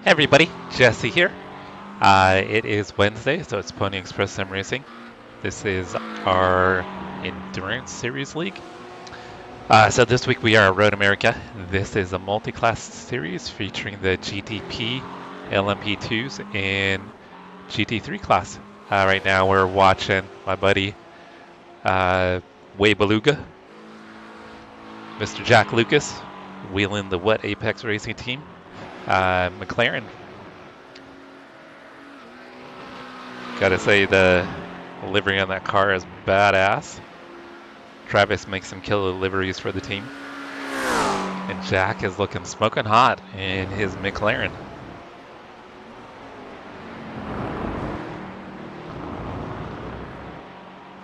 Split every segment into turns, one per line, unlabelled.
Hey everybody, Jesse here. It is Wednesday, so it's Pony Express Sim Racing. This is our Endurance Series League. So this week we are at Road Amrerica. This is a multi-class series featuring the GTP, LMP2s, and GT3 class. Right now we're watching my buddy Way Beluga, Mr. Jack Lucas, wheeling the What Apex Racing team. McLaren. Gotta say the livery on that car is badass. Travis makes some killer liveries for the team. And Jack is looking smoking hot in his McLaren.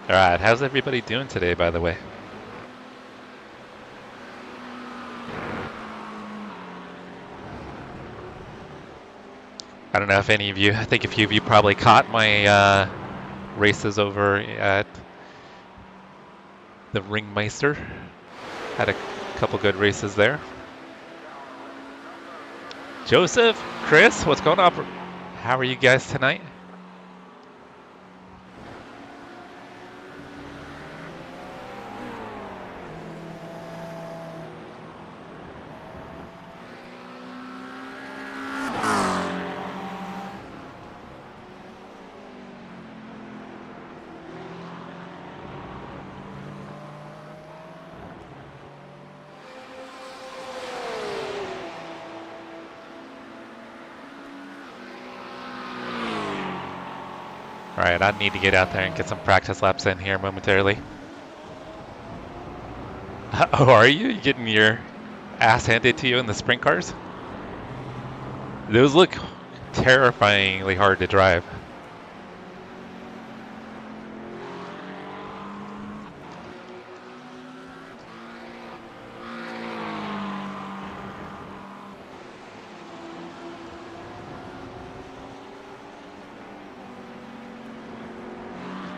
Alright, how's everybody doing today, by the way? I don't know if any of you, I think a few of you probably caught my races over at the Ringmeister. Had a couple good races there. Joseph, Chris, what's going on? How are you guys tonight? Alright, I need to get out there and get some practice laps in here momentarily. Oh, are you? You getting your ass handed to you in the sprint cars? Those look terrifyingly hard to drive.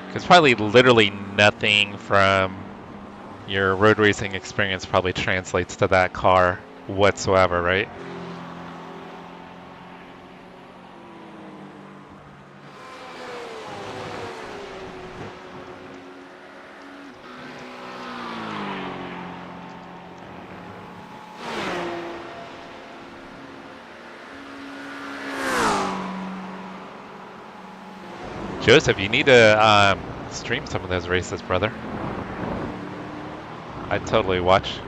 Because probably literally nothing from your road racing experience probably translates to that car whatsoever, right? Joseph, you need to stream some of those races, brother. I'd totally watch.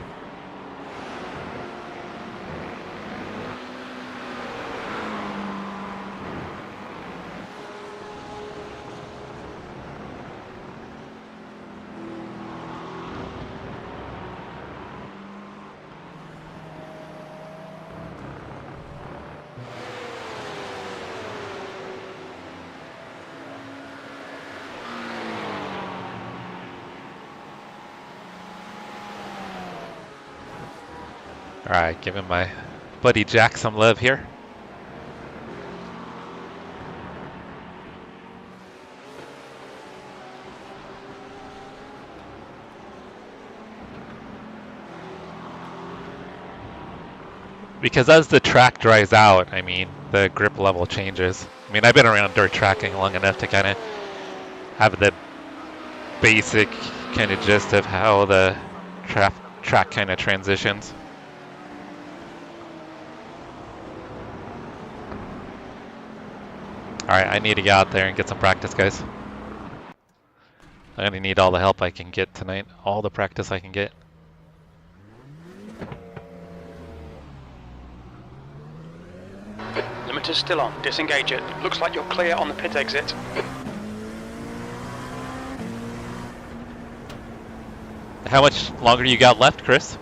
Alright, giving my buddy Jack some love here. Because as the track dries out, I mean, the grip level changes. I mean, I've been around dirt tracking long enough to kind of have the basic kind of gist of how the track kind of transitions. Alright, I need to get out there and get some practice, guys. I'm gonna need all the help I can get tonight. All the practice I can get.
Limiter's still on. Disengage it. Looks like you're clear on the pit exit.
How much longer you got left, Chris?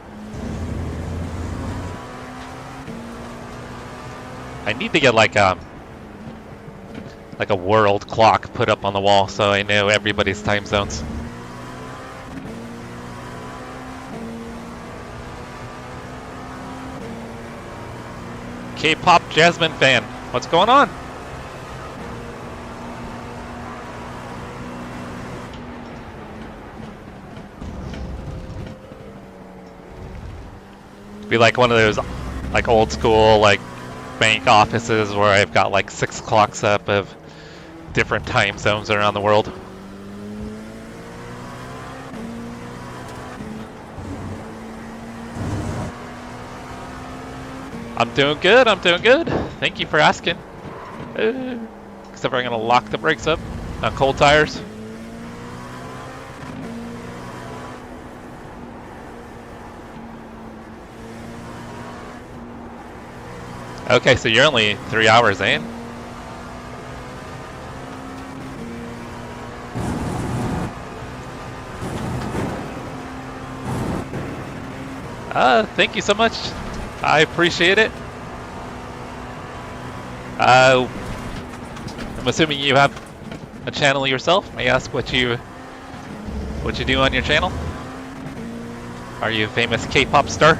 I need to get like a world clock put up on the wall so I know everybody's time zones. K-pop Jasmine fan, what's going on? Be like one of those like old school like bank offices where I've got like 6 clocks up of different time zones around the world. I'm doing good, I'm doing good. Thank you for asking. Except I'm gonna lock the brakes up on cold tires. Okay, so you're only 3 hours in. Thank you so much. I appreciate it. I'm assuming you have a channel yourself. May I ask what you do on your channel? Are you a famous K-pop star?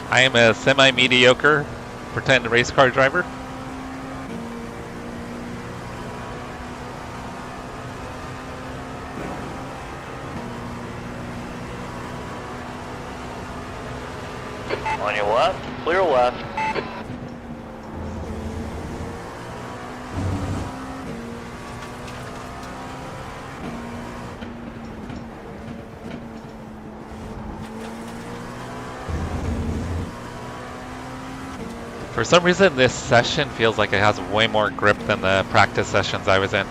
I am a semi-mediocre pretend race car driver.
On your left, clear left.
For some reason, this session feels like it has way more grip than the practice sessions I was in.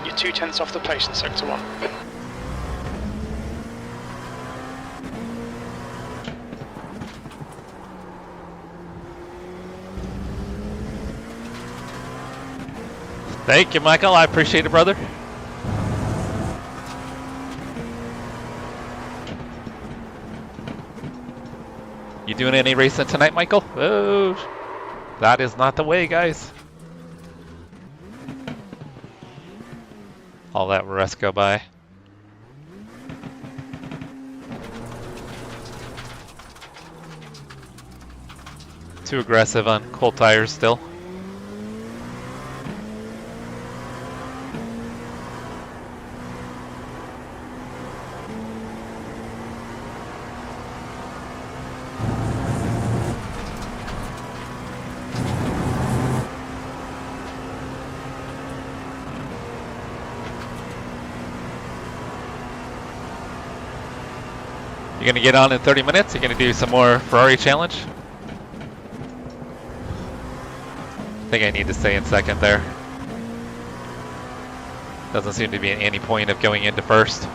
You're 2/10 off the pace in sector 1.
Thank you, Michael. I appreciate it, brother. You doing any racing tonight, Michael? Oh, that is not the way, guys. All that rest go by. Too aggressive on cold tires still. You gonna get on in 30 minutes? You gonna do some more Ferrari challenge? I think I need to stay in second there. Doesn't seem to be any point of going into first.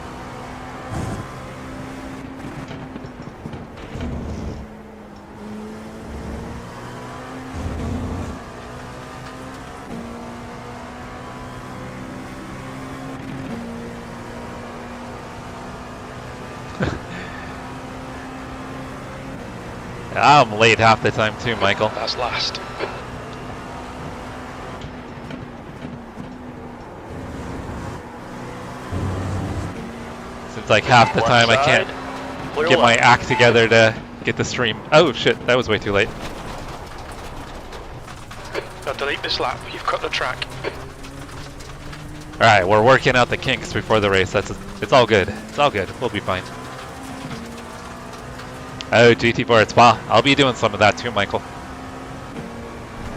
I'm late half the time too, Michael.
That's last.
Seems like half the time I can't get my act together to get the stream. Oh shit, that was way too late.
Now delete this lap, you've cut the track.
Alright, we're working out the kinks before the race. It's all good. It's all good. We'll be fine. Oh, GT4 at Spa. I'll be doing some of that too, Michael.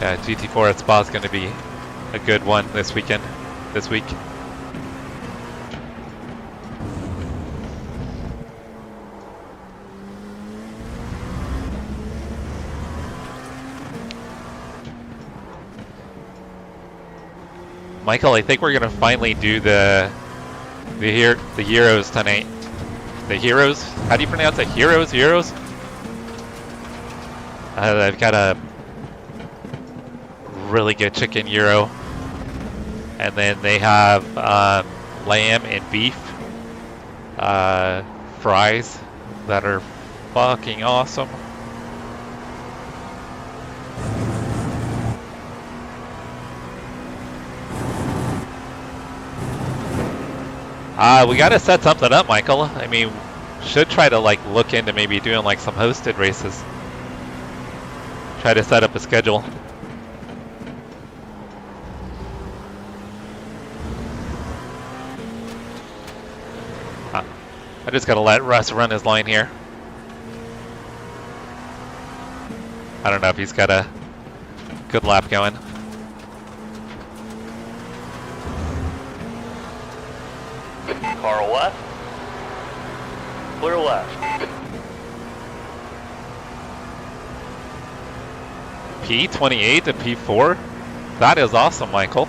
Yeah, GT4 at Spa is going to be a good one this week. Michael, I think we're going to finally do the Heroes tonight. The Heroes? How do you pronounce it? Heroes? I've got a really good chicken gyro, and then they have lamb and beef fries that are fucking awesome. We gotta set something up, Michael. I mean, Should try to like look into maybe doing like some hosted races. Try to set up a schedule. I just gotta let Russ run his line here. I don't know if he's got a good lap going.
Car left. Clear left.
P28 and P4? That is awesome, Michael.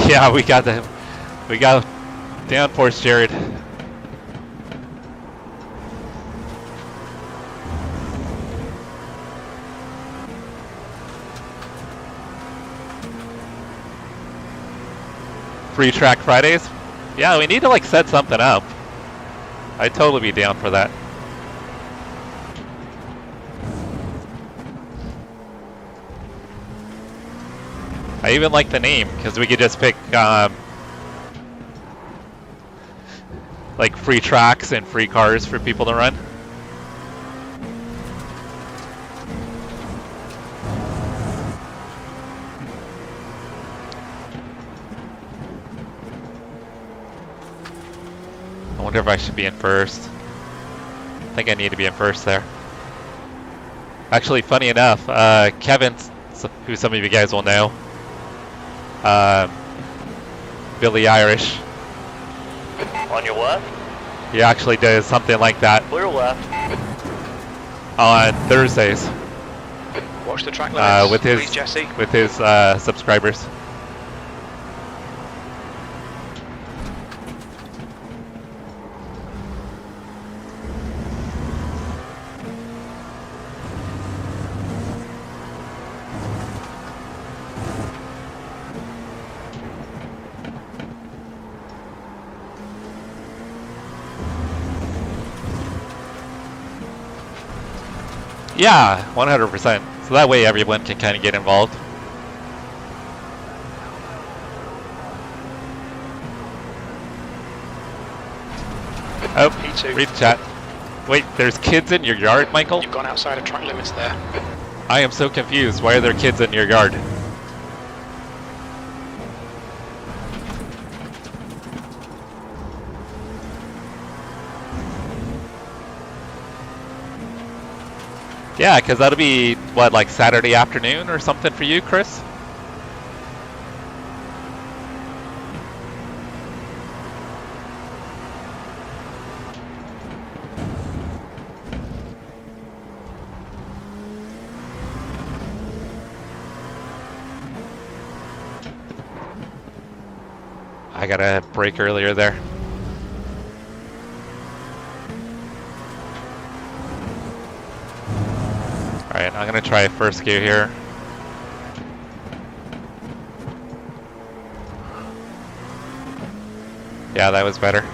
Yeah, we got downforce Jared. Free track Fridays? Yeah, we need to like set something up. I'd totally be down for that. I even like the name because we could just pick like free tracks and free cars for people to run. I wonder if I should be in first. I think I need to be in first there. Actually, funny enough, Kevin, who some of you guys will know, Billy Irish.
On your left.
He actually does something like that
Clear left.
on Thursdays
Watch the track limits,
with
please, Jesse.
his subscribers. Yeah, 100%. So that way everyone can kind of get involved. Oh,
P2.
read the chat. Wait, there's kids in your yard, Michael?
You've gone outside of track limits there.
I am so confused. Why are there kids in your yard? Yeah, because that'll be, what, like Saturday afternoon or something for you, Chris? I got a break earlier there. Alright, I'm gonna try first gear here. Yeah, that was better.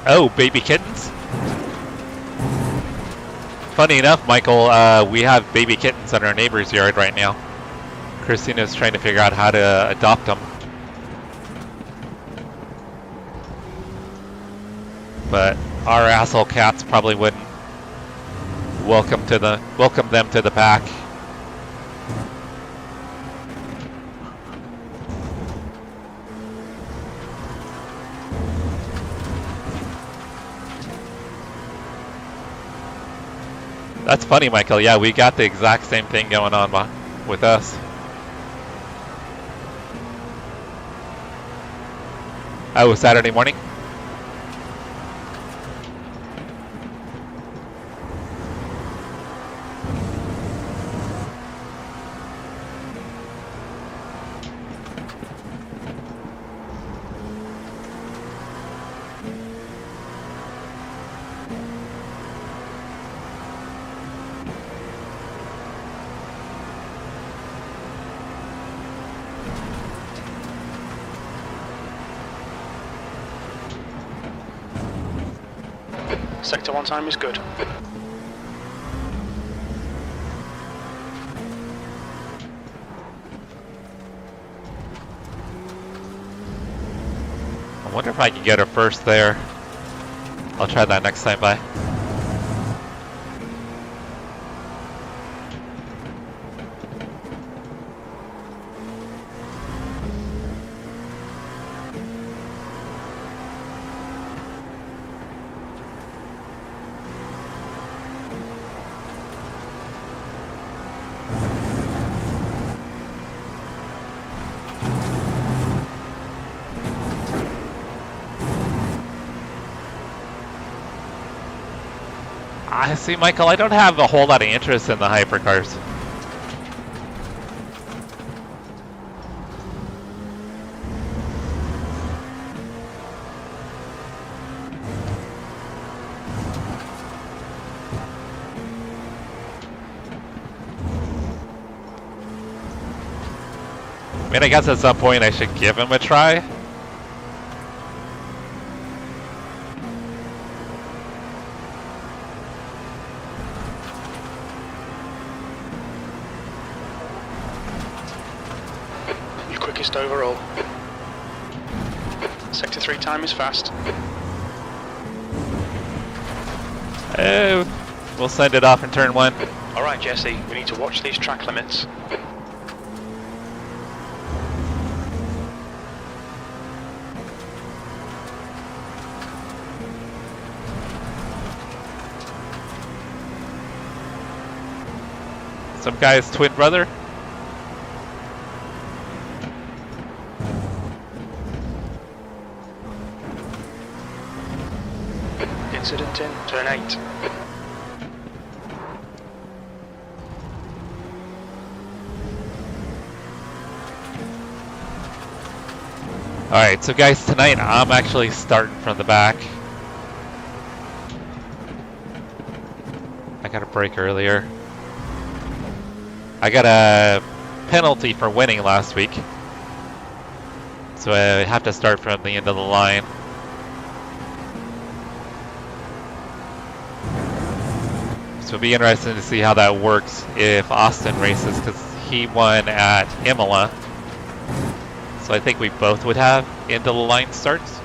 Oh, baby kittens? Funny enough, Michael, we have baby kittens in our neighbor's yard right now. Christina's trying to figure out how to adopt them. But our asshole cats probably wouldn't welcome them to the pack. That's funny, Michael. Yeah, we got the exact same thing going on with us. Oh, Saturday morning?
Sector 1 time is good.
I wonder if I can get her first there. I'll try that next time by. I see, Michael, I don't have a whole lot of interest in the hypercars. I mean, I guess at some point I should give him a try.
Quickest overall. Sector 3 time is fast.
We'll send it off in turn 1.
Alright Jesse, we need to watch these track limits.
Some guy's twin brother.
Incident in turn 8.
Alright, so guys, tonight I'm actually starting from the back. I got a break earlier. I got a penalty for winning last week. So I have to start from the end of the line. So it'll be interesting to see how that works if Austin races, because he won at Imola. So I think we both would have end of the line starts.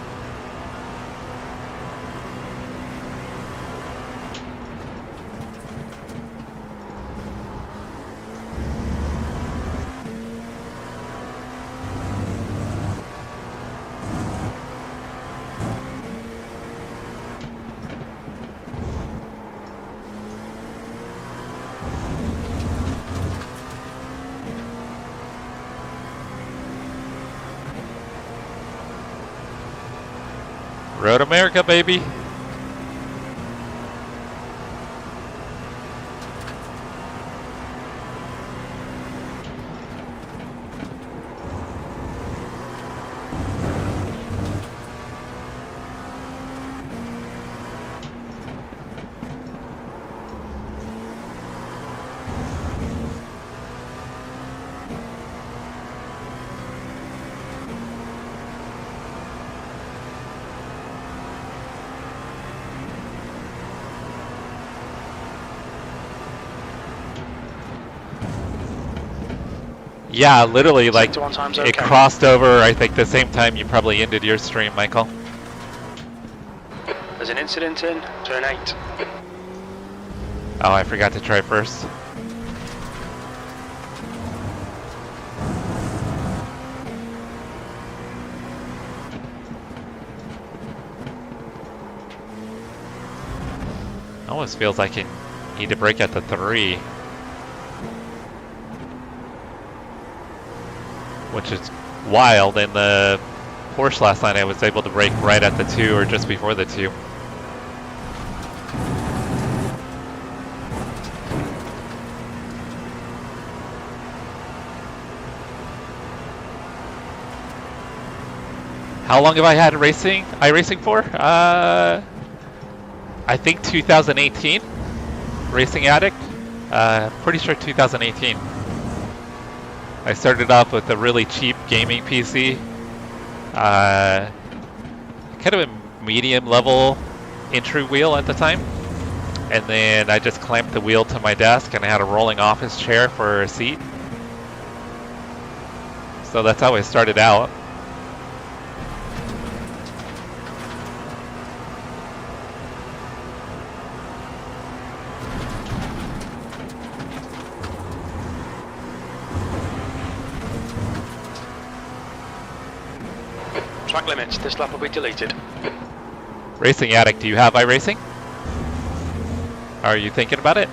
Road Amrerica, baby. Yeah, literally, like, it crossed over, I think, the same time you probably ended your stream, Michael.
There's an incident in turn 8.
Oh, I forgot to try first. Almost feels like you need to brake at the 3. Which is wild. In the Porsche last night I was able to brake right at the 2 or just before the 2. How long have I had iRacing for? I think 2018. Racing Addict. Pretty sure 2018. I started off with a really cheap gaming PC, kind of a medium level entry wheel at the time. And then I just clamped the wheel to my desk and I had a rolling office chair for a seat. So that's how I started out.
Track limits, this lap will be deleted.
Racing Addict, do you have iRacing? Are you thinking about it?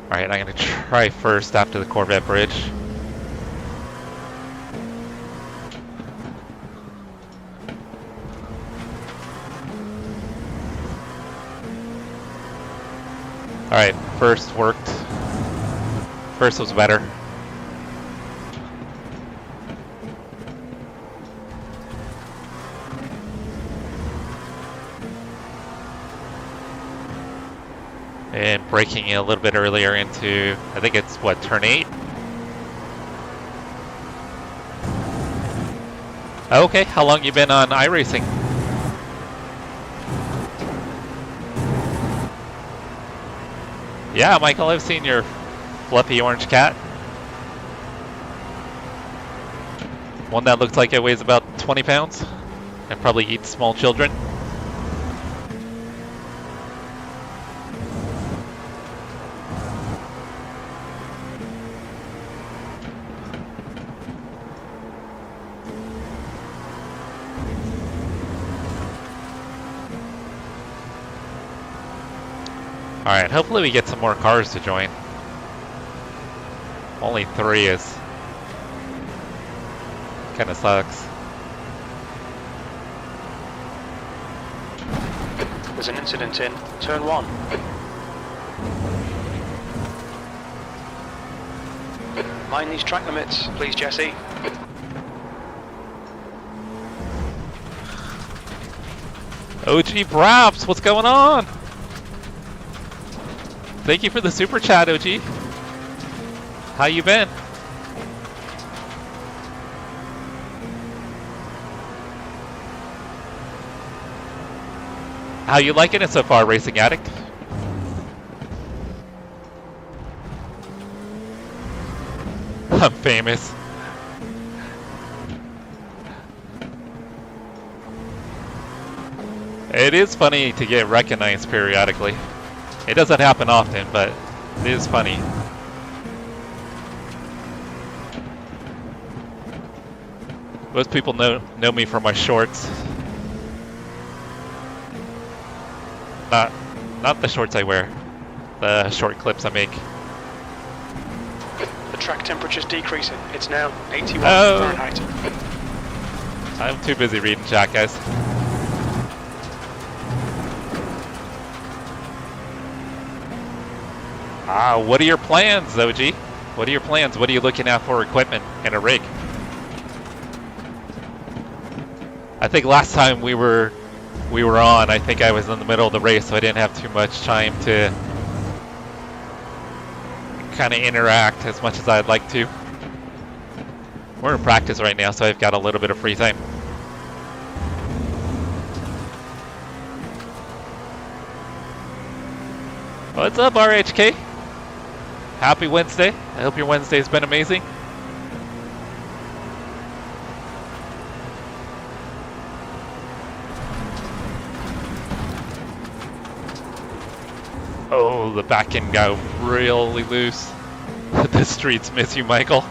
Alright, I'm going to try first after the Corvette bridge. Alright, first worked. First was better. And braking a little bit earlier into, I think it's what, turn 8? Okay, how long you been on iRacing? Yeah, Michael, I've seen your fluffy orange cat. One that looks like it weighs about 20 pounds and probably eats small children. Alright, hopefully we get some more cars to join. Only 3 is kinda sucks.
There's an incident in turn 1. Mind these track limits, please, Jesse.
OG Braps, what's going on? Thank you for the super chat, OG. How you been? How you liking it so far, Racing Addict? I'm famous. It is funny to get recognized periodically. It doesn't happen often, but it is funny. Most people know me for my shorts. Not the shorts I wear, the short clips I make.
The track temperature's decreasing. It's now 81 Fahrenheit.
I'm too busy reading chat, guys. What are your plans, OG? What are your plans? What are you looking at for equipment and a rig? I think last time we were on, I think I was in the middle of the race, so I didn't have too much time to kind of interact as much as I'd like to. We're in practice right now, so I've got a little bit of free time. What's up, RHK? Happy Wednesday. I hope your Wednesday's been amazing. Oh, the back end got really loose. The streets miss you, Michael.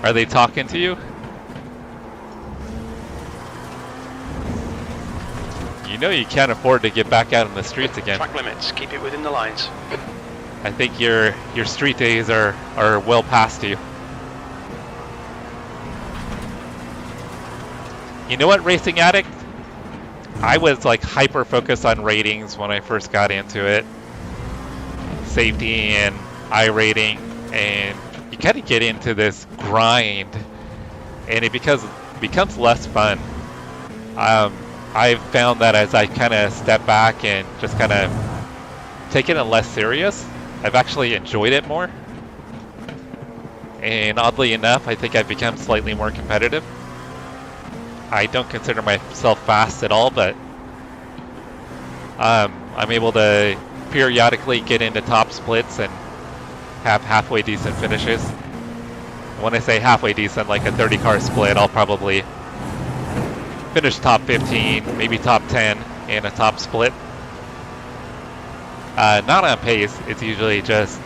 Are they talking to you? You know you can't afford to get back out in the streets again.
Track limits, keep it within the lines.
I think your street days are well past you. You know what, Racing Addict? I was like hyper focused on ratings when I first got into it. Safety and iRating, and you kind of get into this grind and it becomes less fun. I've found that as I kind of step back and just kind of take it less serious, I've actually enjoyed it more. And oddly enough, I think I've become slightly more competitive. I don't consider myself fast at all, but I'm able to periodically get into top splits and have halfway decent finishes. When I say halfway decent, like a 30-car split, I'll probably finish top 15, maybe top 10 in a top split. Not on pace, it's usually just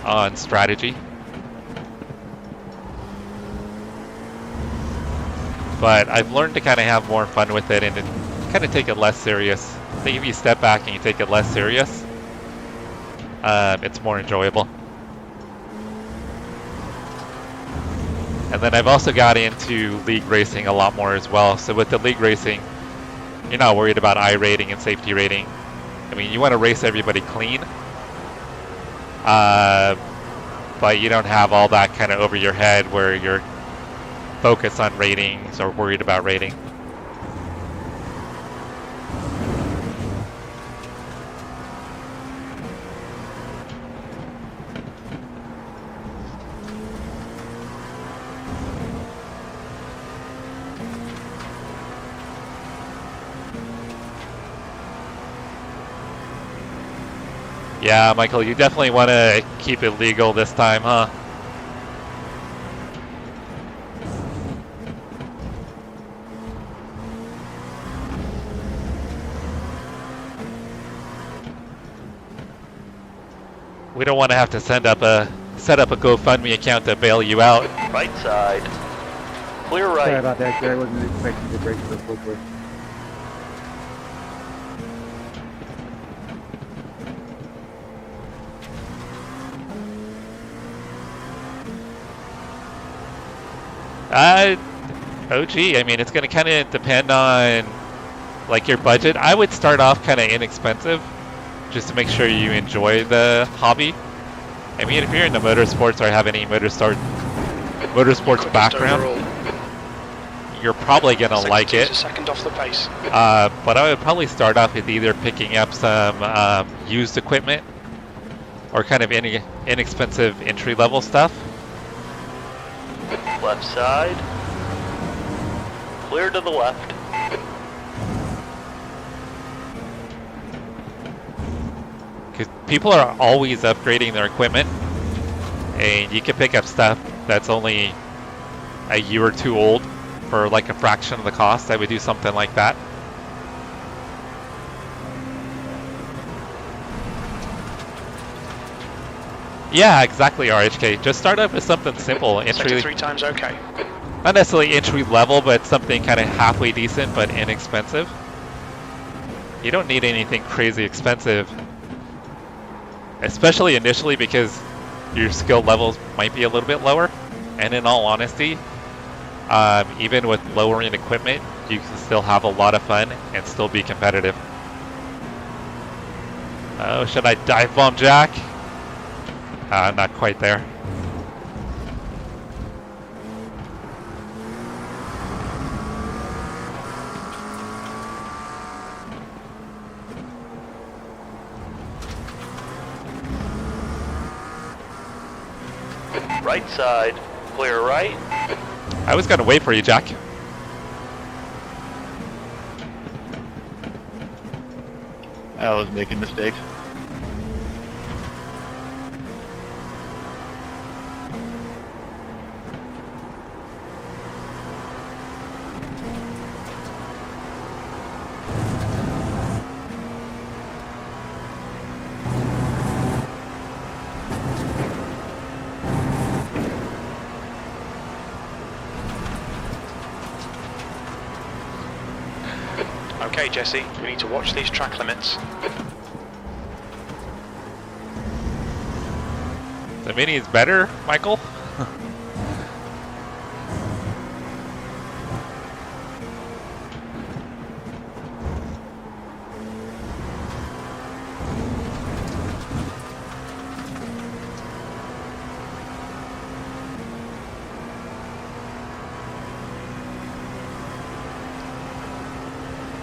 on strategy. But I've learned to kind of have more fun with it and to kind of take it less serious. I think if you step back and you take it less serious, it's more enjoyable. And then I've also got into league racing a lot more as well. So with the league racing, you're not worried about I rating and safety rating. I mean, you want to race everybody clean, but you don't have all that kind of over your head where you're focused on ratings or worried about rating. Yeah, Michael, you definitely want to keep it legal this time, huh? We don't want to have to set up a GoFundMe account to bail you out.
Right side. Clear right.
Sorry about that, Gary. I wasn't expecting to break so quickly.
OG, I mean, it's going to kind of depend on like your budget. I would start off kind of inexpensive just to make sure you enjoy the hobby. I mean, if you're into motorsports or have any motorsports background, you're probably going to like it.
A second off the pace.
But I would probably start off with either picking up some used equipment or kind of inexpensive entry-level stuff.
Left side. Clear to the left.
Because people are always upgrading their equipment, and you can pick up stuff that's only a year or two old for like a fraction of the cost. I would do something like that. Yeah, exactly, RHK. Just start off with something simple.
Entry 3 times okay.
Not necessarily entry level, but something kind of halfway decent but inexpensive. You don't need anything crazy expensive, especially initially, because your skill levels might be a little bit lower. And in all honesty, even with lowering equipment, you can still have a lot of fun and still be competitive. Oh, should I dive bomb Jack? Not quite there.
Right side. Clear right.
I was going to wait for you, Jack.
I was making mistakes.
Okay, Jesse, we need to watch these track limits.
The Mini is better, Michael?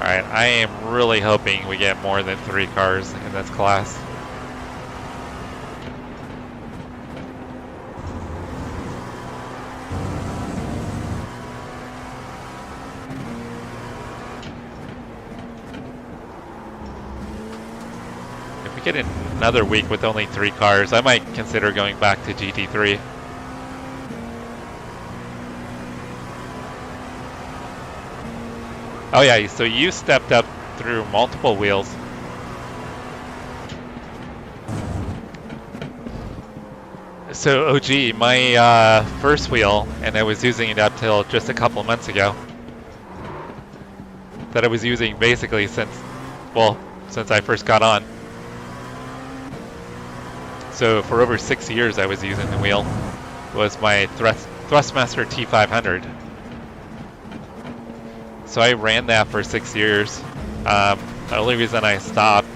Alright, I am really hoping we get more than 3 cars in this class. If we get another week with only 3 cars, I might consider going back to GT3. Oh yeah, so you stepped up through multiple wheels. So OG, my first wheel, and I was using it up till just a couple months ago, that I was using basically since I first got on. So for over 6 years I was using the wheel. It was my Thrustmaster T500. So I ran that for 6 years. The only reason I stopped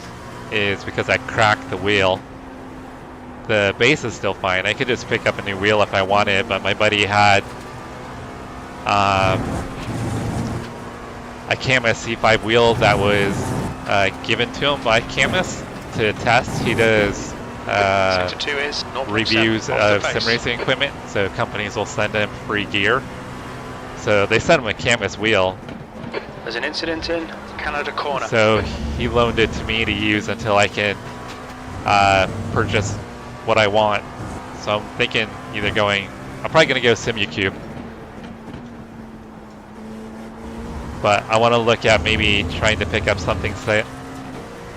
is because I cracked the wheel. The base is still fine. I could just pick up a new wheel if I wanted, but my buddy had a Camus C5 wheel that was given to him by Camus to test. He does reviews of sim racing equipment, so companies will send him free gear. So they sent him a Camus wheel.
There's an incident in Canada Corner.
So he loaned it to me to use until I can purchase what I want. So I'm thinking I'm probably going to go SimuCube. But I want to look at maybe trying to pick up something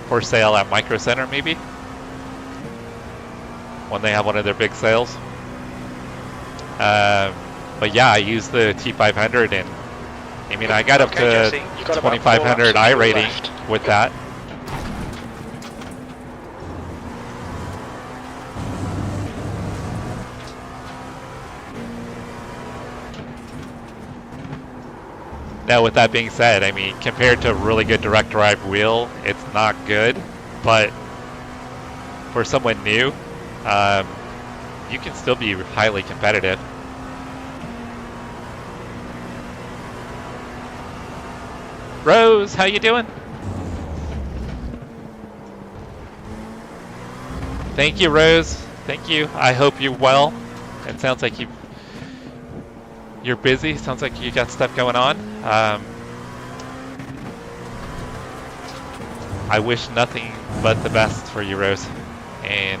for sale at Micro Center maybe, when they have one of their big sales. But yeah, I used the T500 and I mean, I got up to 2500 I rating with that. Now, with that being said, I mean, compared to a really good direct drive wheel, it's not good, but for someone new, you can still be highly competitive. Rose, how you doing? Thank you, Rose. Thank you. I hope you're well. It sounds like you're busy. Sounds like you got stuff going on. I wish nothing but the best for you, Rose. And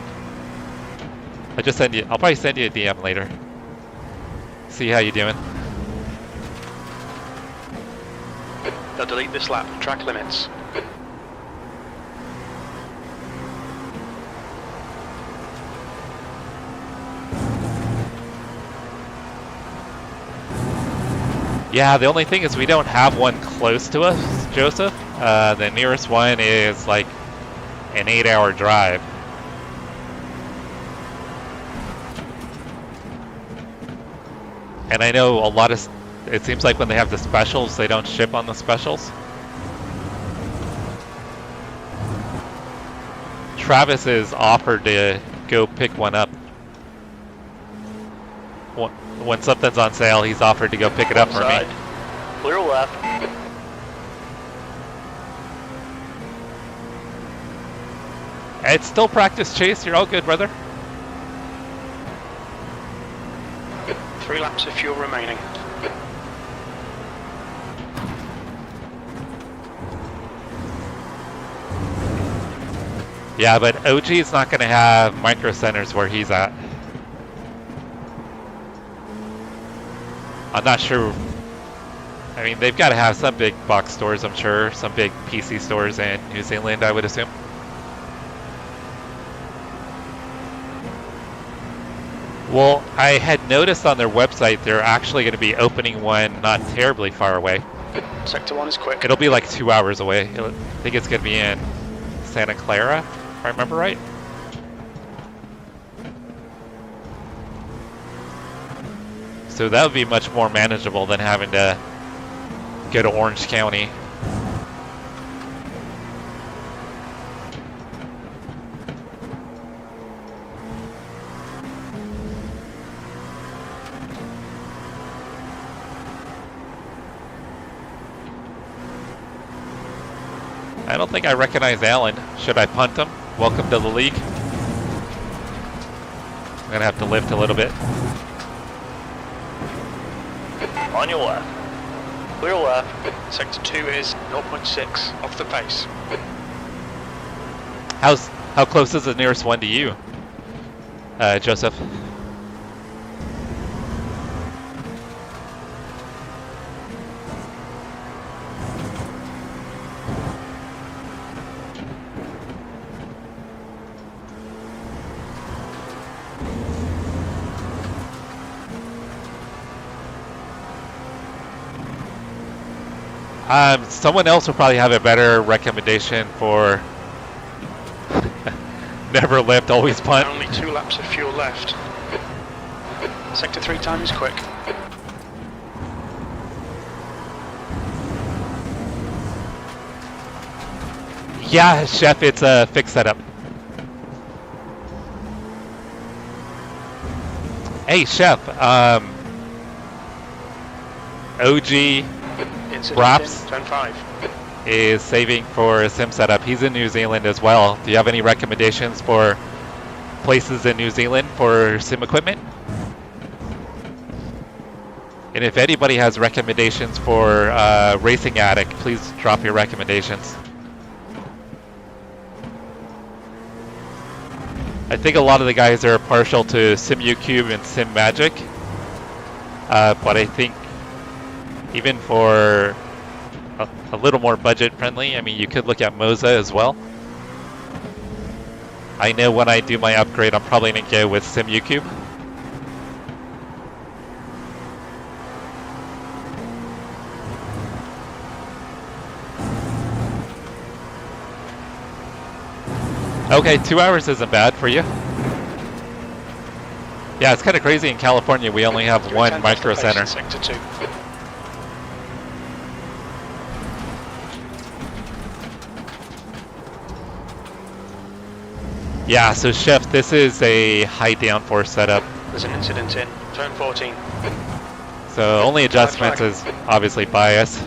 I'll probably send you a DM later. See how you doing.
They'll delete this lap. Track limits.
Yeah, the only thing is we don't have one close to us, Joseph. The nearest one is like an 8-hour drive. And I know it seems like when they have the specials, they don't ship on the specials. Travis is offered to go pick one up. When something's on sale, he's offered to go pick it up for me.
Clear left.
It's still practice, Chase. You're all good, brother.
3 laps of fuel remaining.
Yeah, but OG is not going to have micro centers where he's at. I'm not sure. I mean, they've got to have some big box stores, I'm sure. Some big PC stores in New Zealand, I would assume. Well, I had noticed on their website they're actually going to be opening one not terribly far away.
Sector 1 is quick.
It'll be like 2 hours away. I think it's going to be in Santa Clara, if I remember right. So that would be much more manageable than having to go to Orange County. I don't think I recognize Alan. Should I punt him? Welcome to the league. I'm gonna have to lift a little bit.
On your left. Clear left.
Sector 2 is 0.6 off the pace.
How close is the nearest one to you, Joseph? Someone else will probably have a better recommendation for never lift, always punt.
Only 2 laps of fuel left. Sector 3 time is quick.
Yeah, Chef, it's a fixed setup. Hey, Chef, OG Raps
Turn 5.
is saving for a sim setup. He's in New Zealand as well. Do you have any recommendations for places in New Zealand for sim equipment? And if anybody has recommendations for Racing Addict, please drop your recommendations. I think a lot of the guys are partial to SimUcube and SimMagic, but I think even for a little more budget friendly, I mean, you could look at Moza as well. I know when I do my upgrade, I'm probably going to go with SimUcube. Okay, 2 hours isn't bad for you. Yeah, it's kind of crazy in California. We only have one micro center.
Sector 2.
Yeah, so Chef, this is a high downforce setup.
There's an incident in turn 14.
So only adjustments is obviously bias.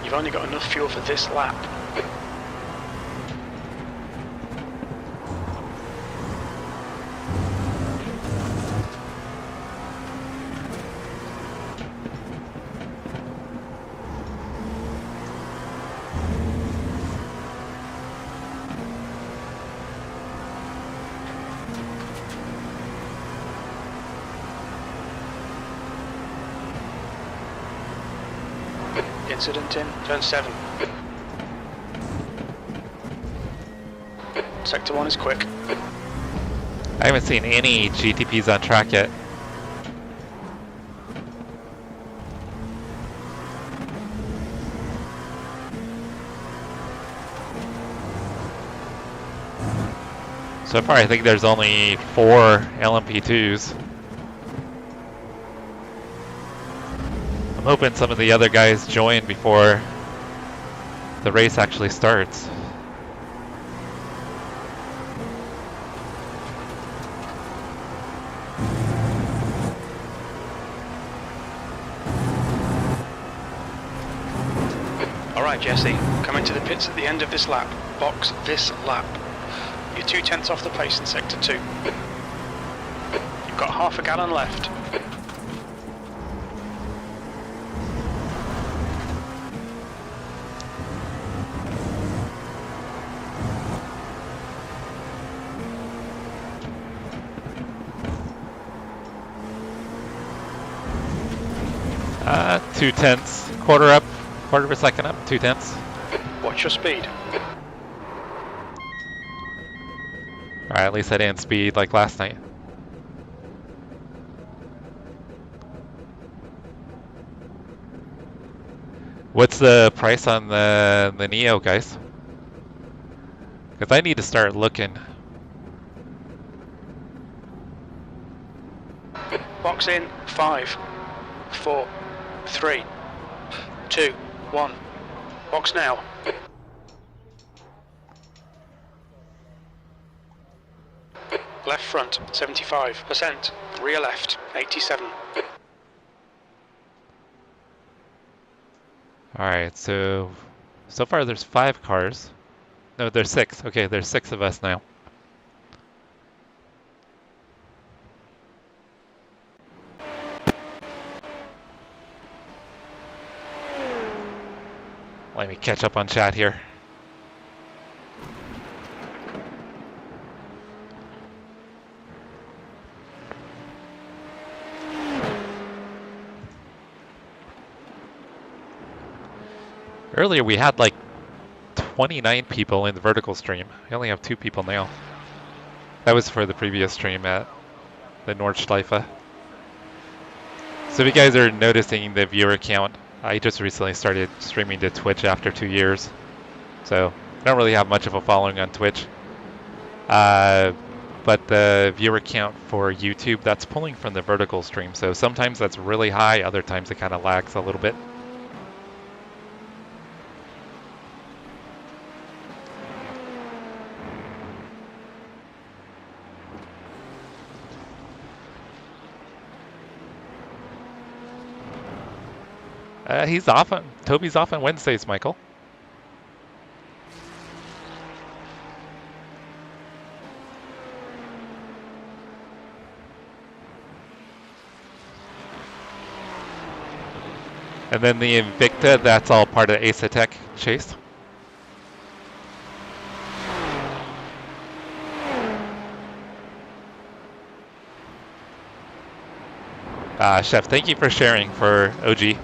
You've only got enough fuel for this lap. Incident in turn 7. Sector 1 is quick.
I haven't seen any GTPs on track yet. So far, I think there's only 4 LMP2s. I'm hoping some of the other guys join before the race actually starts.
Alright Jesse, come into the pits at the end of this lap. Box this lap. You're 2/10 off the pace in sector 2. You've got half a gallon left.
Two tenths, quarter of a second up, 2 tenths.
Watch your speed.
Alright, at least I didn't speed like last night. What's the price on the Neo, guys? Because I need to start looking.
Box in 5, 4, 3, 2, 1. Box now. Left front, 75%. Rear left, 87.
Alright, so far there's 5 cars. No, there's 6. Okay, there's 6 of us now. Let me catch up on chat here. Earlier we had like 29 people in the vertical stream. I only have 2 people now. That was for the previous stream at the Nordschleife. So if you guys are noticing the viewer count, I just recently started streaming to Twitch after 2 years. So I don't really have much of a following on Twitch. But the viewer count for YouTube, that's pulling from the vertical stream. So sometimes that's really high, other times it kind of lags a little bit. Toby's off on Wednesdays, Michael. And then the Invicta, that's all part of Ace Chase. Chef, thank you for sharing for OG.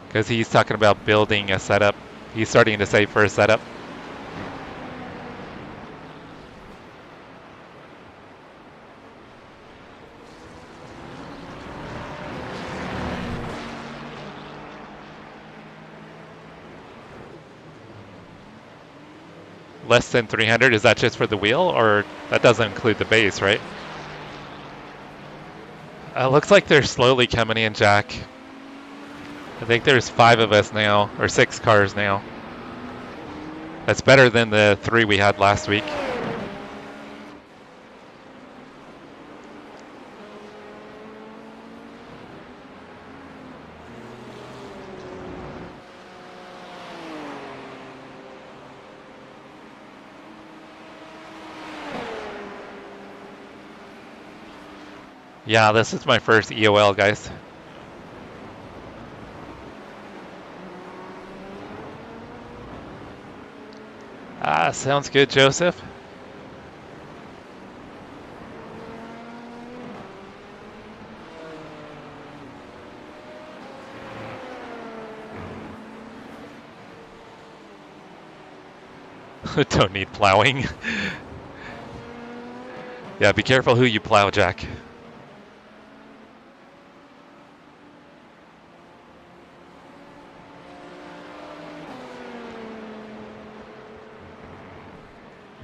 Because he's talking about building a setup. He's starting to save for a setup. Less than 300, is that just for the wheel, or that doesn't include the base, right? Looks like they're slowly coming in, Jack. I think there's 5 of us now, or 6 cars now. That's better than the 3 we had last week. Yeah, this is my first EOL, guys. Sounds good, Joseph. Don't need plowing. Yeah, be careful who you plow, Jack.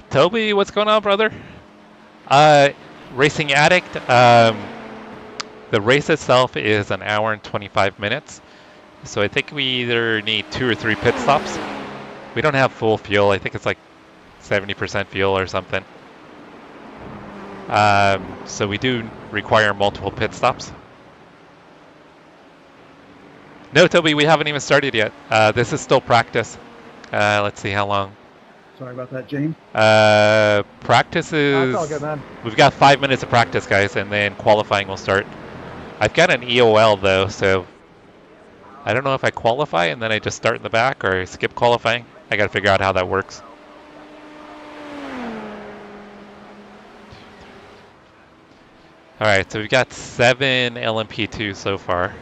Toby, what's going on, brother? Racing Addict, the race itself is an hour and 25 minutes. So I think we either need 2 or 3 pit stops. We don't have full fuel. I think it's like 70% fuel or something. So we do require multiple pit stops. No, Toby, we haven't even started yet. This is still practice. Let's see how long.
Sorry about that, James.
Practice is...
That's all good, man.
We've got 5 minutes of practice, guys, and then qualifying will start. I've got an EOL, though, so I don't know if I qualify and then I just start in the back or skip qualifying. I got to figure out how that works. All right, so we've got 7 LMP2 so far.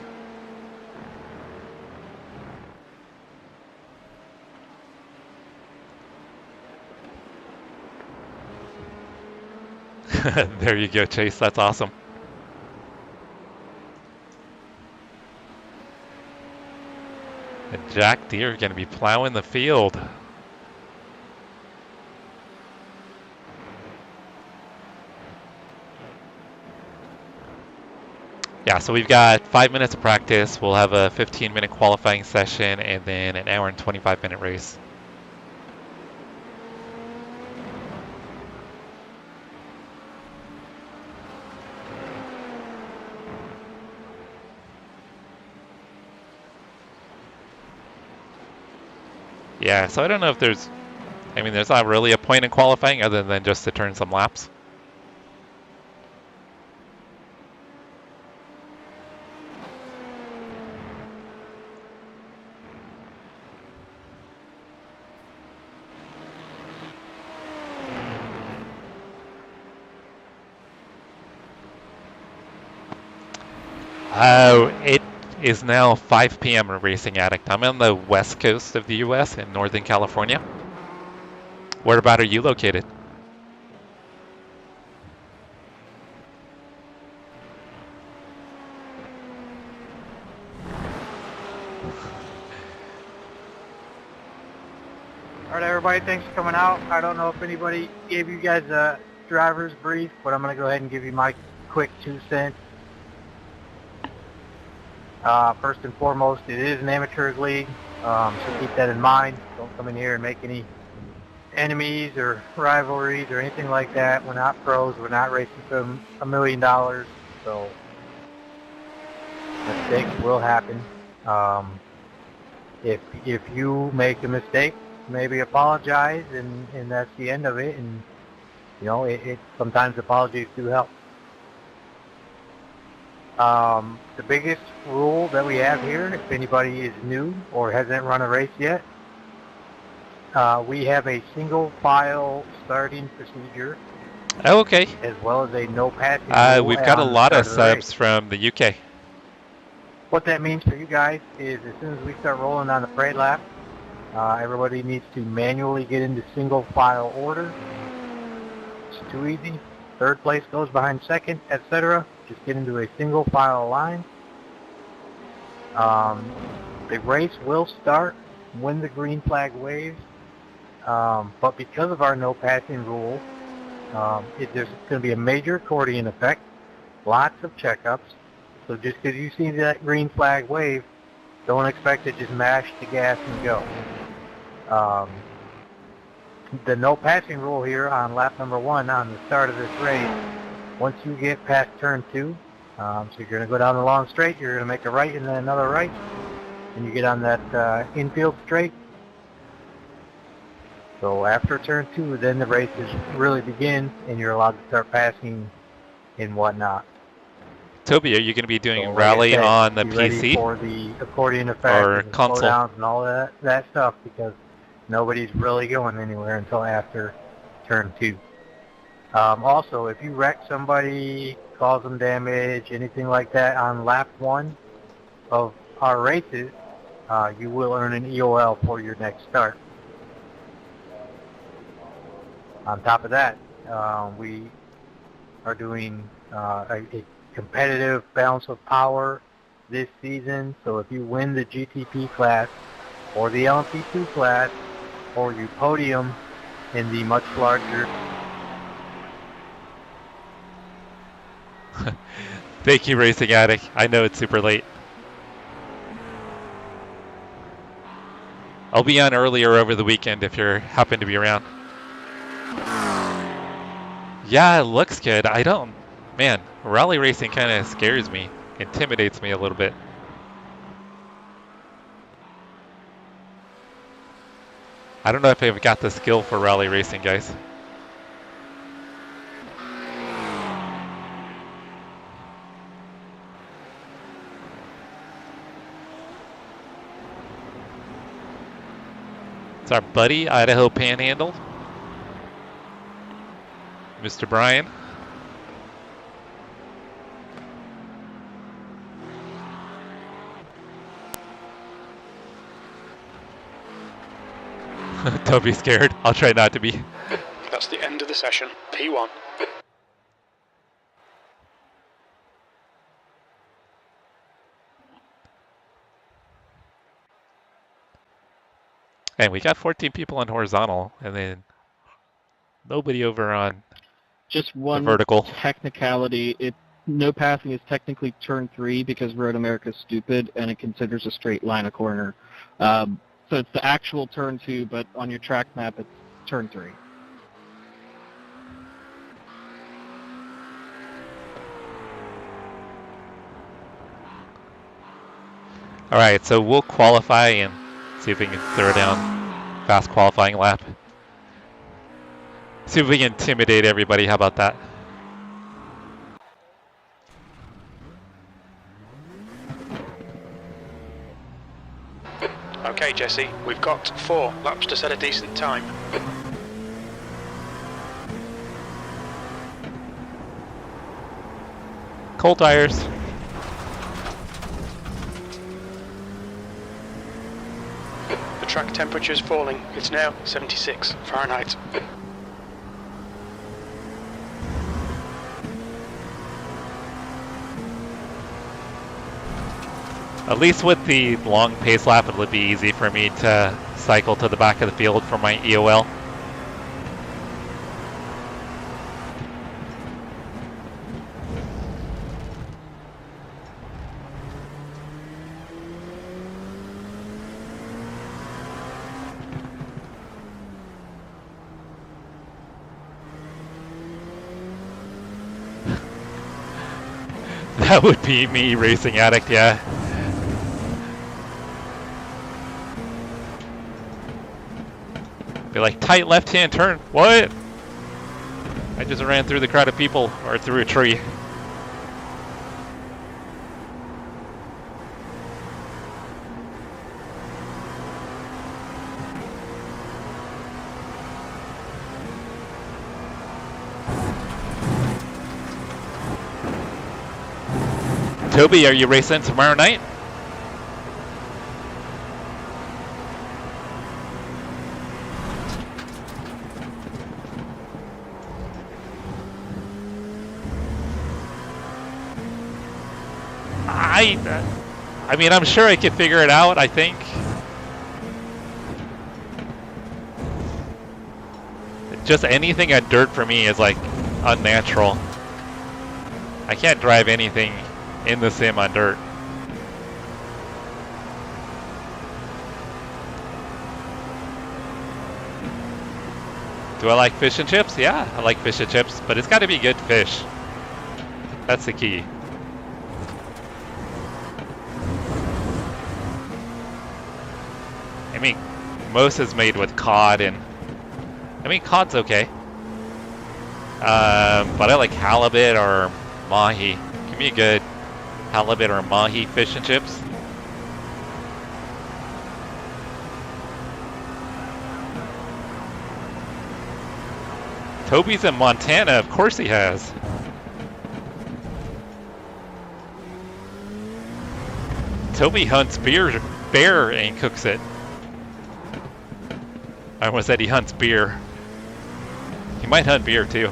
There you go, Chase. That's awesome. And Jack Deere are going to be plowing the field. Yeah, so we've got 5 minutes of practice. We'll have a 15-minute qualifying session and then an hour and 25-minute race. Yeah, so I don't know if there's not really a point in qualifying other than just to turn some laps. It is now 5 p.m. Racing Addict. I'm on the west coast of the U.S. in Northern California. Where about are you located?
All right, everybody, thanks for coming out. I don't know if anybody gave you guys a driver's brief, but I'm going to go ahead and give you my quick 2 cents. First and foremost, it is an amateur league, so keep that in mind. Don't come in here and make any enemies or rivalries or anything like that. We're not pros. We're not racing for $1 million, so mistakes will happen. If you make a mistake, maybe apologize, and that's the end of it. And you know, sometimes apologies do help. The biggest rule that we have here, if anybody is new or hasn't run a race yet, we have a single file starting procedure.
Oh, okay.
As well as a no passing.
We've got a lot of subs from the UK.
What that means for you guys is as soon as we start rolling on the parade lap, everybody needs to manually get into single file order. It's too easy. Third place goes behind second, etc. Just get into a single file line. The race will start when the green flag waves, but because of our no passing rule, there's going to be a major accordion effect, lots of checkups. So just because you see that green flag wave, don't expect to just mash the gas and go. The no passing rule here on lap number 1 on the start of this race, once you get past turn 2, so you're going to go down the long straight, you're going to make a right and then another right, and you get on that infield straight. So after turn 2, then the race really begins, and you're allowed to start passing and whatnot.
Toby, are you going to be doing rally on the PC?
Ready for the accordion effect
or
and
console?
Slowdowns and all that stuff, because nobody's really going anywhere until after turn 2. Also, if you wreck somebody, cause them damage, anything like that on lap 1 of our races, you will earn an EOL for your next start. On top of that, we are doing a competitive balance of power this season. So if you win the GTP class or the LMP2 class, or you podium in the much larger...
Thank you, Racing Addict. I know it's super late. I'll be on earlier over the weekend if you happen to be around. Yeah, it looks good. Man, rally racing kind of scares me, intimidates me a little bit. I don't know if I've got the skill for rally racing, guys. It's our buddy, Idaho Panhandle, Mr. Brian. Don't be scared. I'll try not to be.
That's the end of the session. P1.
And we got 14 people on horizontal, and then nobody over on
Just
the
one
vertical.
technicality. no passing is technically turn 3 because Road America is stupid and it considers a straight line a corner. So it's the actual turn 2, but on your track map it's turn 3.
All right, so we'll qualify and see if we can throw down fast qualifying lap. See if we can intimidate everybody. How about that?
Okay, Jesse, we've got 4 laps to set a decent time.
Cold tires.
The track temperature is falling. It's now 76 Fahrenheit.
At least with the long pace lap, it would be easy for me to cycle to the back of the field for my EOL. That would be me, Racing Addict, yeah. Be like, tight left-hand turn. What? I just ran through the crowd of people, or through a tree. Toby, are you racing tomorrow night? I mean, I'm sure I could figure it out, I think. Just anything on dirt for me is like unnatural. I can't drive anything in the sim on dirt. Do I like fish and chips? Yeah, I like fish and chips, but it's got to be good fish. That's the key. I mean, most is made with cod, and I mean, cod's okay. But I like halibut or mahi. Give me a good halibut or mahi fish and chips. Toby's in Montana, of course he has. Toby hunts bear and cooks it. I almost said he hunts beer. He might hunt beer too.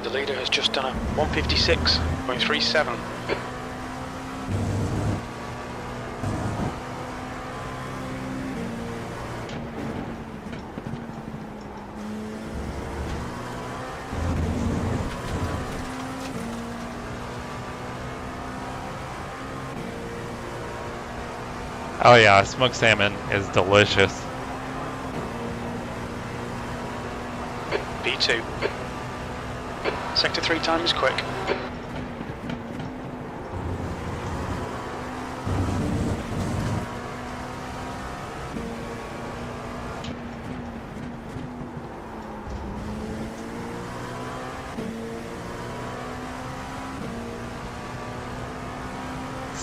The leader has just done a 156.37.
Oh yeah, smoked salmon is delicious.
P2. Sector 3 time is quick.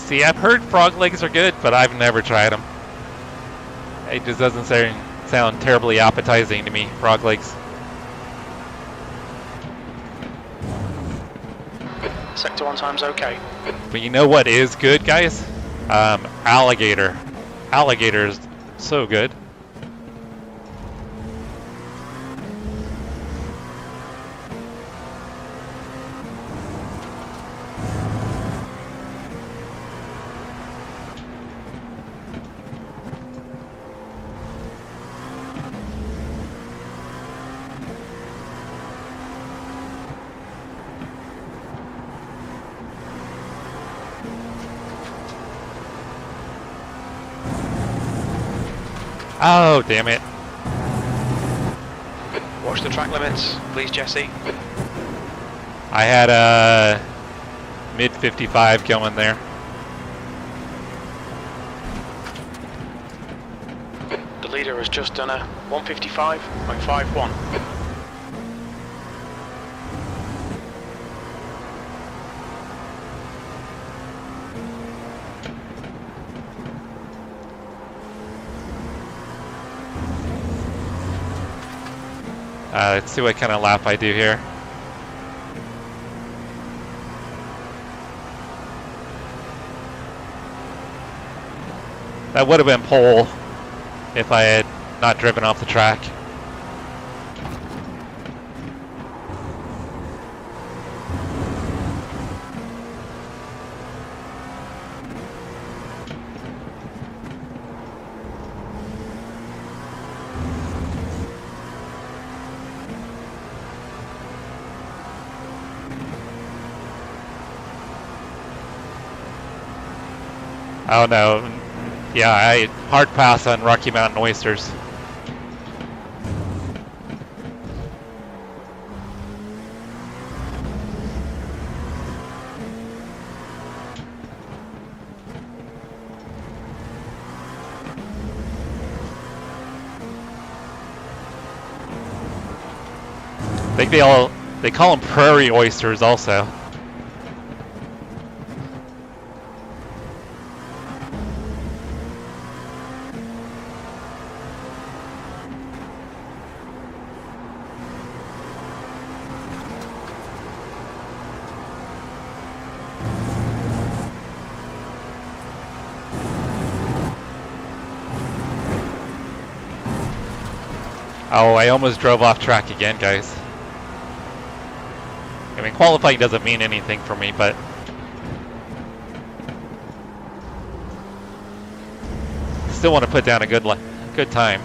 See, I've heard frog legs are good, but I've never tried them. It just doesn't sound terribly appetizing to me, frog legs.
Sector 1 time's okay.
But you know what is good, guys? Alligator. Alligator is so good. Oh, damn it.
Watch the track limits, please, Jesse.
I had a mid 55 going there.
The leader has just done a 155.51.
Let's see what kind of lap I do here. That would have been pole if I had not driven off the track. Oh no, yeah, I hard pass on Rocky Mountain oysters. I think they call them prairie oysters also. Oh, I almost drove off track again, guys. I mean, qualifying doesn't mean anything for me, but still want to put down a good time.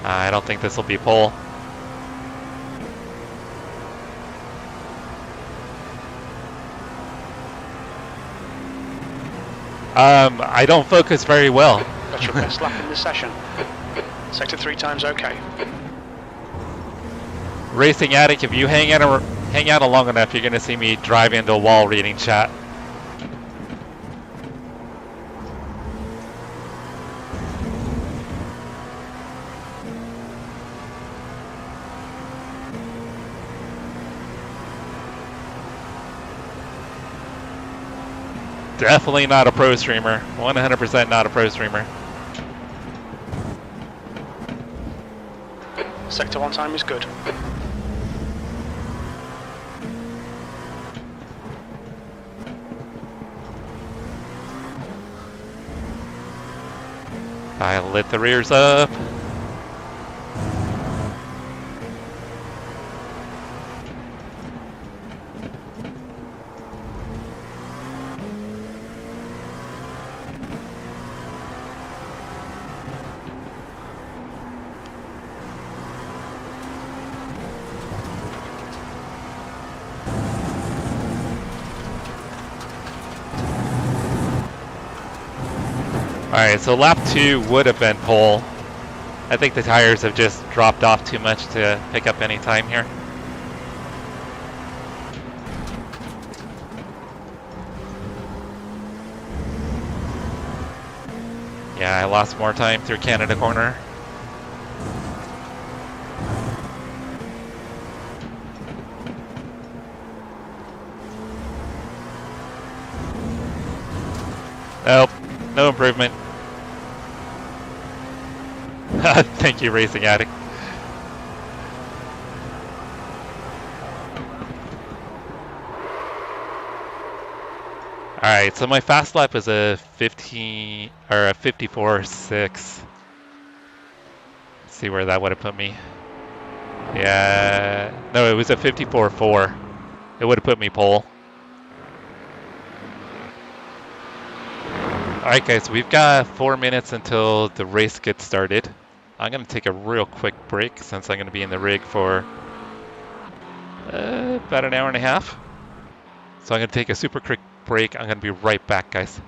I don't think this will be pole. I don't focus very well.
That's your best lap in this session. Sector 3 time's okay.
Racing Addict, if you hang out long enough, you're going to see me drive into a wall reading chat. Definitely not a pro streamer. 100% not a pro streamer.
Sector 1 time is good.
I lit the rears up. Alright, so lap 2 would have been pole. I think the tires have just dropped off too much to pick up any time here. Yeah, I lost more time through Canada corner. Nope, no improvement. Thank you, Racing Addict. Alright, so my fast lap is a 15 or a 54.6. Let's see where that would have put me. Yeah, no, it was a 54.4. It would have put me pole. Alright guys, we've got 4 minutes until the race gets started. I'm going to take a real quick break since I'm going to be in the rig for about an hour and a half. So I'm going to take a super quick break. I'm going to be right back, guys.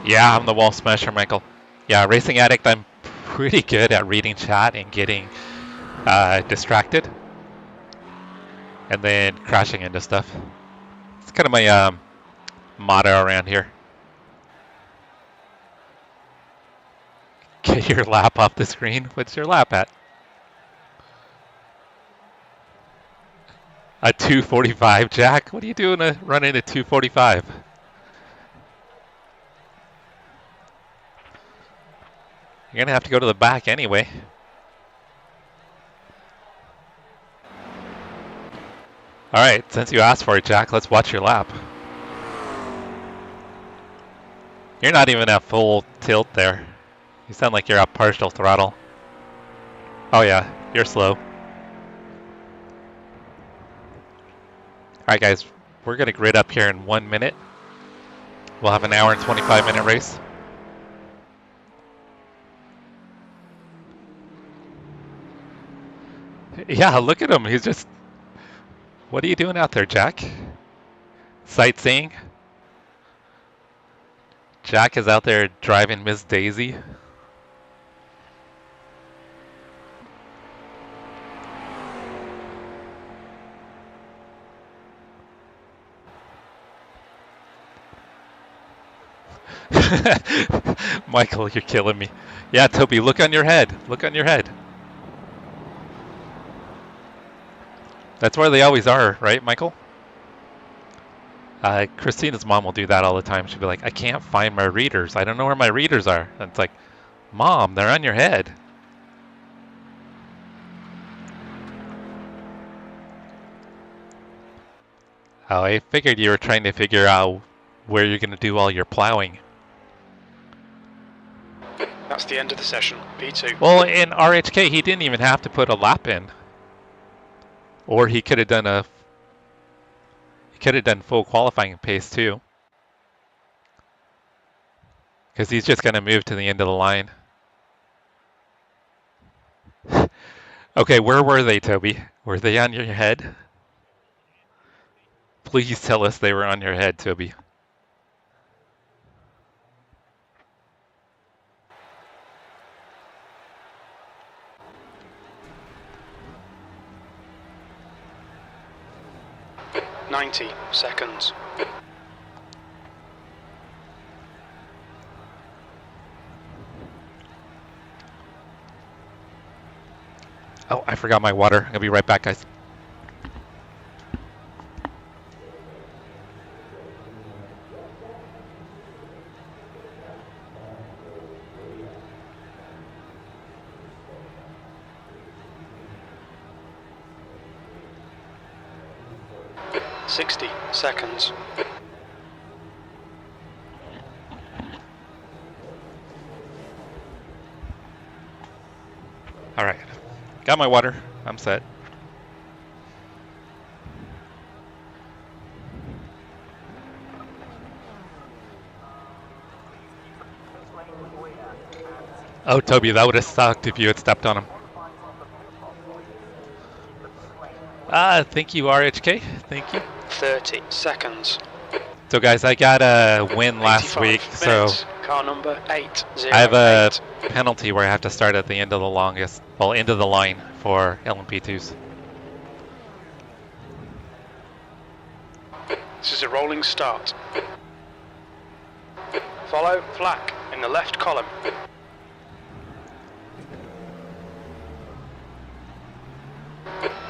Yeah, I'm the wall smasher, Michael. Yeah, Racing Addict, I'm pretty good at reading chat and getting distracted. And then crashing into stuff. It's kind of my motto around here. Get your lap off the screen. What's your lap at? A 245, Jack? What are you doing running a 245? You're gonna have to go to the back anyway. Alright, since you asked for it, Jack, let's watch your lap. You're not even at full tilt there. You sound like you're at partial throttle. Oh yeah, you're slow. Alright guys, we're gonna grid up here in 1 minute. We'll have an hour and 25-minute race. Yeah, look at him. He's just... What are you doing out there, Jack? Sightseeing? Jack is out there driving Miss Daisy. Michael, you're killing me. Yeah, Toby, look on your head. Look on your head. That's where they always are, right, Michael? Christina's mom will do that all the time. She'll be like, I can't find my readers. I don't know where my readers are. And it's like, Mom, they're on your head. Oh, I figured you were trying to figure out where you're going to do all your plowing.
That's the end of the session. P2.
Well, in RHK, he didn't even have to put a lap in. Or he could have done a could have done full qualifying pace too. Because he's just going to move to the end of the line. Okay, where were they, Toby? Were they on your head? Please tell us they were on your head, Toby.
"90 seconds.
Oh, I forgot my water. I'm going to be right back, guys.
"60 seconds.
All right. Got my water. I'm set. Oh, Toby, that would have sucked if you had stepped on him. Thank you, RHK. Thank you.
30 seconds.
So, guys, I got a win last
85
week,
minutes.
so
Car number 808.
I have a penalty where I have to start at the end of the longest, well, end of the line for LMP2s.
This is a rolling start. Follow flak in the left column.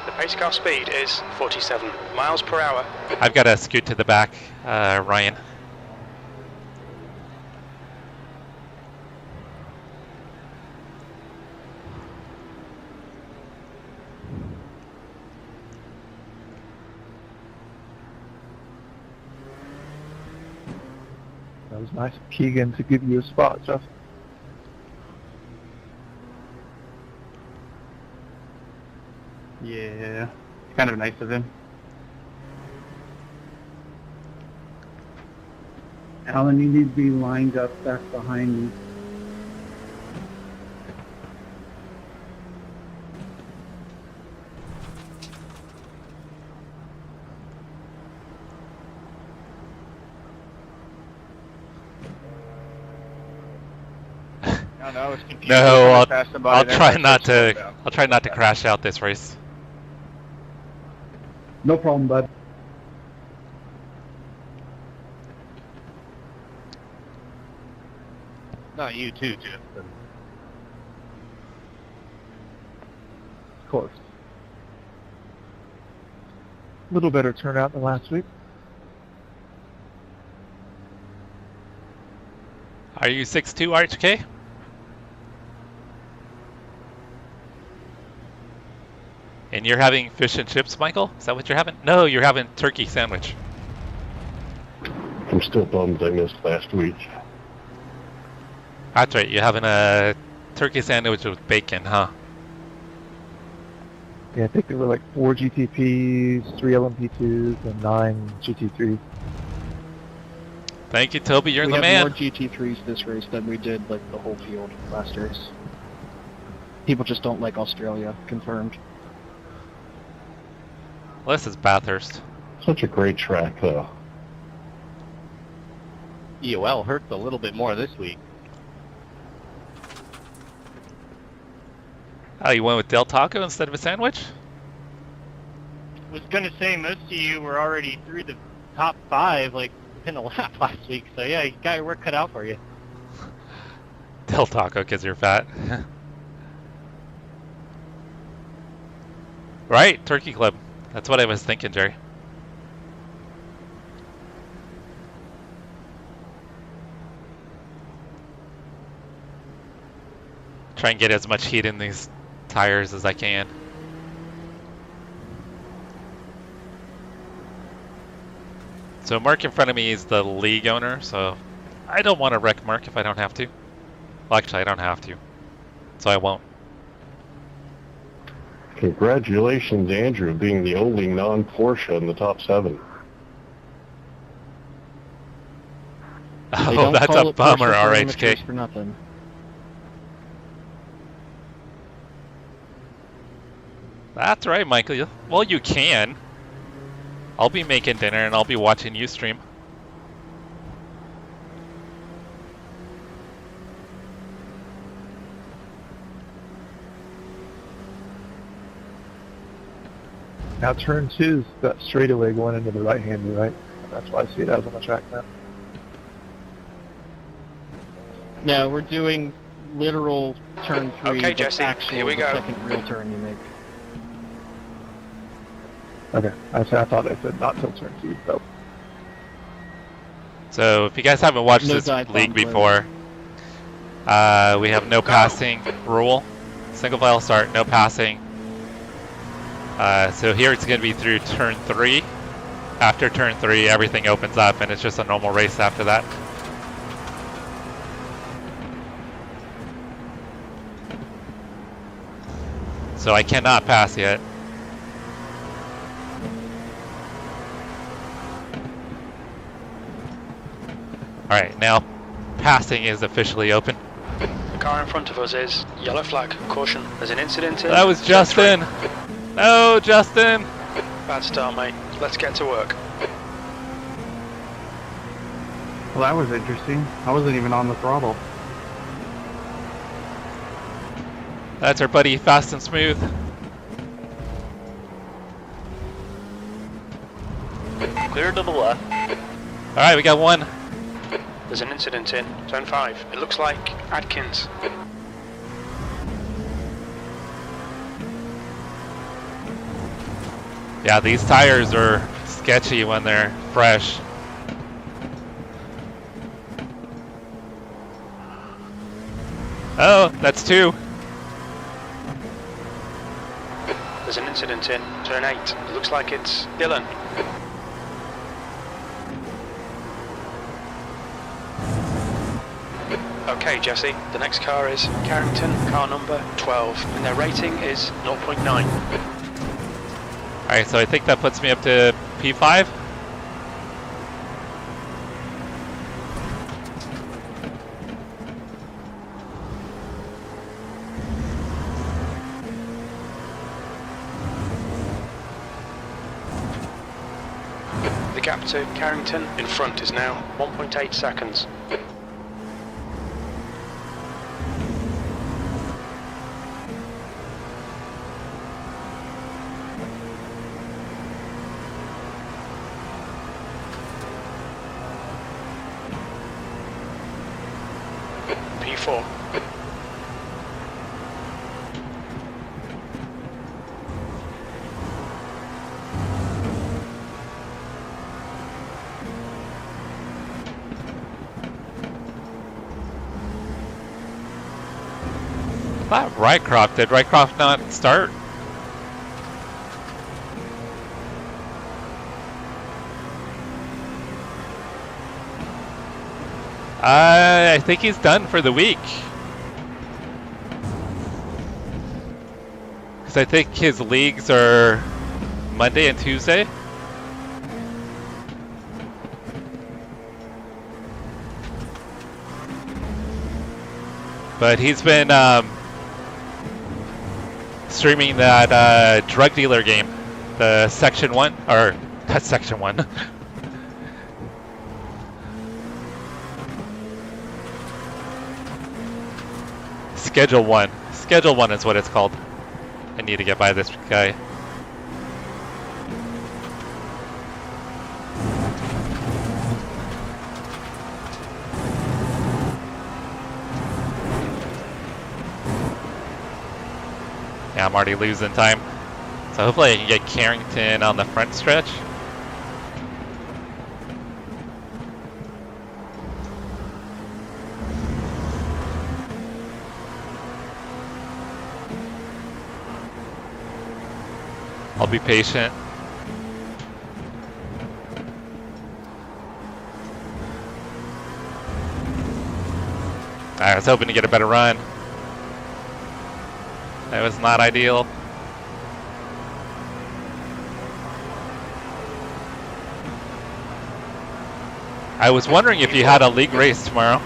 The pace car speed is 47 miles per hour.
I've got to scoot to the back, Ryan.
That was nice of Keegan to give you a spot, Jeff.
Yeah, kind of nice of him.
Alan, you need to be lined up back behind me.
No, I was confused.
No, I'll try not to.
About.
I'll try not to crash out this race.
No problem, bud.
Not you too, Jeff.
Of course. A little better turnout than last week.
Are you 6'2", RHK? And you're having fish and chips, Michael? Is that what you're having? No, you're having turkey sandwich.
I'm still bummed I missed last week.
That's right, you're having a turkey sandwich with bacon, huh?
Yeah, I think there were like 4 GTPs, 3 LMP2s, and 9 GT3s.
Thank you, Toby. You're
we
the
have
man.
more GT3s this race than we did like the whole field last race. People just don't like Australia, confirmed.
Well, this is Bathurst.
Such a great track, though.
EOL hurts a little bit more this week.
Oh, you went with Del Taco instead of a sandwich?
Was gonna say most of you were already through the top 5 like in a lap last week, so yeah, you got your work cut out for you.
Del Taco, because you're fat. Right, Turkey Club. That's what I was thinking, Jerry. Try and get as much heat in these tires as I can. So Mark in front of me is the league owner, so I don't want to wreck Mark if I don't have to. Well, actually, I don't have to, so I won't.
Congratulations, Andrew, being the only non-Porsche in the top 7.
They
Oh,
don't
that's
call
a
it
bummer,
Porsche
RHK.
amateurs for nothing.
That's right, Michael. Well, you can. I'll be making dinner and I'll be watching you stream.
Now turn 2's that straightaway going into the right-hander, right? That's why I see it as on the track map.
No, we're doing literal turn 3.
Okay,
but
Jesse,
actual
here we
the
go.
second real turn you make.
Okay, I thought I said not till turn 2, so.
So if you guys haven't watched
No
this
dive
league
bomb
before, we have no passing rule. Single file start, no passing. So here it's going to be through turn 3. After turn 3, everything opens up and it's just a normal race after that. So I cannot pass yet. Alright, now passing is officially open.
The car in front of us is yellow flag. Caution, there's an incident in.
That was Justin! No, Justin!
Bad start, mate. Let's get to work.
Well, that was interesting. I wasn't even on the throttle.
That's our buddy Fast and Smooth.
Clear to the left.
Alright, we got one.
There's an incident in turn 5. It looks like Adkins.
Yeah, these tires are sketchy when they're fresh. Oh, that's 2.
There's an incident in turn 8. It looks like it's Dylan. Okay, Jesse, the next car is Carrington, car number 12, and their rating is 0.9.
Alright, so I think that puts me up to P5.
The gap to Carrington in front is now 1.8 seconds. P4.
That Rycroft, did Rycroft not start? I think he's done for the week. Because I think his leagues are Monday and Tuesday. But he's been streaming that drug dealer game, the Section 1, or not Section 1. Schedule 1. Schedule 1 is what it's called. I need to get by this guy. Yeah, I'm already losing time. So hopefully I can get Carrington on the front stretch. I'll be patient. I was hoping to get a better run. That was not ideal. I was wondering if you had a league race tomorrow.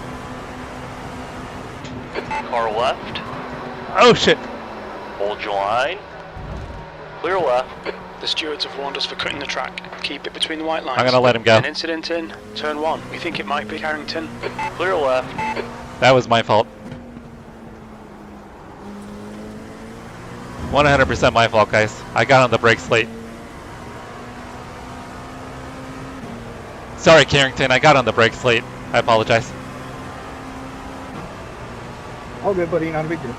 Car left.
Oh shit!
Hold your line. Clear left.
The stewards have warned us for cutting the track. Keep it between the white lines.
I'm gonna let him go.
An incident in turn 1. We think it might be Carrington.
Clear left.
That was my fault. 100% my fault, guys. I got on the brakes late. Sorry, Carrington, I got on the brakes late. I apologize.
All good, buddy. Not a big deal.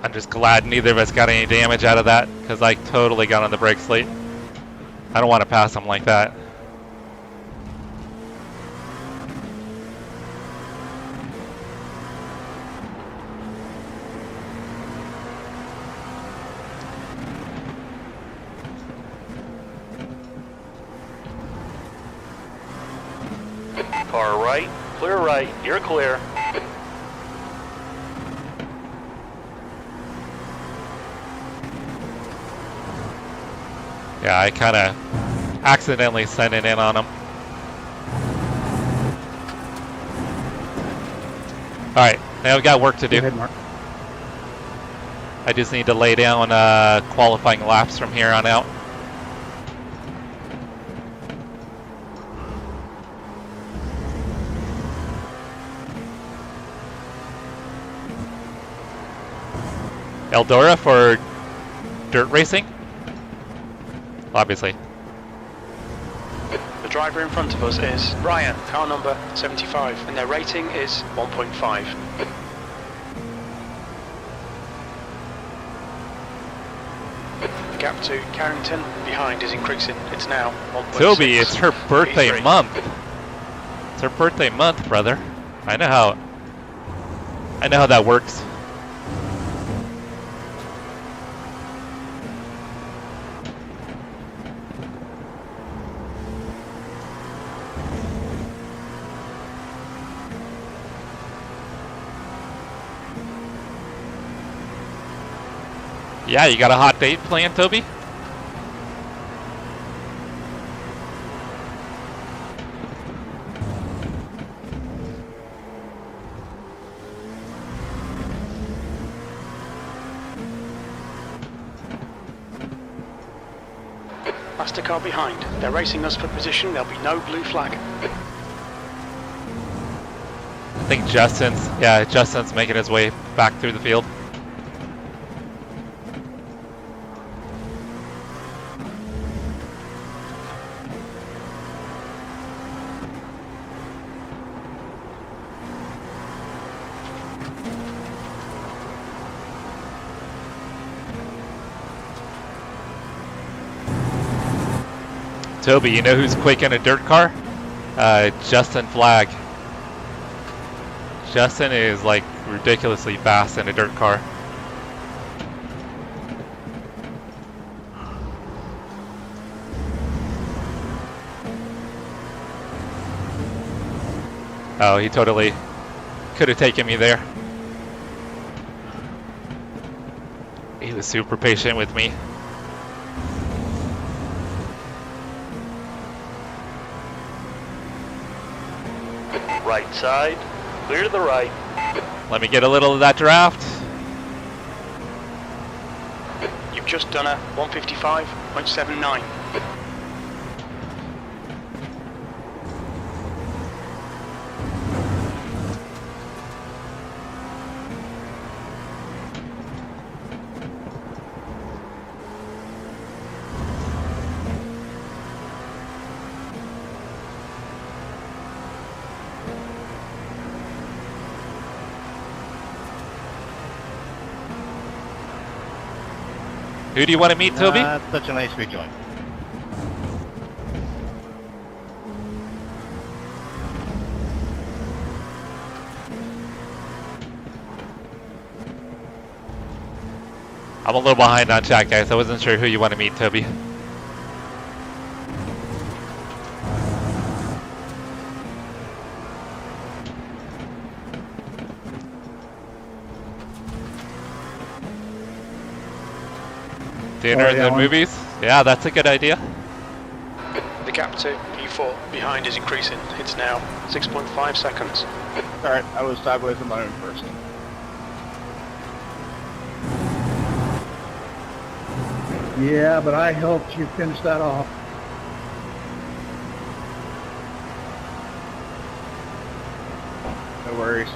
I'm just glad neither of us got any damage out of that, because I totally got on the brakes late. I don't want to pass him like that.
Car right. Clear right. You're clear.
Yeah, I kind of accidentally sent it in on him. Alright, now we got work to do.
Go ahead, Mark.
I just need to lay down qualifying laps from here on out. Eldora for dirt racing? Obviously.
The driver in front of us is Ryan, car number 75, and their rating is 1.5. The gap to Carrington behind is increasing. It's now 1.6.
Toby, it's her birthday
P3.
month. It's her birthday month, brother. I know how that works. Yeah, you got a hot date planned, Toby?
Faster car behind. They're racing us for position. There'll be no blue flag.
I think Justin's making his way back through the field. Toby, you know who's quick in a dirt car? Justin Flagg. Justin is like ridiculously fast in a dirt car. Oh, he totally could have taken me there. He was super patient with me.
Right side. Clear to the right.
Let me get a little of that draft.
You've just done a 155.79.
Who do you want to meet, Toby?
Such a nice rejoin.
I'm a little behind on chat, guys. I wasn't sure who you want to meet, Toby. Dinner in the movies? Yeah, that's a good idea.
The gap to P4 behind is increasing. It's now 6.5 seconds.
Alright, I was sideways on my own first.
Yeah, but I helped you finish that off.
No worries.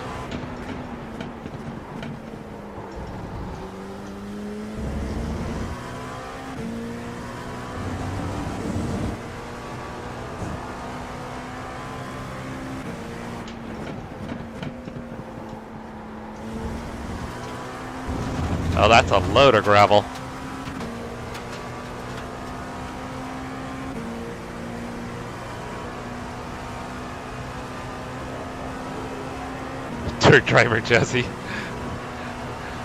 Oh, that's a load of gravel. Dirt driver Jesse.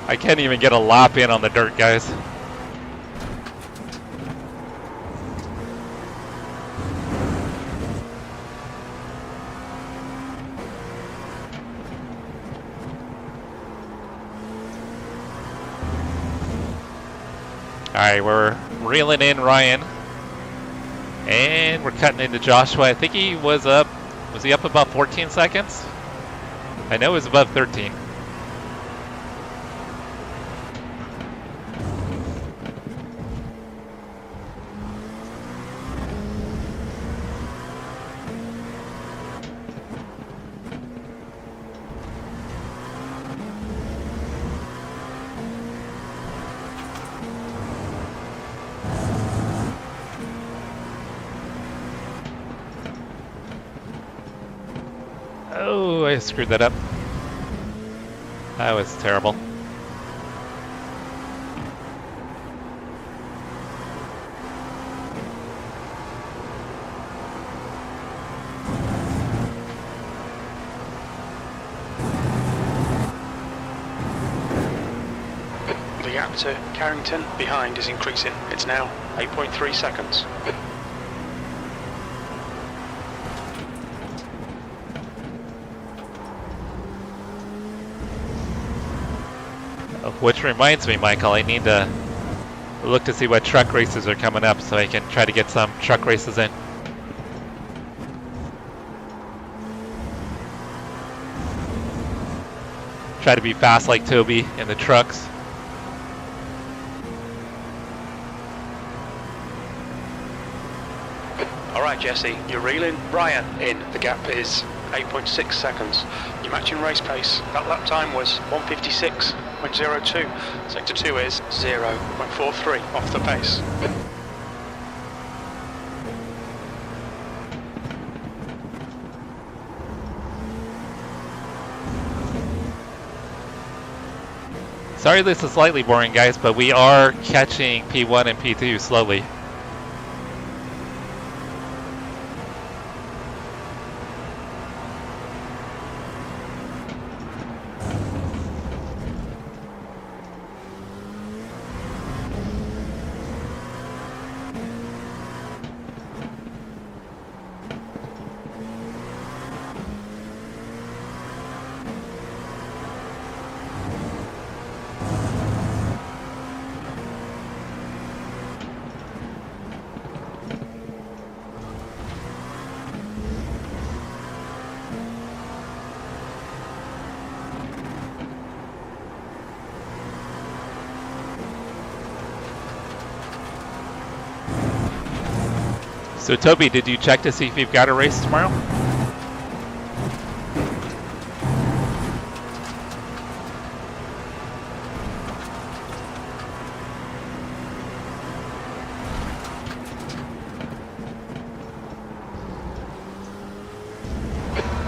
I can't even get a lap in on the dirt, guys. Alright, we're reeling in Ryan. And we're cutting into Joshua. I think he was up about 14 seconds? I know it was above 13. Oh, I screwed that up. That was terrible.
The gap to Carrington behind is increasing. It's now 8.3 seconds.
Which reminds me, Michael, I need to look to see what truck races are coming up so I can try to get some truck races in. Try to be fast like Toby in the trucks.
Alright Jesse, you're reeling Ryan in. The gap is 8.6 seconds. Your matching race pace, that lap time was 156.02. Sector 2 is 0.43 off the pace.
Sorry this is slightly boring, guys, but we are catching P1 and P2 slowly. So Toby, did you check to see if you've got a race tomorrow?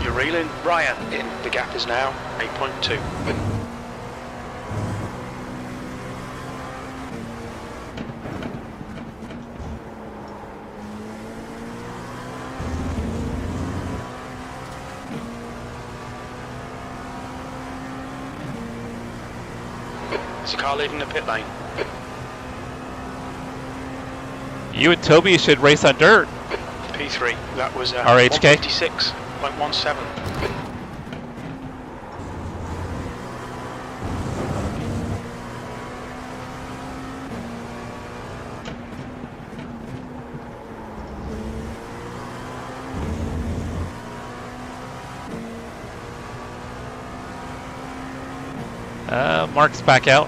You're reeling Ryan in. The gap is now 8.2. There's a car leaving the pit lane.
You and Toby should race on dirt.
P3, that was
RHK?
156.17.
Mark's back out.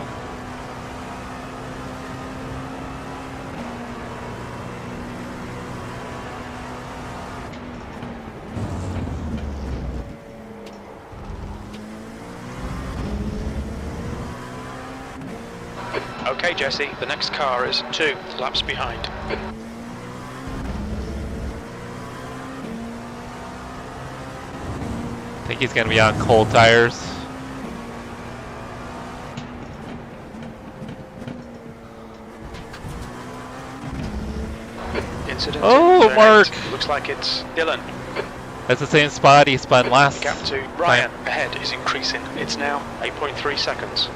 Okay, Jesse, the next car is 2 laps behind.
I think he's going to be on cold tires.
Incident.
Oh, Mark!
Looks like it's Dylan.
That's the same spot he spun last.
The gap to Ryan ahead is increasing. It's now 8.3 seconds.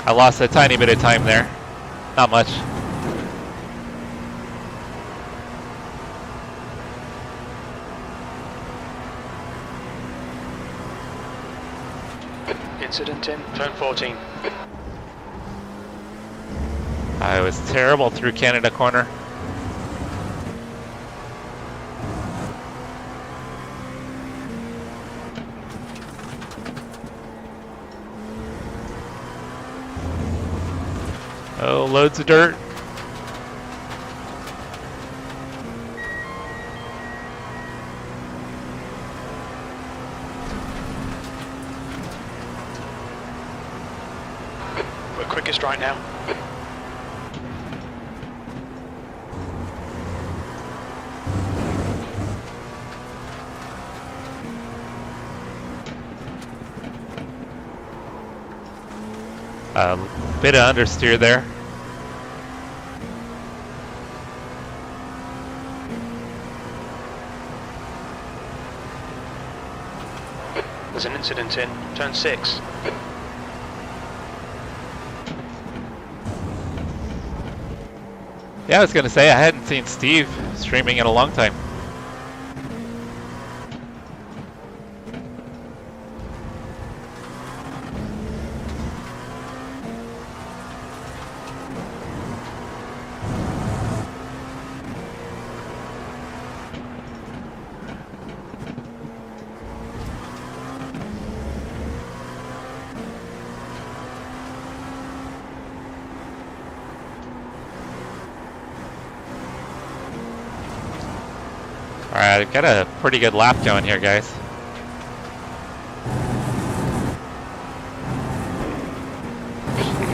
I lost a tiny bit of time there. Not much.
Incident in turn 14.
I was terrible through Canada corner. Oh, loads of dirt.
We're quickest right now.
Bit of understeer there.
There's an incident in turn 6.
Yeah, I was gonna say I hadn't seen Steve streaming in a long time. Alright, I've got a pretty good lap going here, guys.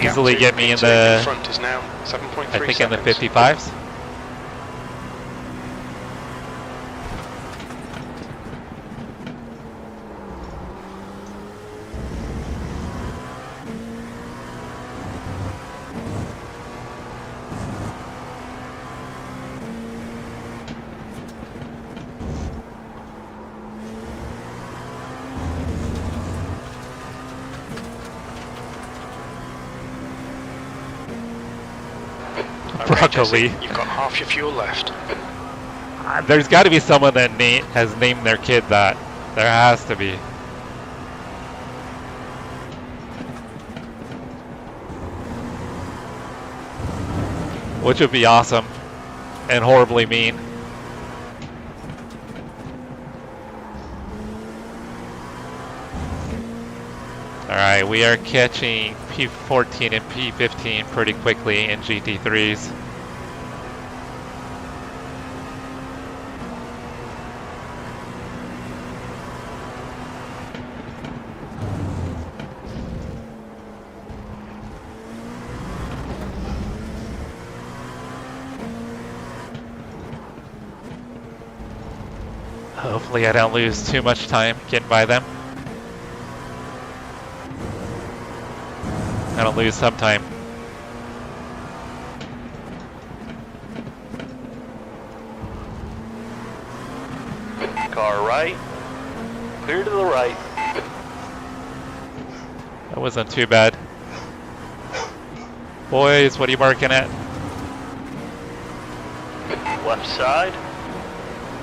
Easily get me in the,
front is now 7.3
I think
seconds.
in the 55s. Broccoli.
Jesse, you've got half your fuel left.
There's got to be someone that has named their kid that. There has to be. Which would be awesome and horribly mean. Alright, we are catching P14 and P15 pretty quickly in GT3s. Hopefully I don't lose too much time getting by them. I don't lose some time.
Car right. Clear to the right.
That wasn't too bad. Boys, what are you marking at?
Left side.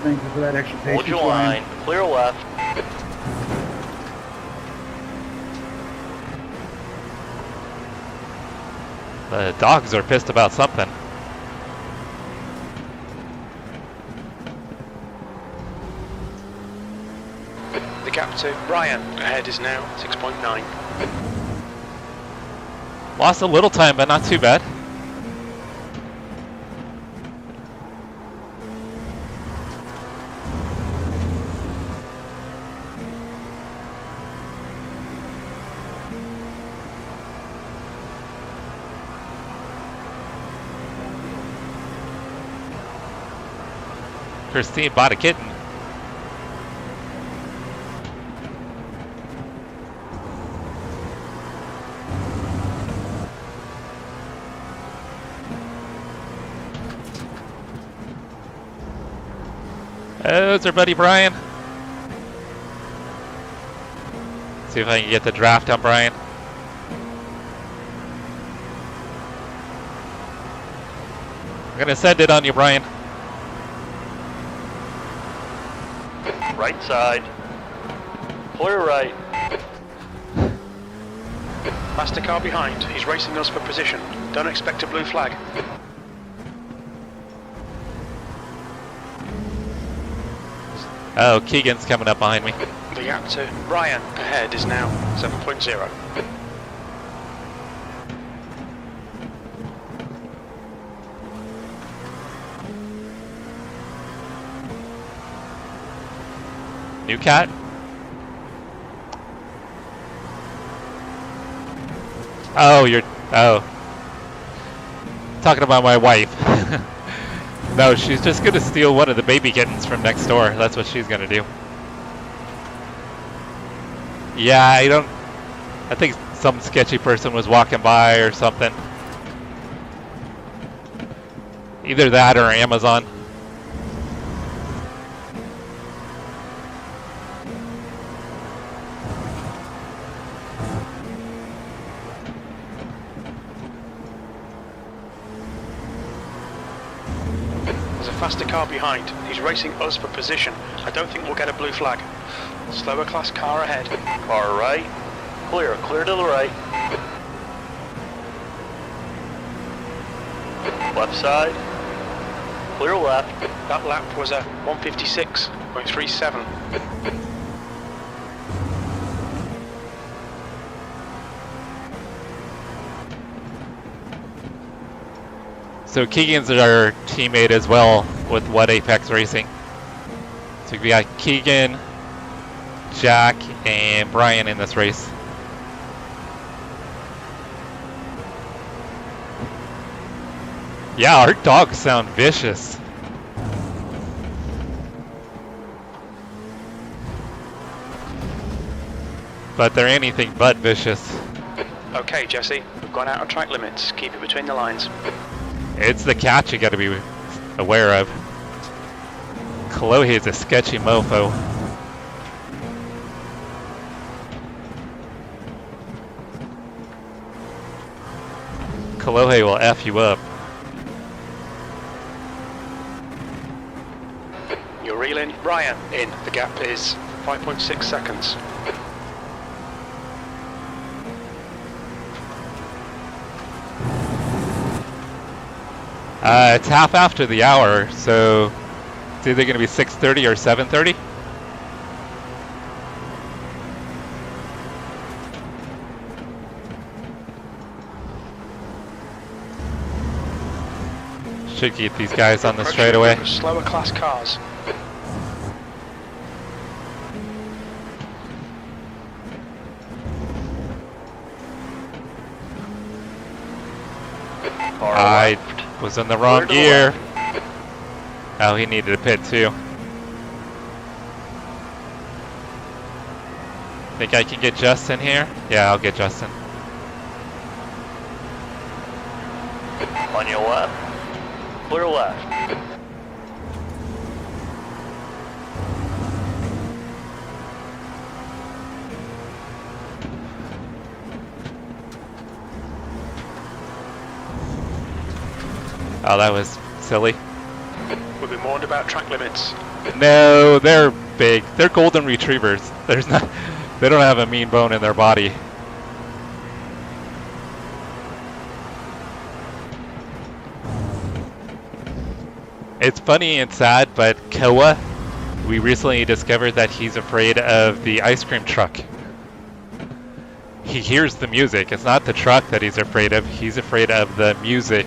Thank you for that extra patience.
Hold your line. Clear left.
The dogs are pissed about something.
The gap to Brian. Ahead is now 6.9.
Lost a little time, but not too bad. Christine bought a kitten. Oh, it's our buddy Brian. See if I can get the draft on Brian. I'm gonna send it on you, Brian.
Right side. Clear right.
Faster car behind. He's racing us for position. Don't expect a blue flag.
Oh, Keegan's coming up behind me.
The gap to Brian ahead is now 7.0.
New cat. Oh, talking about my wife. No, she's just gonna steal one of the baby kittens from next door. That's what she's gonna do. Yeah, I think some sketchy person was walking by or something. Either that or Amazon.
Faster car behind. He's racing us for position. I don't think we'll get a blue flag. Slower class car ahead.
Car right. Clear. Clear to the right. Left side. Clear left.
That lap was a 156.37.
So Keegan's our teammate as well with What Apex Racing. So we got Keegan, Jack, and Brian in this race. Yeah, our dogs sound vicious. But they're anything but vicious.
Okay, Jesse, we've gone out of track limits. Keep it between the lines.
It's the catch you gotta be aware of. Kalohe is a sketchy mofo. Kalohe will F you up.
You're reeling Brian in. The gap is 5.6 seconds.
It's half after the hour, so it's either going to be 6:30 or 7:30. Should keep these guys on the straightaway.
Slower class cars.
I was in the wrong gear. Oh, he needed a pit too. Think I can get Justin here? Yeah, I'll get Justin.
On your left. Clear left.
Oh, that was silly. We've been warned about track limits.
No, they're big. They're golden retrievers. They don't have a mean bone in their body. It's funny and sad, but Koa we recently discovered that he's afraid of the ice cream truck. He hears the music. It's not the truck that he's afraid of. He's afraid of the music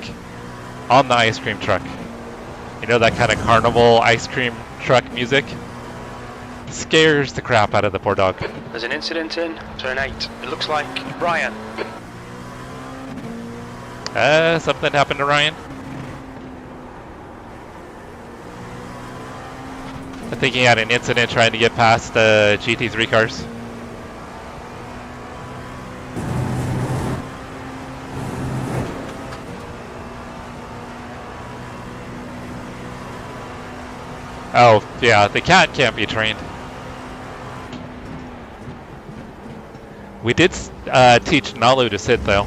on the ice cream truck. You know, that kind of carnival ice cream truck music? Scares the crap out of the poor dog.
There's an incident in turn 8. It looks like Ryan.
Something happened to Ryan. I think he had an incident trying to get past the GT3 cars. Oh, yeah, the cat can't be trained. We did teach Nalu to sit, though.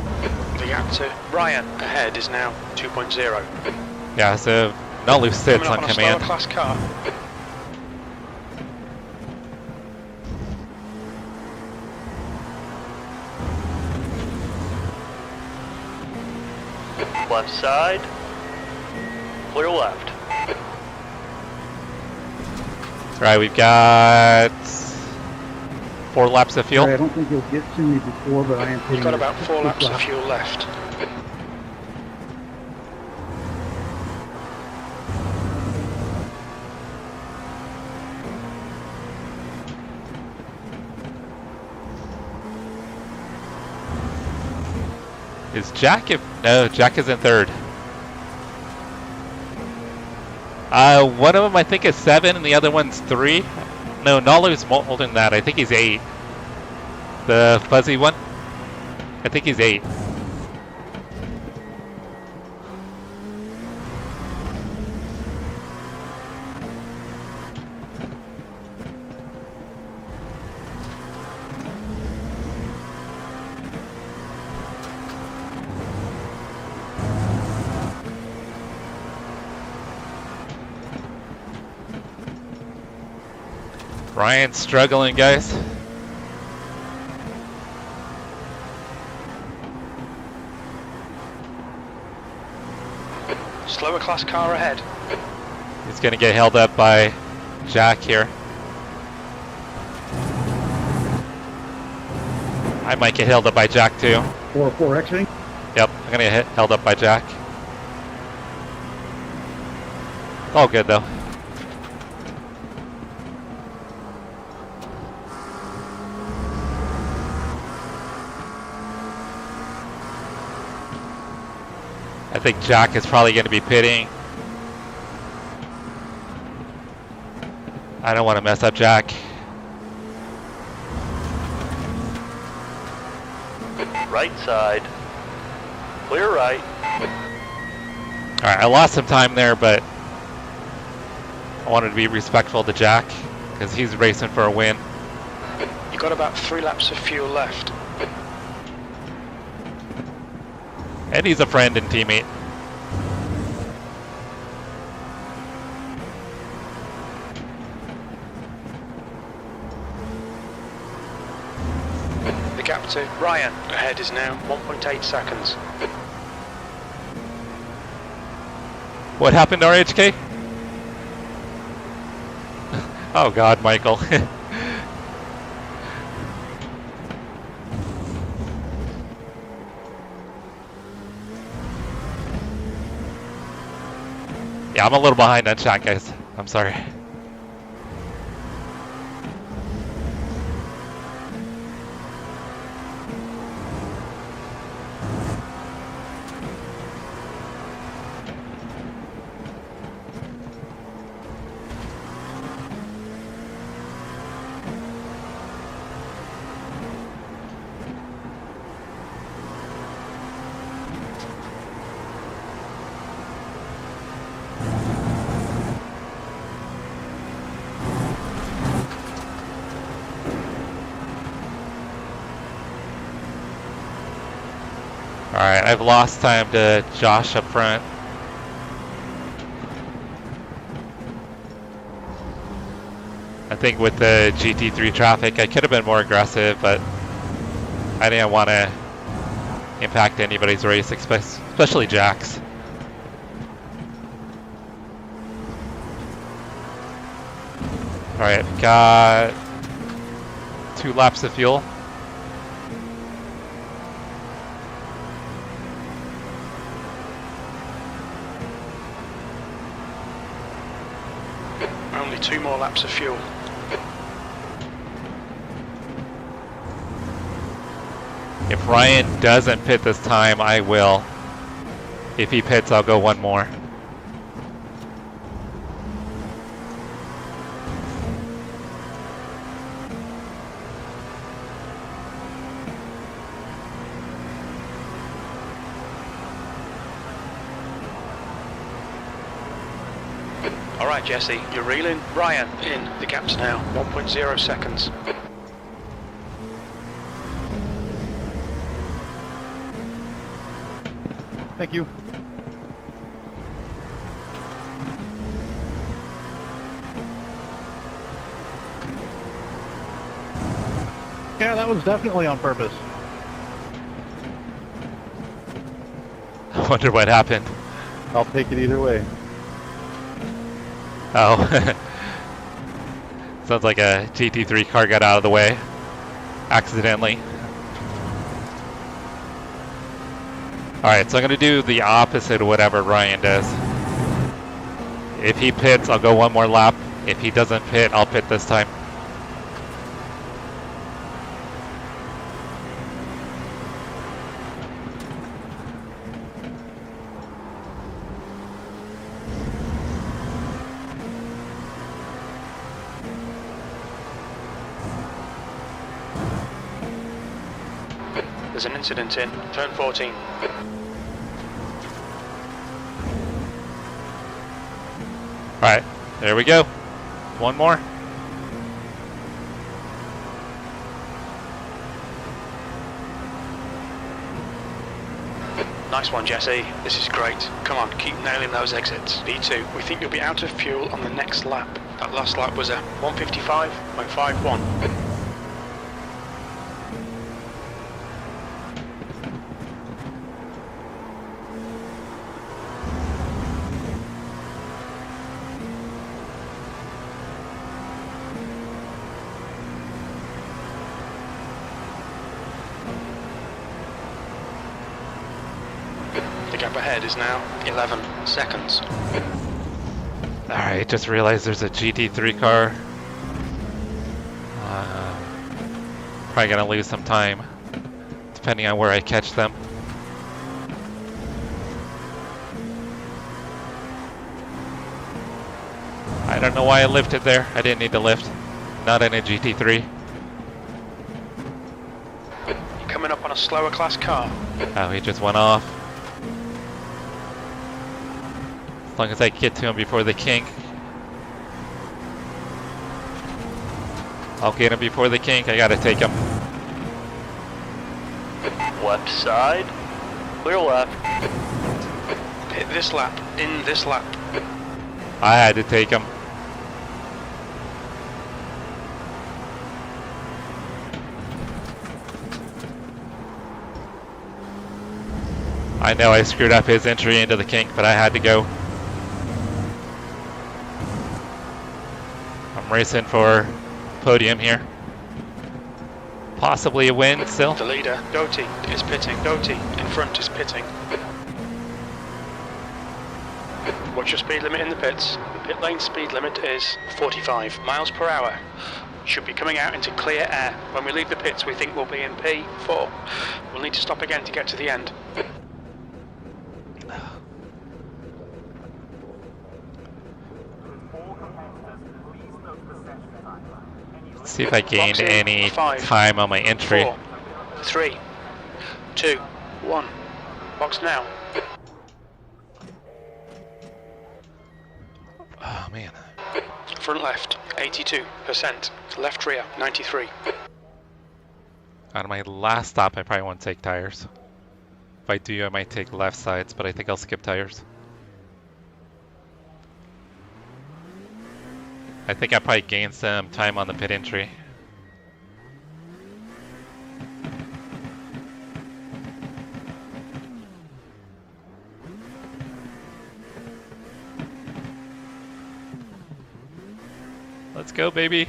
The gap to Ryan ahead is now 2.0.
Yeah, so Nalu sits
Coming up
on
a
command.
slower class car.
Left side. Clear left.
Right, we've got 4 laps of fuel.
Sorry, I don't think you'll get to me before, but I am
You've
putting
got
it
about 4 laps of
left.
fuel left.
Is Jack no, Jack is in 3rd. One of them I think is 7 and the other one's 3. No, Nalu's more than that. I think he's 8. The fuzzy one? I think he's 8. Ryan's struggling, guys.
Slower class car ahead.
He's going to get held up by Jack here. I might get held up by Jack too.
404 exiting.
Yep, I'm going to get held up by Jack. All good though. I think Jack is probably going to be pitting. I don't want to mess up Jack.
Right side. Clear right.
Alright, I lost some time there, but I wanted to be respectful to Jack because he's racing for a win.
You've got about 3 laps of fuel left.
And he's a friend and teammate.
The gap to Ryan ahead is now 1.8 seconds.
What happened to RHK? Oh God, Michael. Yeah, I'm a little behind on chat, guys. I'm sorry. Alright, I've lost time to Josh up front. I think with the GT3 traffic, I could have been more aggressive, but I didn't want to impact anybody's race, especially Jack's. Alright, got 2 laps of fuel.
Only 2 more laps of fuel.
If Ryan doesn't pit this time, I will. If he pits, I'll go 1 more.
Alright Jesse, you're reeling. Ryan, in. The gap's now 1.0 seconds.
Thank you. Yeah, that was definitely on purpose.
I wonder what happened.
I'll take it either way.
Oh. Sounds like a GT3 car got out of the way. Accidentally. Alright, so I'm going to do the opposite of whatever Ryan does. If he pits, I'll go 1 more lap. If he doesn't pit, I'll pit this time.
There's an incident in turn 14.
Alright, there we go. 1 more.
Nice one, Jesse. This is great. Come on, keep nailing those exits. P2, we think you'll be out of fuel on the next lap. That last lap was a 155.51. The gap ahead is now 11 seconds.
Alright, just realized there's a GT3 car. Probably gonna lose some time, depending on where I catch them. I don't know why I lifted there. I didn't need to lift. Not in a GT3.
You're coming up on a slower class car.
Oh, he just went off. As long as I get to him before the kink. I'll get him before the kink. I gotta take him.
Left side. Clear left.
Hit this lap, in this lap.
I had to take him. I know I screwed up his entry into the kink, but I had to go. I'm racing for podium here. Possibly a win still.
The leader, Doty, is pitting. Doty, in front, is pitting. What's your speed limit in the pits? The pit lane speed limit is 45 miles per hour. Should be coming out into clear air. When we leave the pits, we think we'll be in P4. We'll need to stop again to get to the end.
See if I gained any time on my entry.
4, 3, 2, 1. Box now.
Oh man.
Front left, 82%. Left rear, 93.
On my last stop, I probably won't take tires. If I do, I might take left sides, but I think I'll skip tires. I think I probably gained some time on the pit entry. Let's go, baby.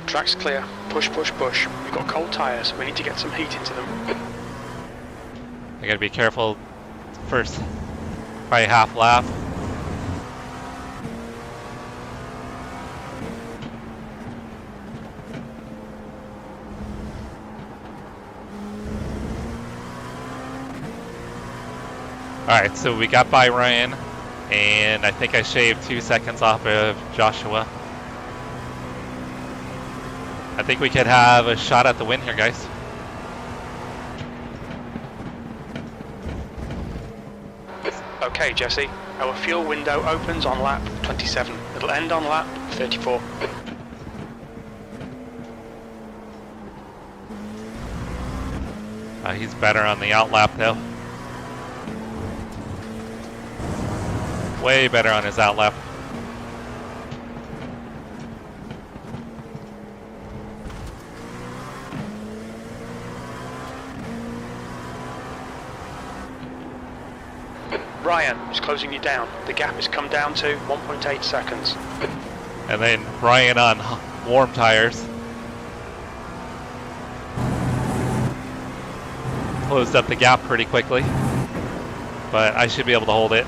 Track's clear. Push, push, push. We've got cold tyres. We need to get some heat into them.
I gotta be careful first. Probably half lap. Alright, so we got by Ryan, and I think I shaved 2 seconds off of Joshua. I think we could have a shot at the win here, guys.
Okay, Jesse. Our fuel window opens on lap 27. It'll end on lap 34.
He's better on the out lap though. Way better on his out lap.
Ryan is closing you down. The gap has come down to 1.8 seconds.
And then Ryan on warm tires. Closed up the gap pretty quickly, but I should be able to hold it.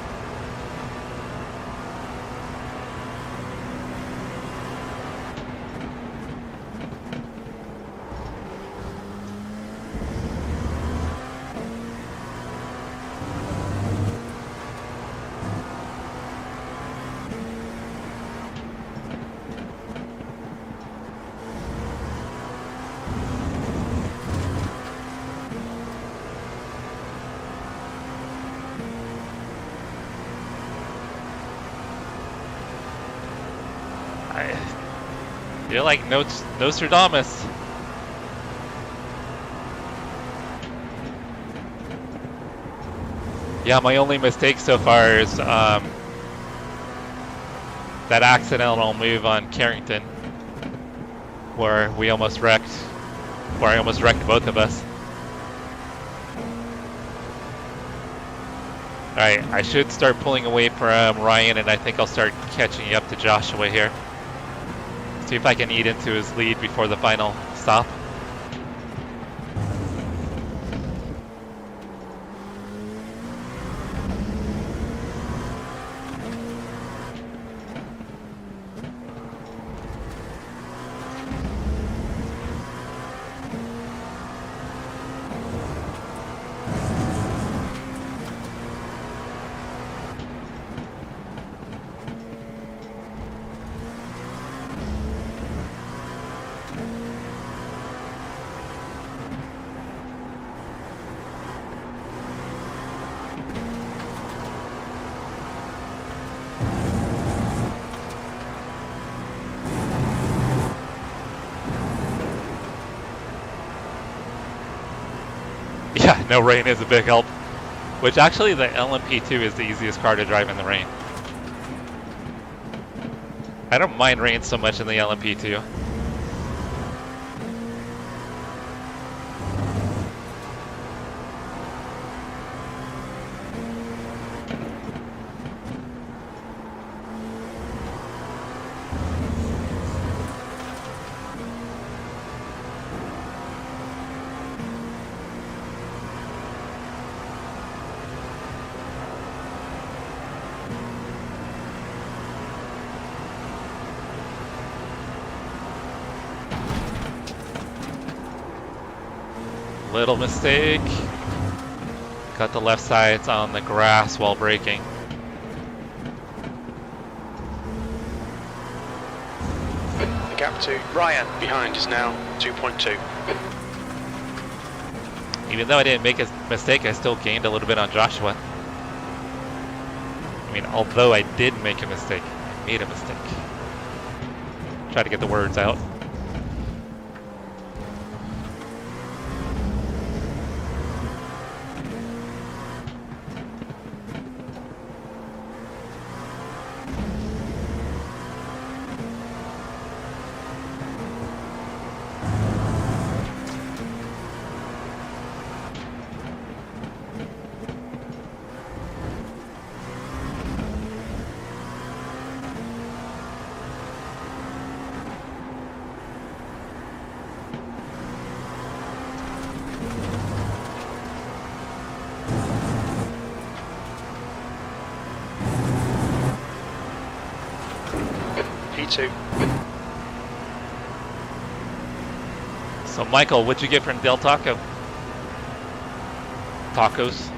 You're like Nostradamus. Yeah, my only mistake so far is that accidental move on Carrington, where I almost wrecked both of us. Alright, I should start pulling away from Ryan, and I think I'll start catching up to Joshua here. See if I can eat into his lead before the final stop. Yeah, no, rain is a big help. Which actually the LMP2 is the easiest car to drive in the rain. I don't mind rain so much in the LMP2. Little mistake. Cut the left sides on the grass while braking.
The gap to Ryan behind is now 2.2.
Even though I didn't make a mistake, I still gained a little bit on Joshua. I mean, although I did make a mistake, I made a mistake. Try to get the words out.
P2.
So Michael, what'd you get from Del Taco? Tacos.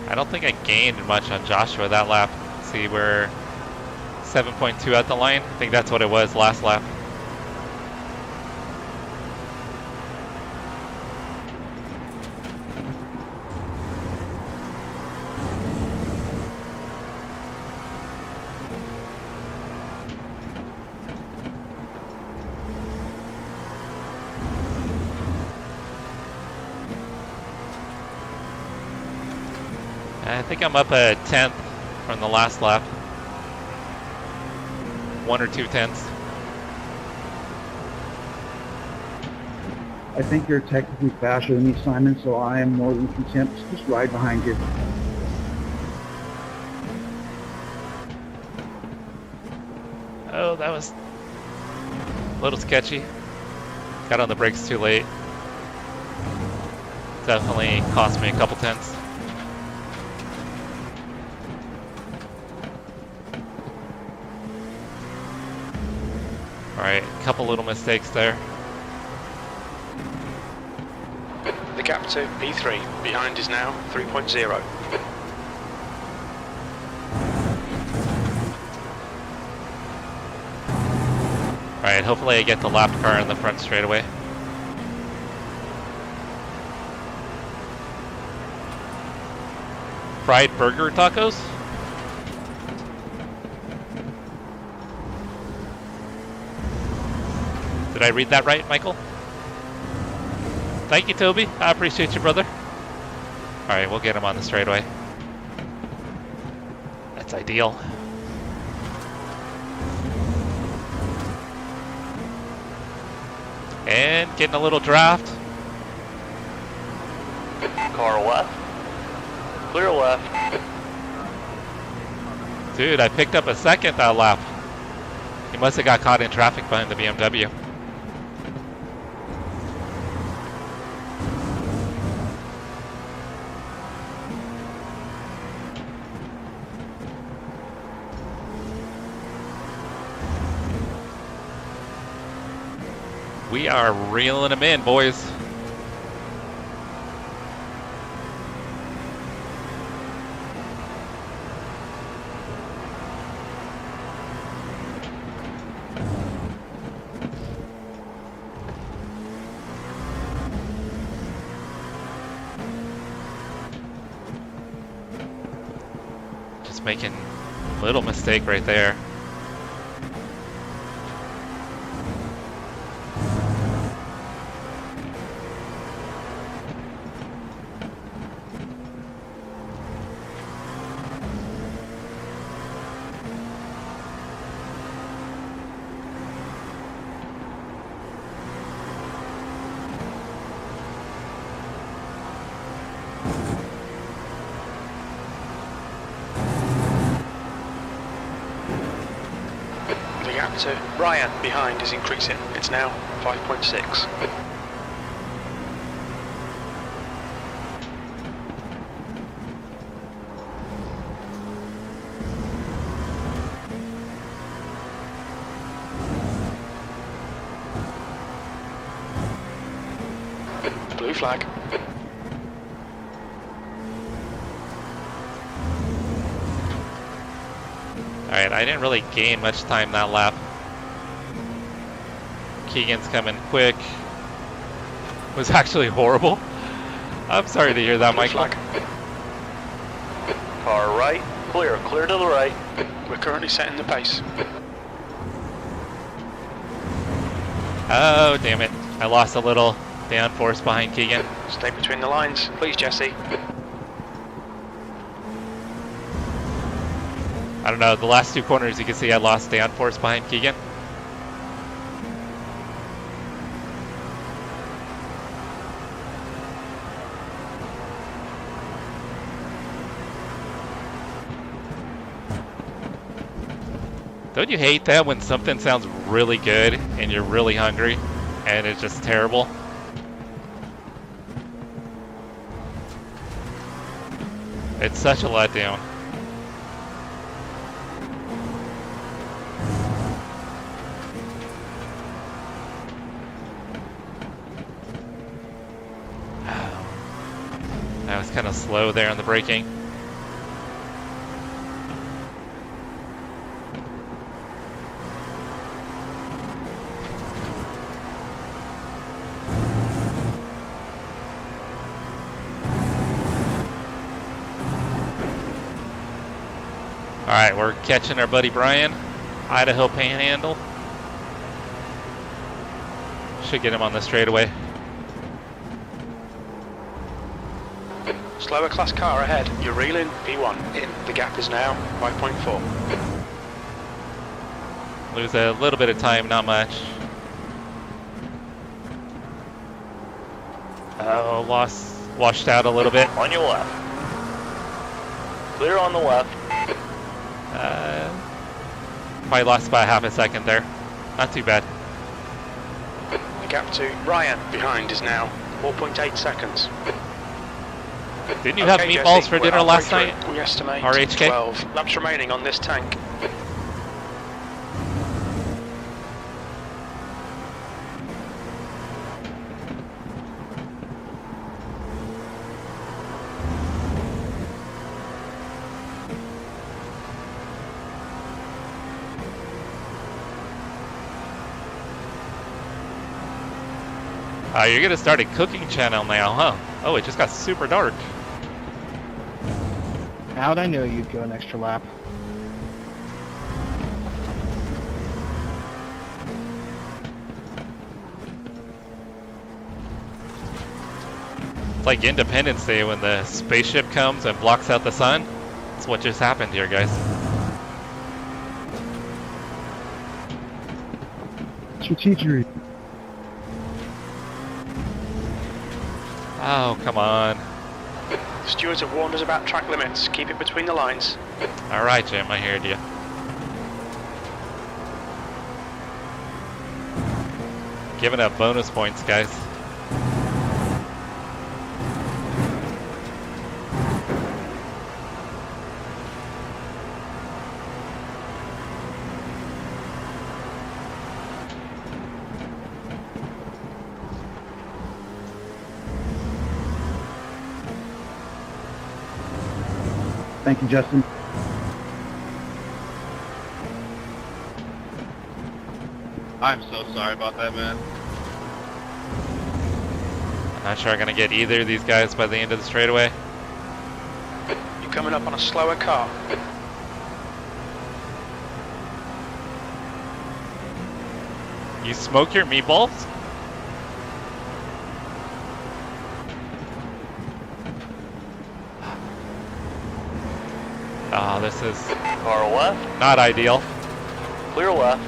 I don't think I gained much on Joshua that lap. See, we're 7.2 at the line. I think that's what it was last lap. I think I'm up a 10th from the last lap. 1 or 2 tenths.
I think you're technically faster than me, Simon, so I am more than content to just ride behind you.
Oh, that was a little sketchy. Got on the brakes too late. Definitely cost me a couple tenths. Alright, a couple little mistakes there.
The gap to P3 behind is now 3.0.
Alright, hopefully I get the lapped car in the front straightaway. Fried burger tacos? Did I read that right, Michael? Thank you, Toby. I appreciate you, brother. Alright, we'll get him on the straightaway. That's ideal. And getting a little draft.
Car left. Clear left.
Dude, I picked up a second that lap. He must have got caught in traffic behind the BMW. We are reeling them in, boys. Just making a little mistake right there.
To Ryan behind is increasing. It's now 5.6. Blue flag.
Alright, I didn't really gain much time that lap. Keegan's coming quick. Was actually horrible. I'm sorry to hear that, Michael.
Car right, clear to the right.
We're currently setting the pace.
Oh, damn it. I lost a little downforce behind Keegan.
Stay between the lines, please, Jesse.
I don't know, the last two corners you can see I lost downforce behind Keegan. Don't you hate that when something sounds really good and you're really hungry and it's just terrible? It's such a letdown. I was kind of slow there on the braking. Alright, we're catching our buddy Brian, Idaho Panhandle. Should get him on the straightaway.
Slower class car ahead. You're reeling. P1 in. The gap is now 5.4.
Lose a little bit of time, not much. Oh, washed out a little bit.
On your left. Clear on the left.
Probably lost about half a second there. Not too bad.
The gap to Ryan behind is now 4.8 seconds.
Didn't you have meatballs for dinner last night?
We estimate
RHK?
12 laps remaining on this tank.
You're gonna start a cooking channel now, huh? Oh, it just got super dark.
How'd I know you'd go an extra lap?
It's like Independence Day when the spaceship comes and blocks out the sun. That's what just happened here, guys.
GT3.
Oh, come on.
Stewards have warned us about track limits. Keep it between the lines.
All right, Jim, I heard you. Giving up bonus points, guys.
Thank you, Justin.
I'm so sorry about that, man.
I'm not sure I'm gonna get either of these guys by the end of the straightaway.
You're coming up on a slower car.
You smoke your meatballs? Oh, this is
Car left.
not ideal.
Clear left.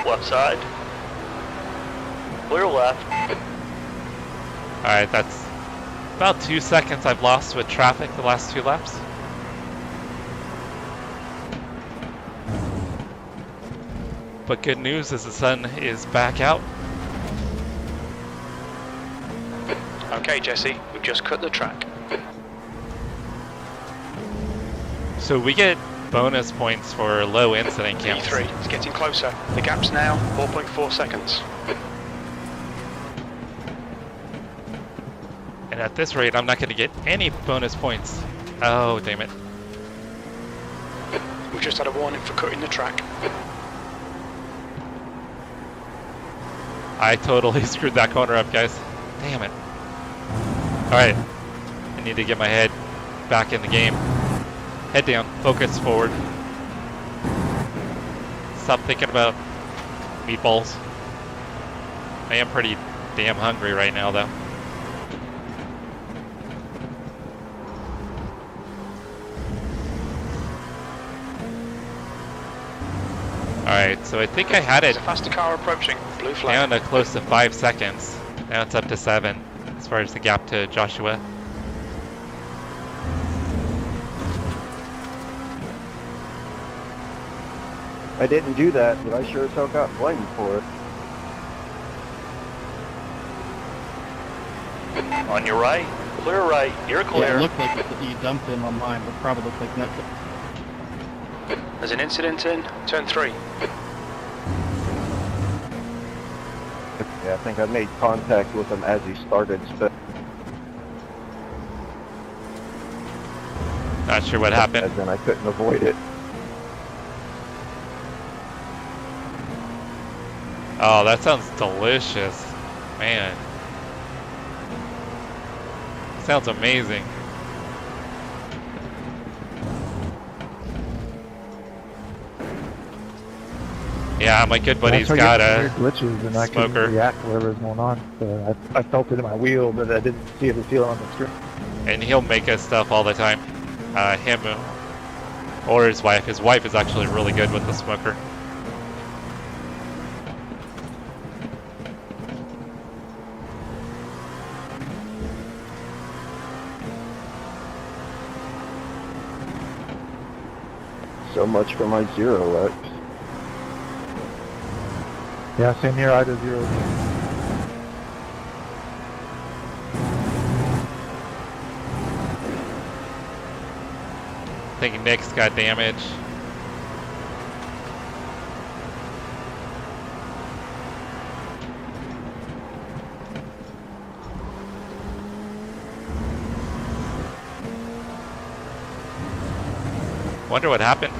Left side. Clear left.
Alright, that's about 2 seconds I've lost with traffic the last 2 laps. But good news is the sun is back out.
Okay, Jesse, we've just cut the track.
So we get bonus points for low incident counts.
P3 is getting closer. The gap's now 4.4 seconds.
And at this rate, I'm not going to get any bonus points. Oh, damn it.
We've just had a warning for cutting the track.
I totally screwed that corner up, guys. Damn it. Alright. I need to get my head back in the game. Head down. Focus forward. Stop thinking about meatballs. I am pretty damn hungry right now, though. Alright, so I think I had it
There's a faster car approaching. Blue flag.
down to close to 5 seconds. Now it's up to 7. as far as the gap to Joshua.
I didn't do that, but I sure as hell got blamed for it.
On your right, clear right, you're
Yeah,
clear.
it looked like you dumped him on mine, but probably looked like nothing.
There's an incident in turn 3.
Yeah, I think I made contact with him as he started.
Not sure what happened.
And then I couldn't avoid it.
Oh, that sounds delicious. Man. Sounds amazing. Yeah, my good buddy's got a
glitches and I couldn't
smoker.
react to whatever's going on. So I felt it in my wheel, but I didn't see it feel on the screen.
And he'll make us stuff all the time. Him or his wife. His wife is actually really good with the smoker.
So much for my 0X.
Yeah, same here. I had a 0.
I think Nick's got damage. Wonder what happened.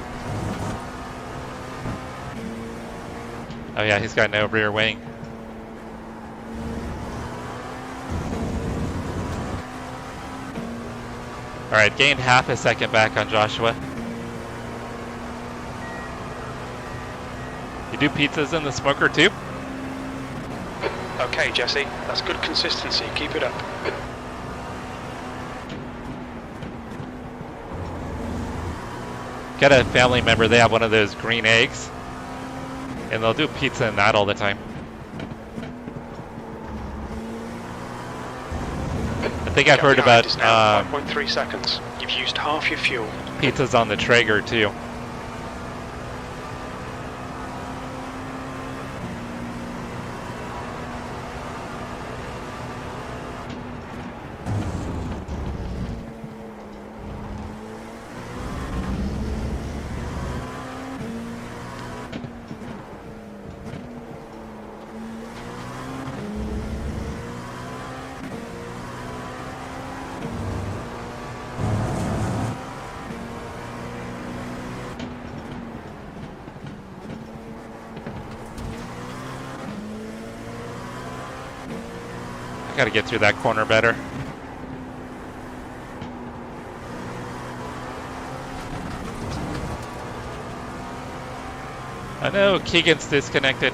Oh yeah, he's got no rear wing. Alright, gained half a second back on Joshua. You do pizzas in the smoker too?
Okay, Jesse, that's good consistency. Keep it up.
Got a family member, they have one of those green eggs. And they'll do pizza in that all the time. I think I've heard about
5.3 seconds. You've used half your fuel.
pizzas on the Traeger too. I gotta get through that corner better. I know, Keegan's disconnected.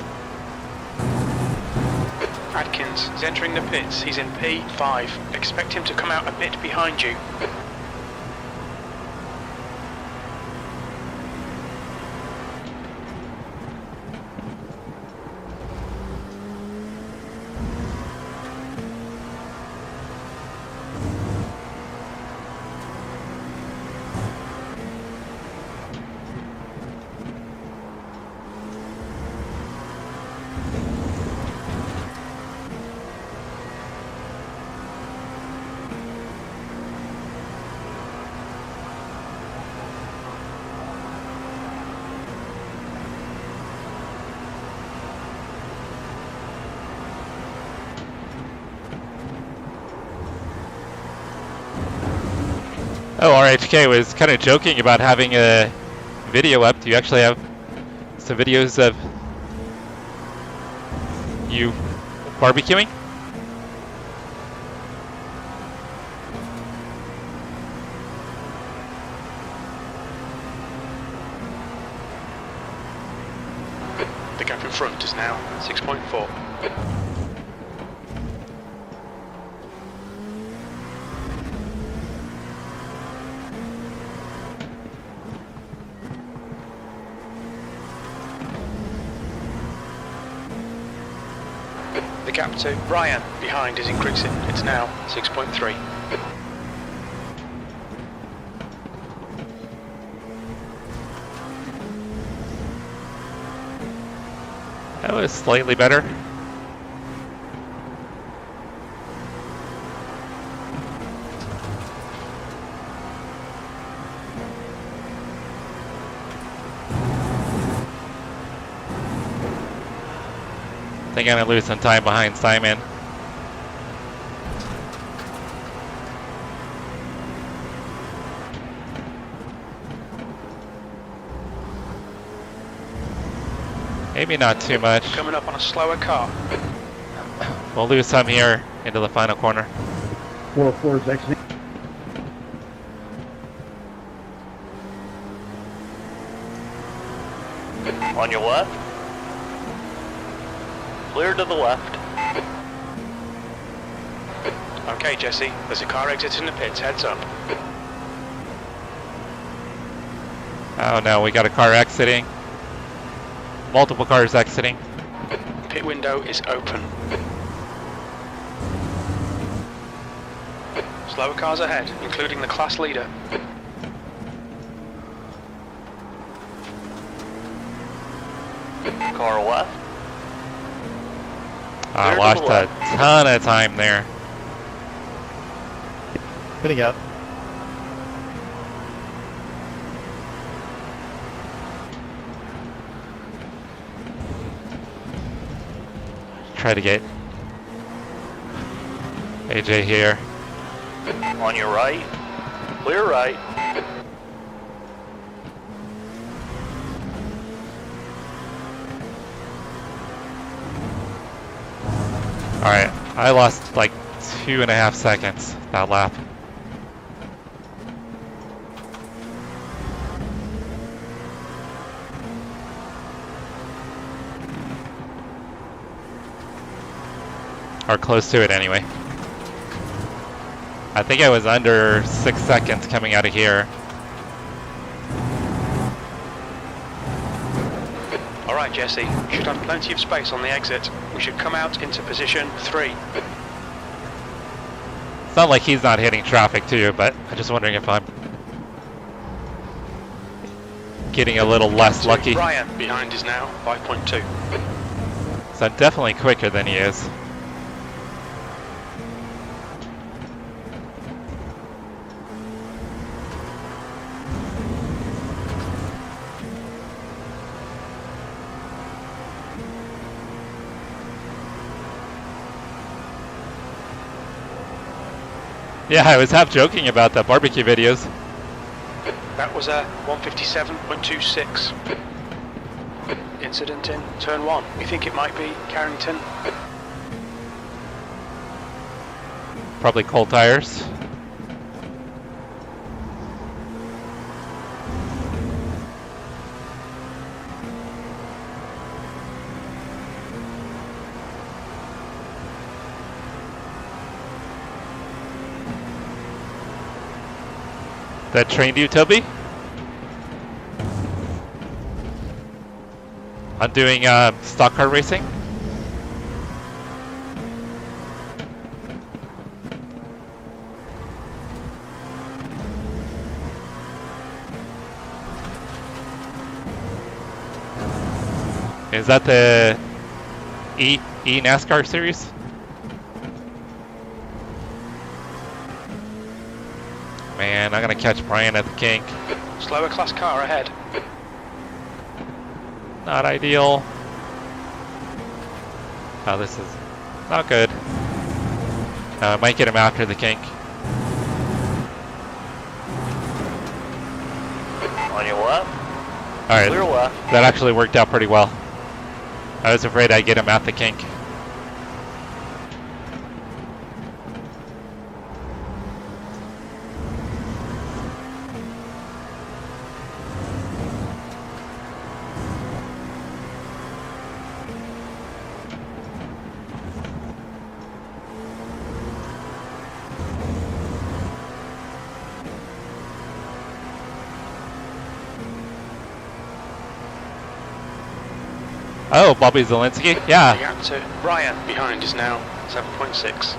Adkins is entering the pits. He's in P5. Expect him to come out a bit behind you.
Oh, RHK was kind of joking about having a video up. Do you actually have some videos of you barbecuing?
The gap in front is now 6.4. The gap to Ryan behind is increasing. It's now 6.3.
That was slightly better. I think I'm gonna lose some time behind Simon. Maybe not too much.
Coming up on a slower car.
We'll lose some here into the final corner.
404 is exiting.
On your left. Clear to the left.
Okay, Jesse, there's a car exiting the pits. Heads up.
Oh no, we got a car exiting. Multiple cars exiting.
Pit window is open. Slower cars ahead, including the class leader.
Car left.
I
Clear to
lost
the
a
left.
ton of time there.
Getting up.
Try to get AJ here.
On your right. Clear right.
Alright, I lost like 2.5 seconds that lap. Or close to it anyway. I think I was under 6 seconds coming out of here.
Alright, Jesse, you should have plenty of space on the exit. We should come out into position 3.
It's not like he's not hitting traffic too, but I'm just wondering if I'm getting a little less lucky.
Ryan behind is now 5.2.
So I'm definitely quicker than he is. Yeah, I was half joking about the barbecue videos.
That was a 157.26. Incident in turn 1. We think it might be Carrington.
Probably cold tires. That trained you, Toby? On doing stock car racing? Is that the E NASCAR series? Man, I'm gonna catch Brian at the kink.
Slower class car ahead.
Not ideal. Oh, this is not good. I might get him after the kink.
On your left.
Alright,
Clear left.
that actually worked out pretty well. I was afraid I'd get him at the kink. Oh, Bobby Zelensky?
The
Yeah.
gap to Ryan behind is now 7.6.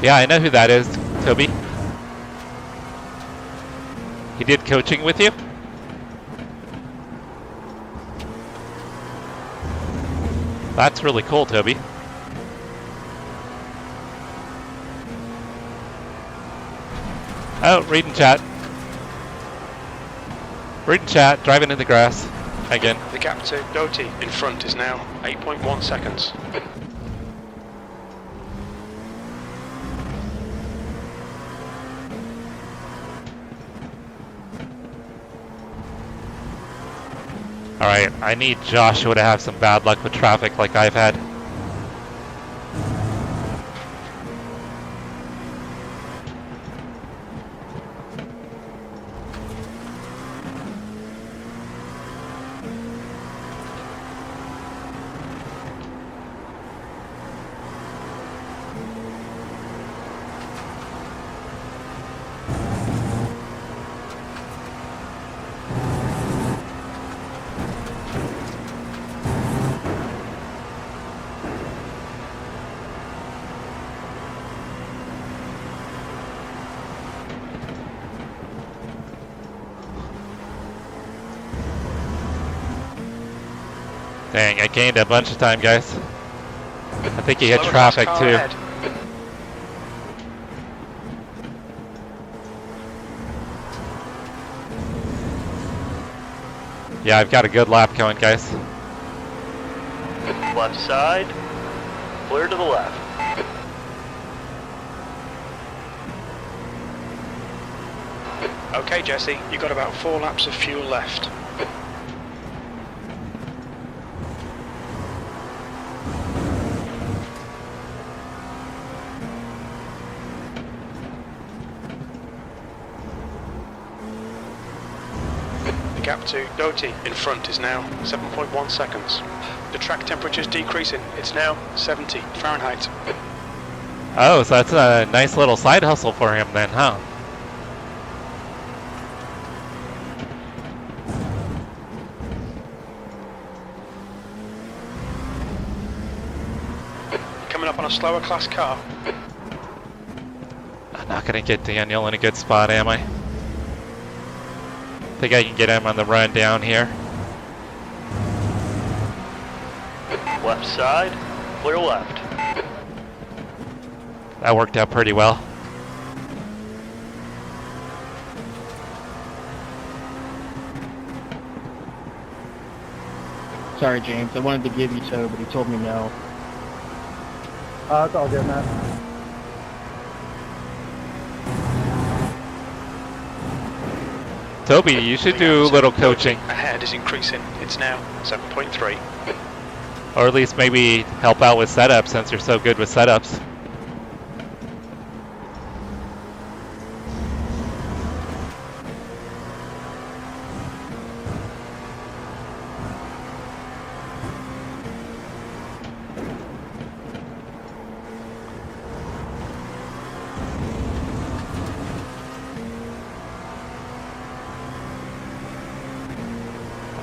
Yeah, I know who that is, Toby. He did coaching with you? That's really cool, Toby. Oh, reading chat. Reading chat, driving in the grass. Again.
The gap to Doty in front is now 8.1 seconds.
Alright, I need Joshua to have some bad luck with traffic like I've had. Dang, I gained a bunch of time, guys. I think he hit
Slower
traffic
car
too.
ahead.
Yeah, I've got a good lap going, guys.
Left side, clear to the left.
Okay, Jesse, you've got about 4 laps of fuel left. The gap to Doty in front is now 7.1 seconds. The track temperature is decreasing. It's now 70 Fahrenheit.
Oh, so that's a nice little side hustle for him then, huh?
Coming up on a slower class car.
I'm not gonna get Daniel in a good spot, am I? Think I can get him on the run down here.
Left side, clear left.
That worked out pretty well.
Sorry, James. I wanted to give you so, but he told me no.
It's all good, man.
Toby, you should do a little coaching.
Ahead is increasing. It's now 7.3.
Or at least maybe help out with setups since you're so good with setups.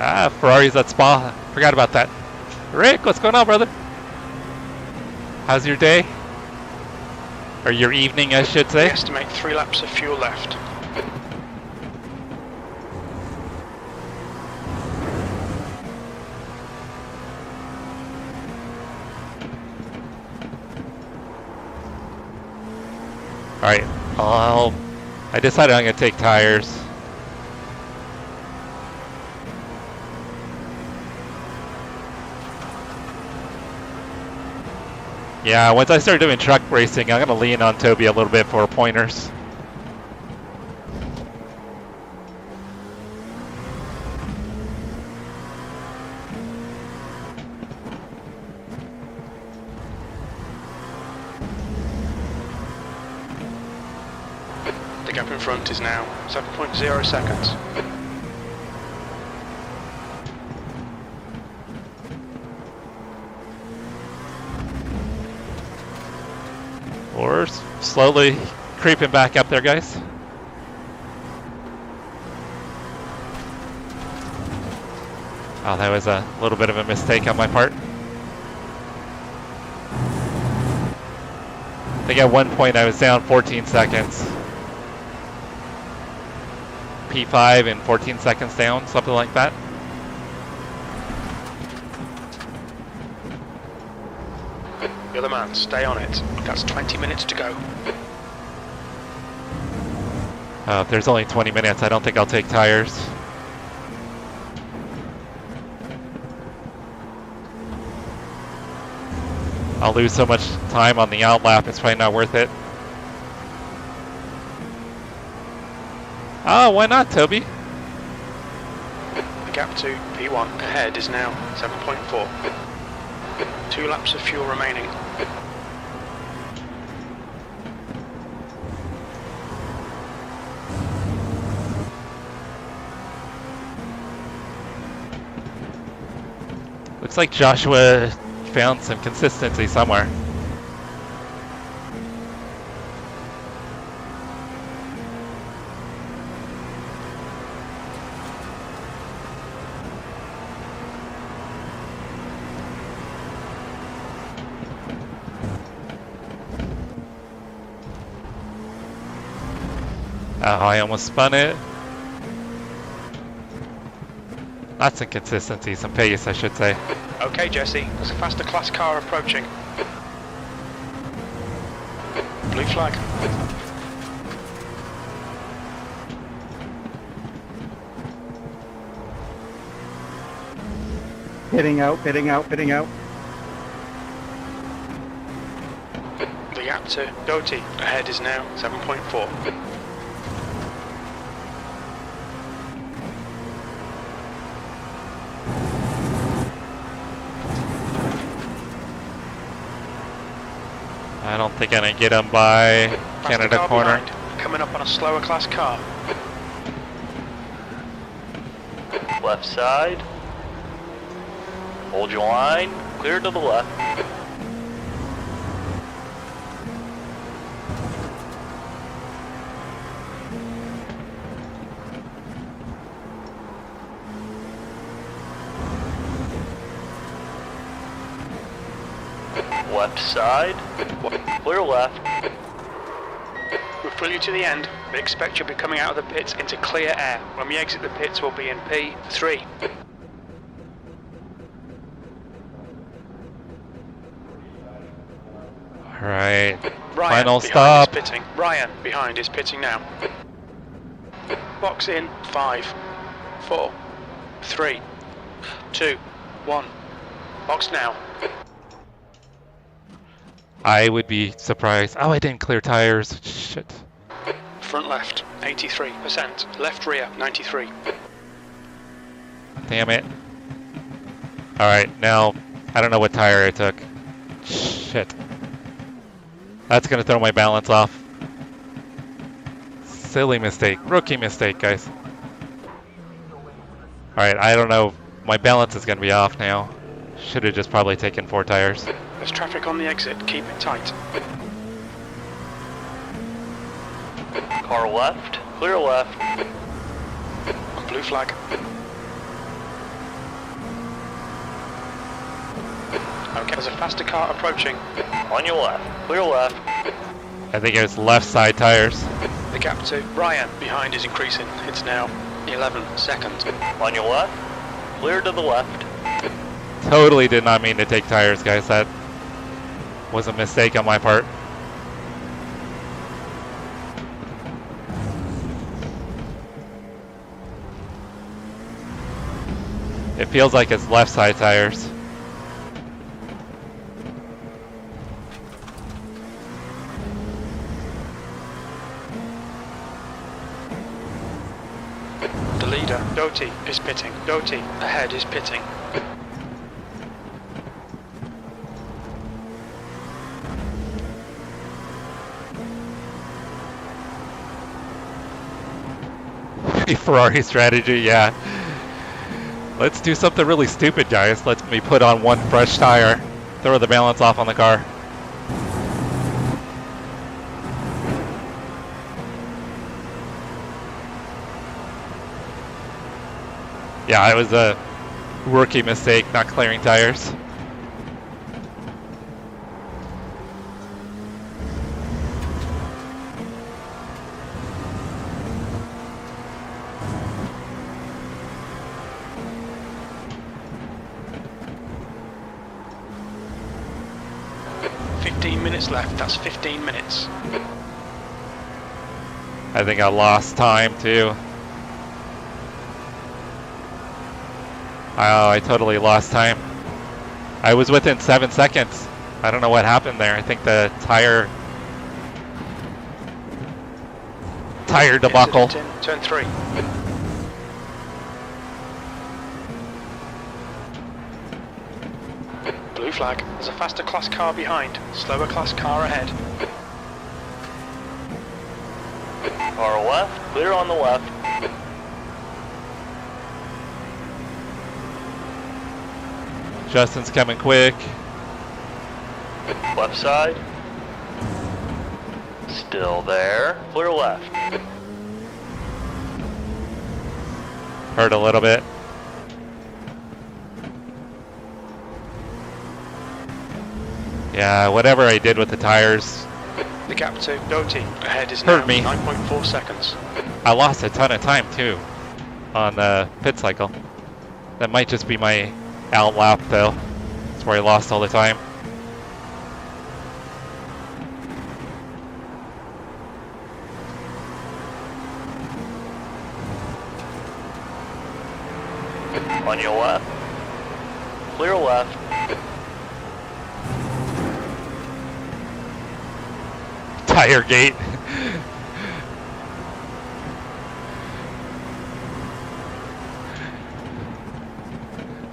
Ah, Ferrari's at Spa. Forgot about that. Rick, what's going on, brother? How's your day? Or your evening, I should
We
say.
estimate 3 laps of fuel left.
Alright, I decided I'm going to take tires. Yeah, once I start doing truck racing, I'm going to lean on Toby a little bit for pointers.
The gap in front is now 7.0 seconds.
We're slowly creeping back up there, guys. Oh, that was a little bit of a mistake on my part. I think at one point I was down 14 seconds. P5 and 14 seconds down, something like that.
You're the man, stay on it. That's 20 minutes to go.
If there's only 20 minutes, I don't think I'll take tires. I'll lose so much time on the out lap, it's probably not worth it. Oh, why not, Toby?
The gap to P1 ahead is now 7.4. 2 laps of fuel remaining.
Looks like Joshua found some consistency somewhere. Oh, I almost spun it. That's inconsistency, some pace, I should say.
Okay, Jesse, there's a faster class car approaching. Blue flag.
Pitting out, pitting out, pitting out.
The gap to Doty ahead is now 7.4.
I don't think I can get him by Canada corner.
Behind, coming up on a slower class car.
Left side. Hold your line. Clear to the left. Left side. Clear left.
We'll fill you to the end, but expect you'll be coming out of the pits into clear air. When we exit the pits, we'll be in P3.
Alright,
Ryan
final
behind
stop.
Is pitting. Ryan behind is pitting now. Box in 5, 4, 3, 2, 1. Box now.
I would be surprised. Oh, I didn't clear tires. Shit.
Front left, 83%. Left rear, 93.
Damn it. Alright, now, I don't know what tire I took. Shit. That's gonna throw my balance off. Silly mistake. Rookie mistake, guys. Alright, I don't know. My balance is gonna be off now. Should have just probably taken 4 tires.
There's traffic on the exit, keep it tight.
Car left. Clear left.
Blue flag. Okay, there's a faster car approaching.
On your left. Clear left.
I think it was left side tires.
The gap to Ryan behind is increasing. It's now 11 seconds.
On your left. Clear to the left.
Totally did not mean to take tires, guys. That was a mistake on my part. It feels like it's left side tires.
The leader, Doty, is pitting. Doty, ahead, is pitting.
Ferrari strategy, yeah. Let's do something really stupid, guys. Let me put on 1 fresh tire. Throw the balance off on the car. Yeah, it was a rookie mistake, not clearing tires.
Left, that's 15 minutes.
I think I lost time too. Oh, I totally lost time. I was within 7 seconds. I don't know what happened there. I think the tire debacle.
Turn 3. Blue flag. There's a faster class car behind. Slower class car ahead.
Car left. Clear on the left.
Justin's coming quick.
Left side. Still there. Clear left.
Hurt a little bit. Yeah, whatever I did with the tires.
The gap to Doty ahead is
hurt
now
me.
9.4 seconds.
I lost a ton of time too on the pit cycle. That might just be my out lap though. That's where I lost all the time.
On your left. Clear left.
Tire gate.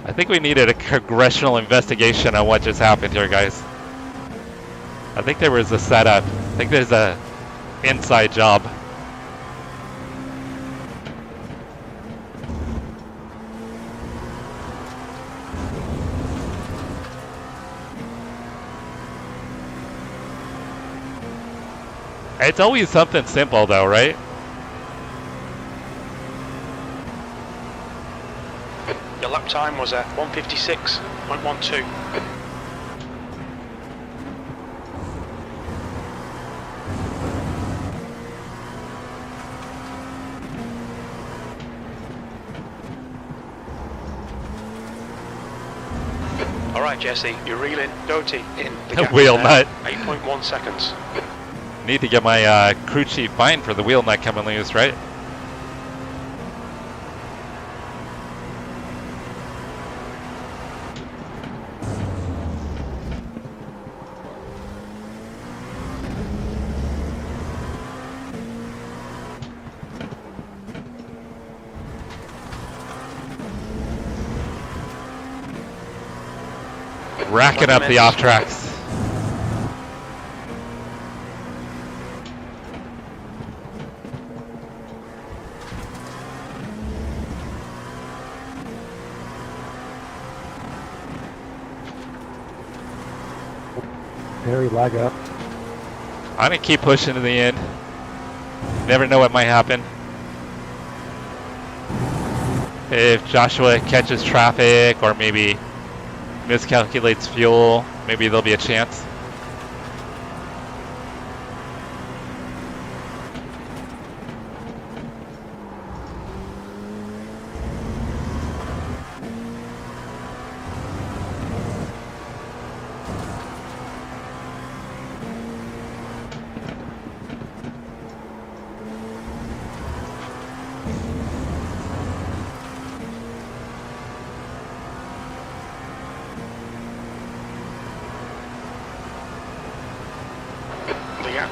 I think we needed a congressional investigation on what just happened here, guys. I think there was a setup. I think there's a inside job. It's always something simple though, right?
Your lap time was at 1:56.12. Alright Jesse, you're reeling Doty in the gap
Wheel
there,
nut.
8.1 seconds.
Need to get my crew chief fine for the wheel nut coming loose, right? Racking up the off tracks.
Very lag up.
I'm gonna keep pushing to the end. Never know what might happen. If Joshua catches traffic or maybe miscalculates fuel, maybe there'll be a chance.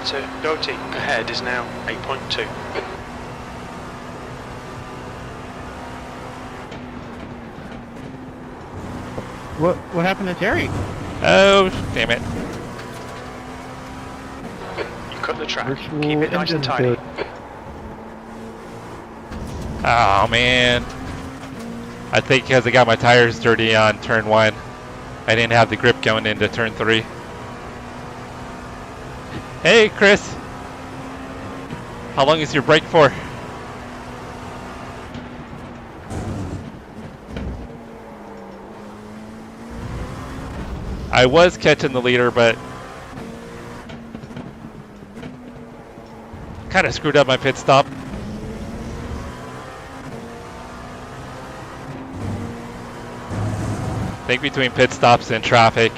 To Doty ahead is now 8.2.
What happened to Terry?
Oh, damn it.
You cut the track.
Virtual
Keep it nice and tidy.
Oh man. I think because I got my tires dirty on turn 1, I didn't have the grip going into turn 3. Hey, Chris. How long is your break for? I was catching the leader, but kind of screwed up my pit stop. I think between pit stops and traffic.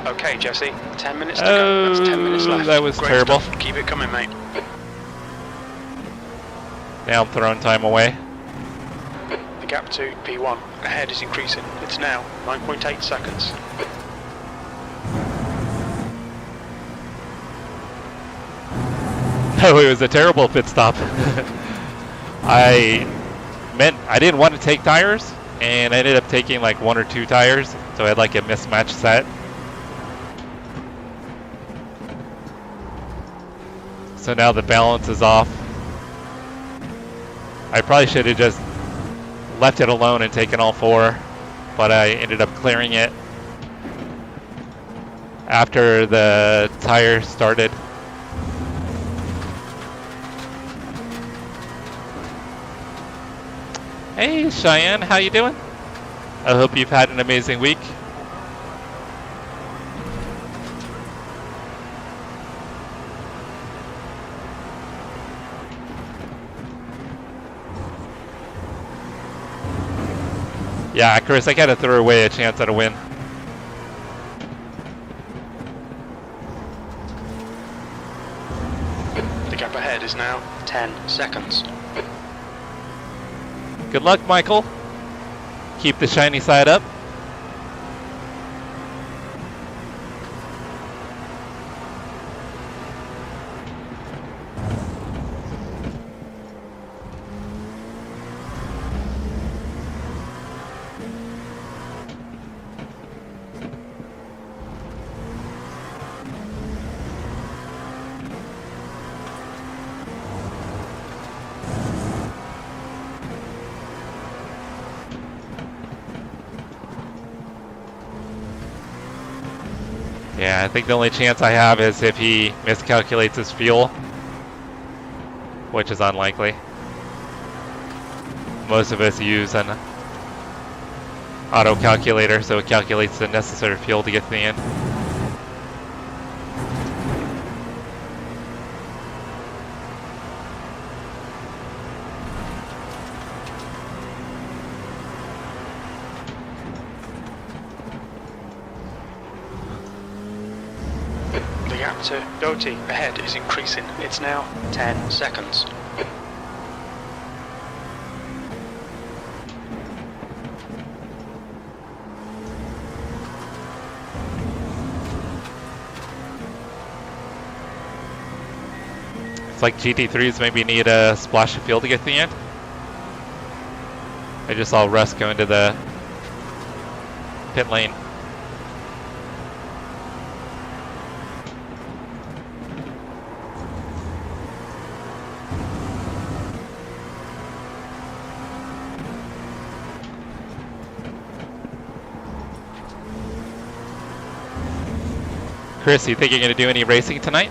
Okay, Jesse, 10 minutes to go. That's 10 minutes left.
That was
Great
terrible.
Stuff. Keep it coming, mate.
Now I'm throwing time away.
The gap to P1 ahead is increasing. It's now 9.8 seconds.
No, it was a terrible pit stop. I didn't want to take tires, and I ended up taking like 1 or 2 tires, so I had like a mismatched set. So now the balance is off. I probably should have just left it alone and taken all 4, but I ended up clearing it after the tire started. Hey Cheyenne, how you doing? I hope you've had an amazing week. Yeah, Chris, I gotta throw away a chance at a win.
The gap ahead is now 10 seconds.
Good luck, Michael. Keep the shiny side up. Yeah, I think the only chance I have is if he miscalculates his fuel, which is unlikely. Most of us use an auto calculator, so it calculates the necessary fuel to get to the end.
To Doty ahead is increasing. It's now 10 seconds.
It's like GT3s maybe need a splash of fuel to get to the end. I just saw Russ go into the pit lane. Chris, you think you're going to do any racing tonight?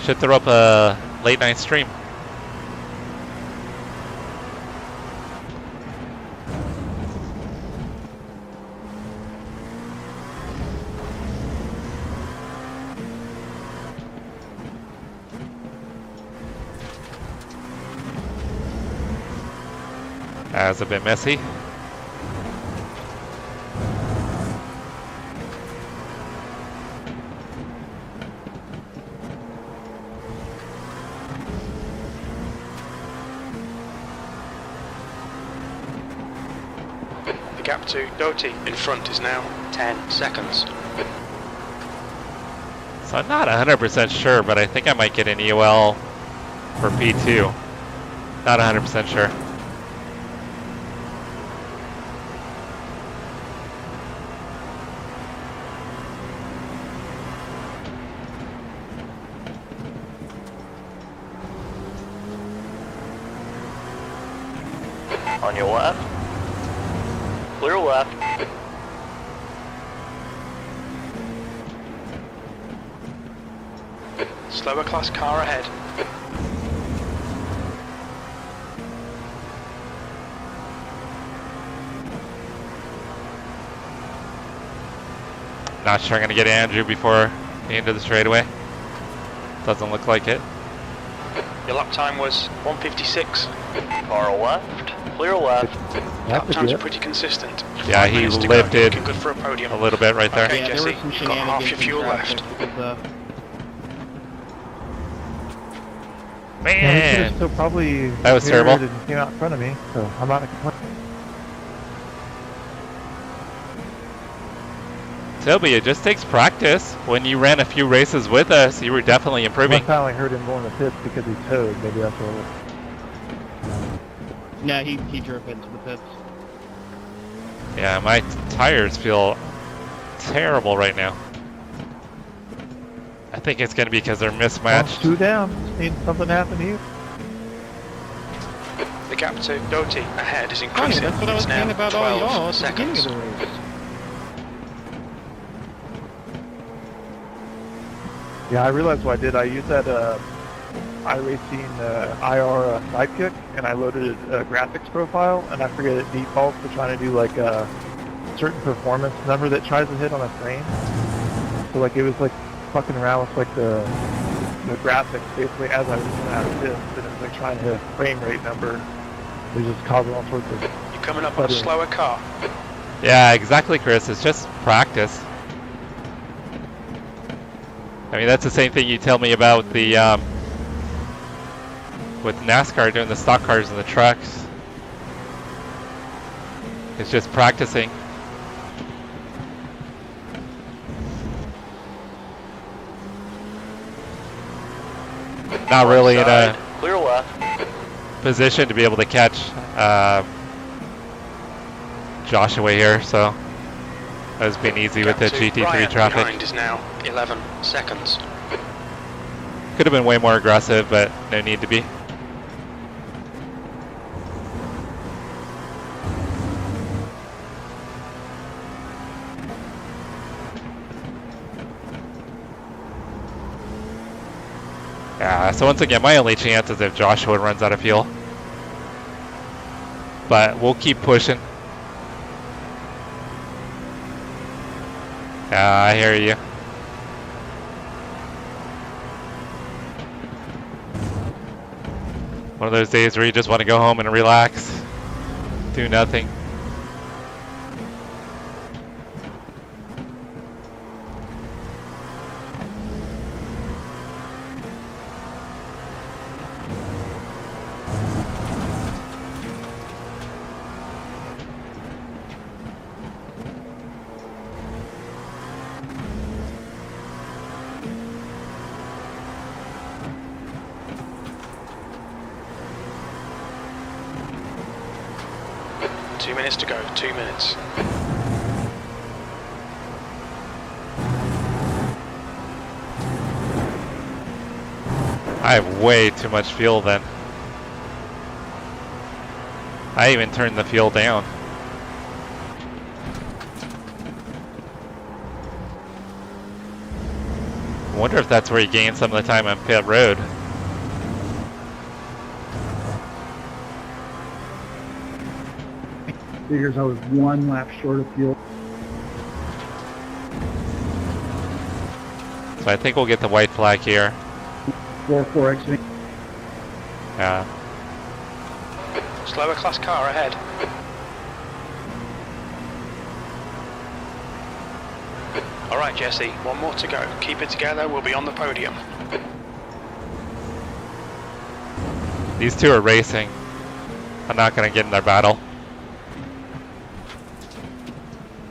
Should throw up a late night stream. That's a bit messy.
The gap to Doty in front is now 10 seconds.
So I'm not 100% sure, but I think I might get an EOL for P2. Not 100% sure.
On your left. Clear left.
Slower class car ahead.
Not sure I'm going to get Andrew before the end of the straightaway. Doesn't look like it.
Your lap time was 1:56.
Car left, clear left.
Lap times are pretty consistent.
Yeah, he lifted
good for a podium.
a little bit right there.
Okay,
Yeah,
Jesse,
there were some
you've got half your
shenanigans in
fuel
traffic
left.
because,
Yeah, he could
Man,
have still probably
That was
veered
terrible.
and came out in front of me, so I'm not a complaint.
Toby, it just takes practice. When you ran a few races with us, you were definitely improving.
I finally heard him going to pits because he towed. Maybe that's what it was.
yeah, he drove into the pits.
Yeah, my tires feel terrible right now. I think it's going to be because they're
Well,
mismatched.
2 down. Just need something to happen to you.
The gap to Doty ahead is
Funny,
increasing.
that's what I was
It's now
saying about all
12
y'all at the beginning
seconds.
of the race.
Yeah, I realized what I did. I used that iRacing IR sidekick, and I loaded a graphics profile, and I forget it defaults to trying to do like a certain performance number that tries to hit on a frame. So like it was like fucking around with like the graphics basically as I was going out of this, and it was like trying to hit a frame rate number. It was just causing all sorts of.
You're coming up on a slower car.
Yeah, exactly, Chris. It's just practice. I mean, that's the same thing you tell me about the with NASCAR doing the stock cars and the trucks. It's just practicing. Not really in a
Clear left.
position to be able to catch Joshua here, so that was being easy with the
Gap to
GT3
Ryan
traffic.
behind is now 11 seconds.
Could have been way more aggressive, but no need to be. Yeah, so once again, my only chance is if Joshua runs out of fuel. But we'll keep pushing. Yeah, I hear you. One of those days where you just want to go home and relax, do nothing.
Two minutes to go, 2 minutes.
I have way too much fuel then. I even turned the fuel down. I wonder if that's where you gain some of the time on pit road.
Figures I was 1 lap short of fuel.
So I think we'll get the white flag here.
4-4 exiting.
Yeah.
Slower class car ahead. Alright Jesse, one more to go. Keep it together, we'll be on the podium.
These two are racing. I'm not going to get in their battle.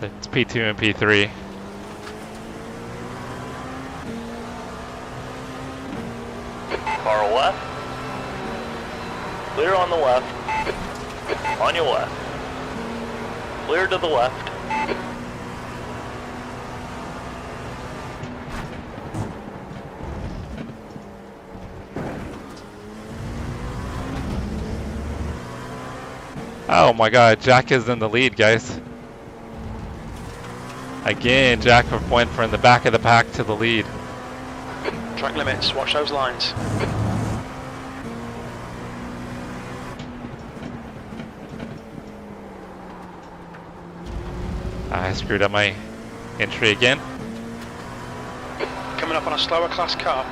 It's P2 and P3.
Car left. Clear on the left. On your left. Clear to the left.
Oh my god, Jack is in the lead, guys. Again, Jack went from the back of the pack to the lead.
Track limits, watch those lines.
I screwed up my entry again.
on a slower class car.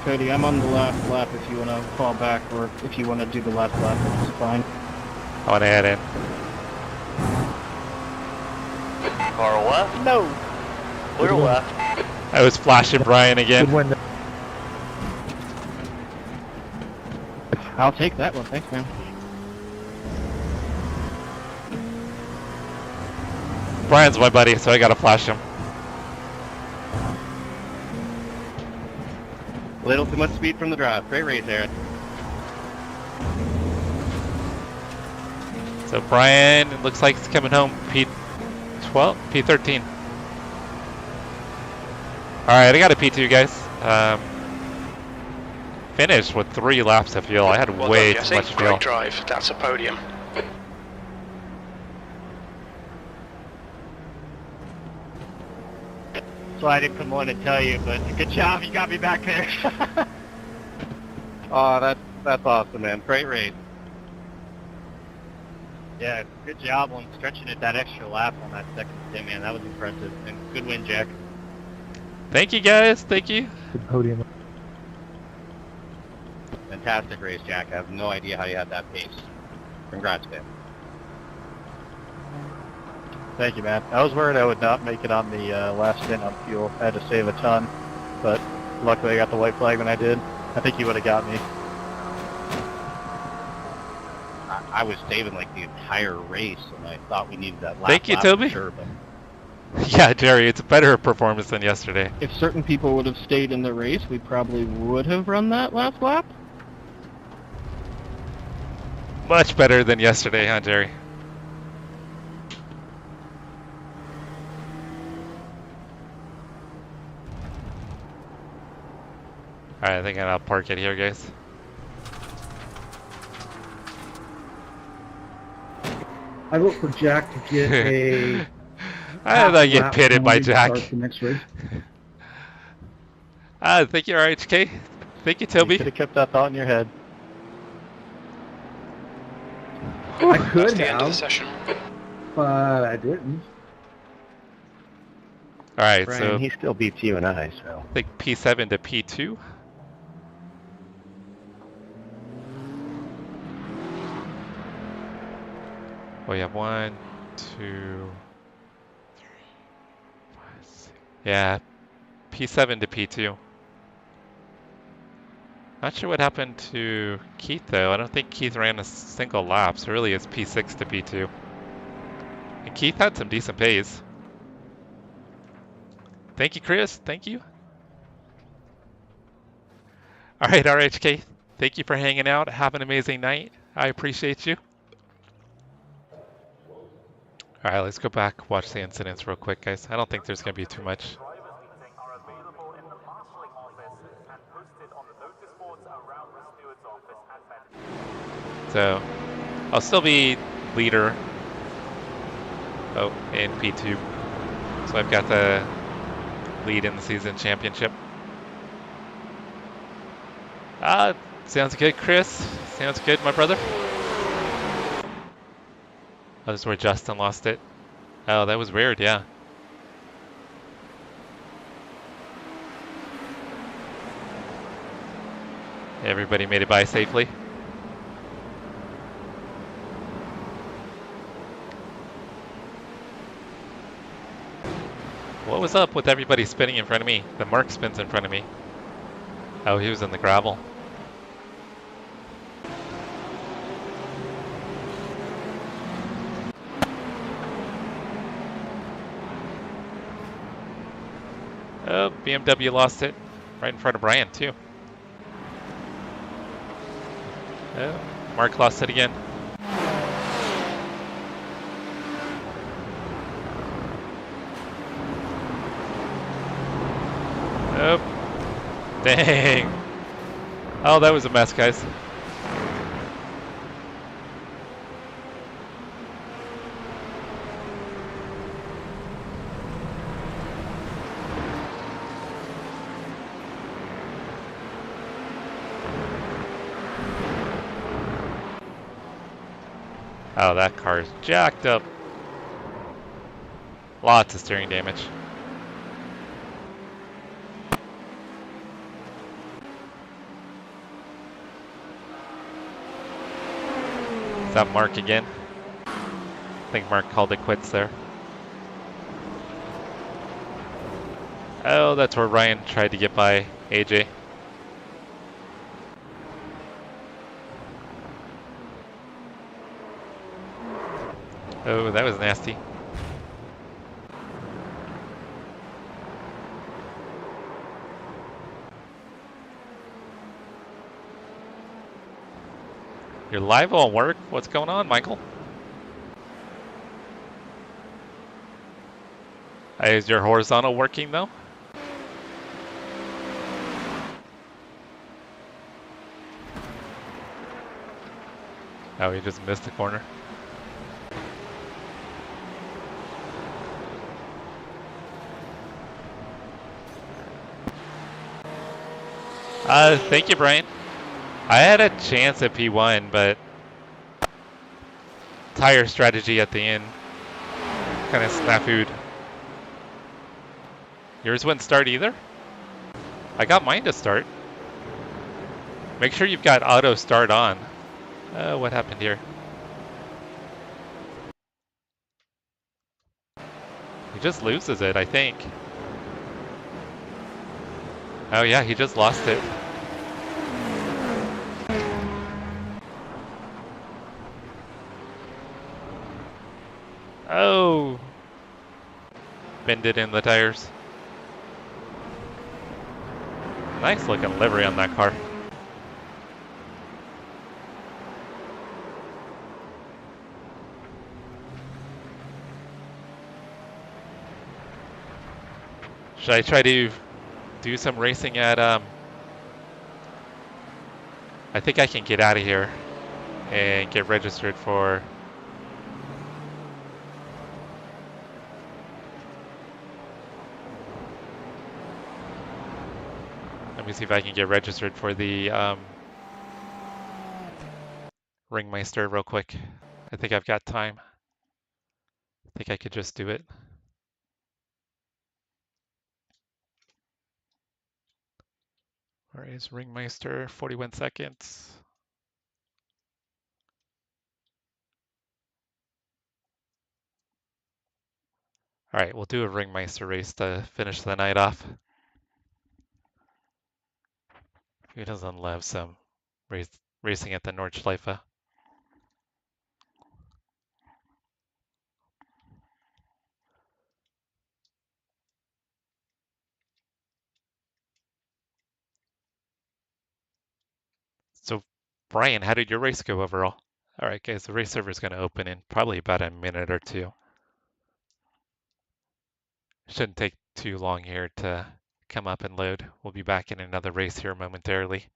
Cody, I'm on the last lap if you want to fall back, or if you want to do the last lap, it's fine.
I want to head in.
Car left?
No!
Clear left.
I was flashing Brian again.
Good win.
I'll take that one, thanks man.
Brian's my buddy, so I gotta flash him.
Little too much speed from the drive. Great race, Aaron.
So Brian, it looks like he's coming home P12, P13. Alright, I got a P2, guys. Finished with 3 laps of fuel. I had way too much fuel.
Great drive. That's a podium.
So I didn't come on and tell you, but good job, you got me back there.
Oh, that's awesome, man. Great race.
Yeah, good job on stretching it that extra lap on that second stint, man. That was impressive. And good win, Jack.
Thank you, guys. Thank you.
Good podium.
Fantastic race, Jack. I have no idea how you had that pace. Congrats, man.
Thank you, man. I was worried I would not make it on the last stint on fuel. I had to save a ton, but luckily I got the white flag when I did. I think you would have got me.
I was saving like the entire race, and I thought we needed that last
Thank you,
lap
Toby.
for sure, but
Yeah, Jerry, it's a better performance than yesterday.
If certain people would have stayed in the race, we probably would have run that last lap.
Much better than yesterday, huh, Jerry? Alright, I think I'll park it here, guys.
I vote for Jack to get a.
I thought you get
lap
pitted by
penalty to
Jack.
start the next race.
Thank you, RHK. Thank you, Toby.
You should have kept that thought in your head.
I
That's
could
the end of the
have,
session.
but I didn't.
Alright,
Brian,
so
he still beats you and I, so.
I think P7 to P2. We have 1, 2, 3, 5, 6. Yeah, P7 to P2. Not sure what happened to Keith though. I don't think Keith ran a single lap, so really it's P6 to P2. And Keith had some decent pace. Thank you, Chris. Thank you. All right, RHK. Thank you for hanging out. Have an amazing night. I appreciate you. All right, let's go back, watch the incidents real quick, guys. I don't think there's going to be too much. So, I'll still be leader. Oh, in P2. So I've got the lead in the season championship. Sounds good, Chris. Sounds good, my brother. Oh, this is where Justin lost it. Oh, that was weird, yeah. Everybody made it by safely. What was up with everybody spinning in front of me? The Mark spins in front of me. Oh, he was in the gravel. Oh, BMW lost it. Right in front of Brian, too. Oh, Mark lost it again. Oh, dang. Oh, that was a mess, guys. Oh, that car is jacked up. Lots of steering damage. Is that Mark again? I think Mark called it quits there. Oh, that's where Ryan tried to get by AJ. Oh, that was nasty. Your live won't work? What's going on, Michael? Is your horizontal working though? Oh, he just missed the corner. Thank you, Brian. I had a chance at P1, but tire strategy at the end kind of snafu'd. Yours wouldn't start either? I got mine to start. Make sure you've got auto start on. What happened here? He just loses it, I think. Oh yeah, he just lost it. Oh! Bended in the tires. Nice looking livery on that car. Should I try to do some racing at, I think I can get out of here and get registered for... Let me see if I can get registered for the Ringmeister real quick. I think I've got time. I think I could just do it. Where is Ringmeister? 41 seconds. All right, we'll do a Ringmeister race to finish the night off. Who doesn't love some racing at the Nordschleife? So, Brian, how did your race go overall? All right, guys, the race server is going to open in probably about a minute or two. Shouldn't take too long here to come up and load. We'll be back in another race here momentarily.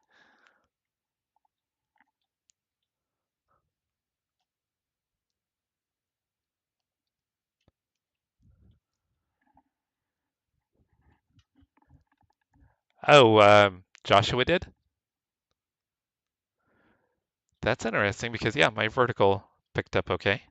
Oh, Joshua did? That's interesting because, yeah, my vertical picked up okay.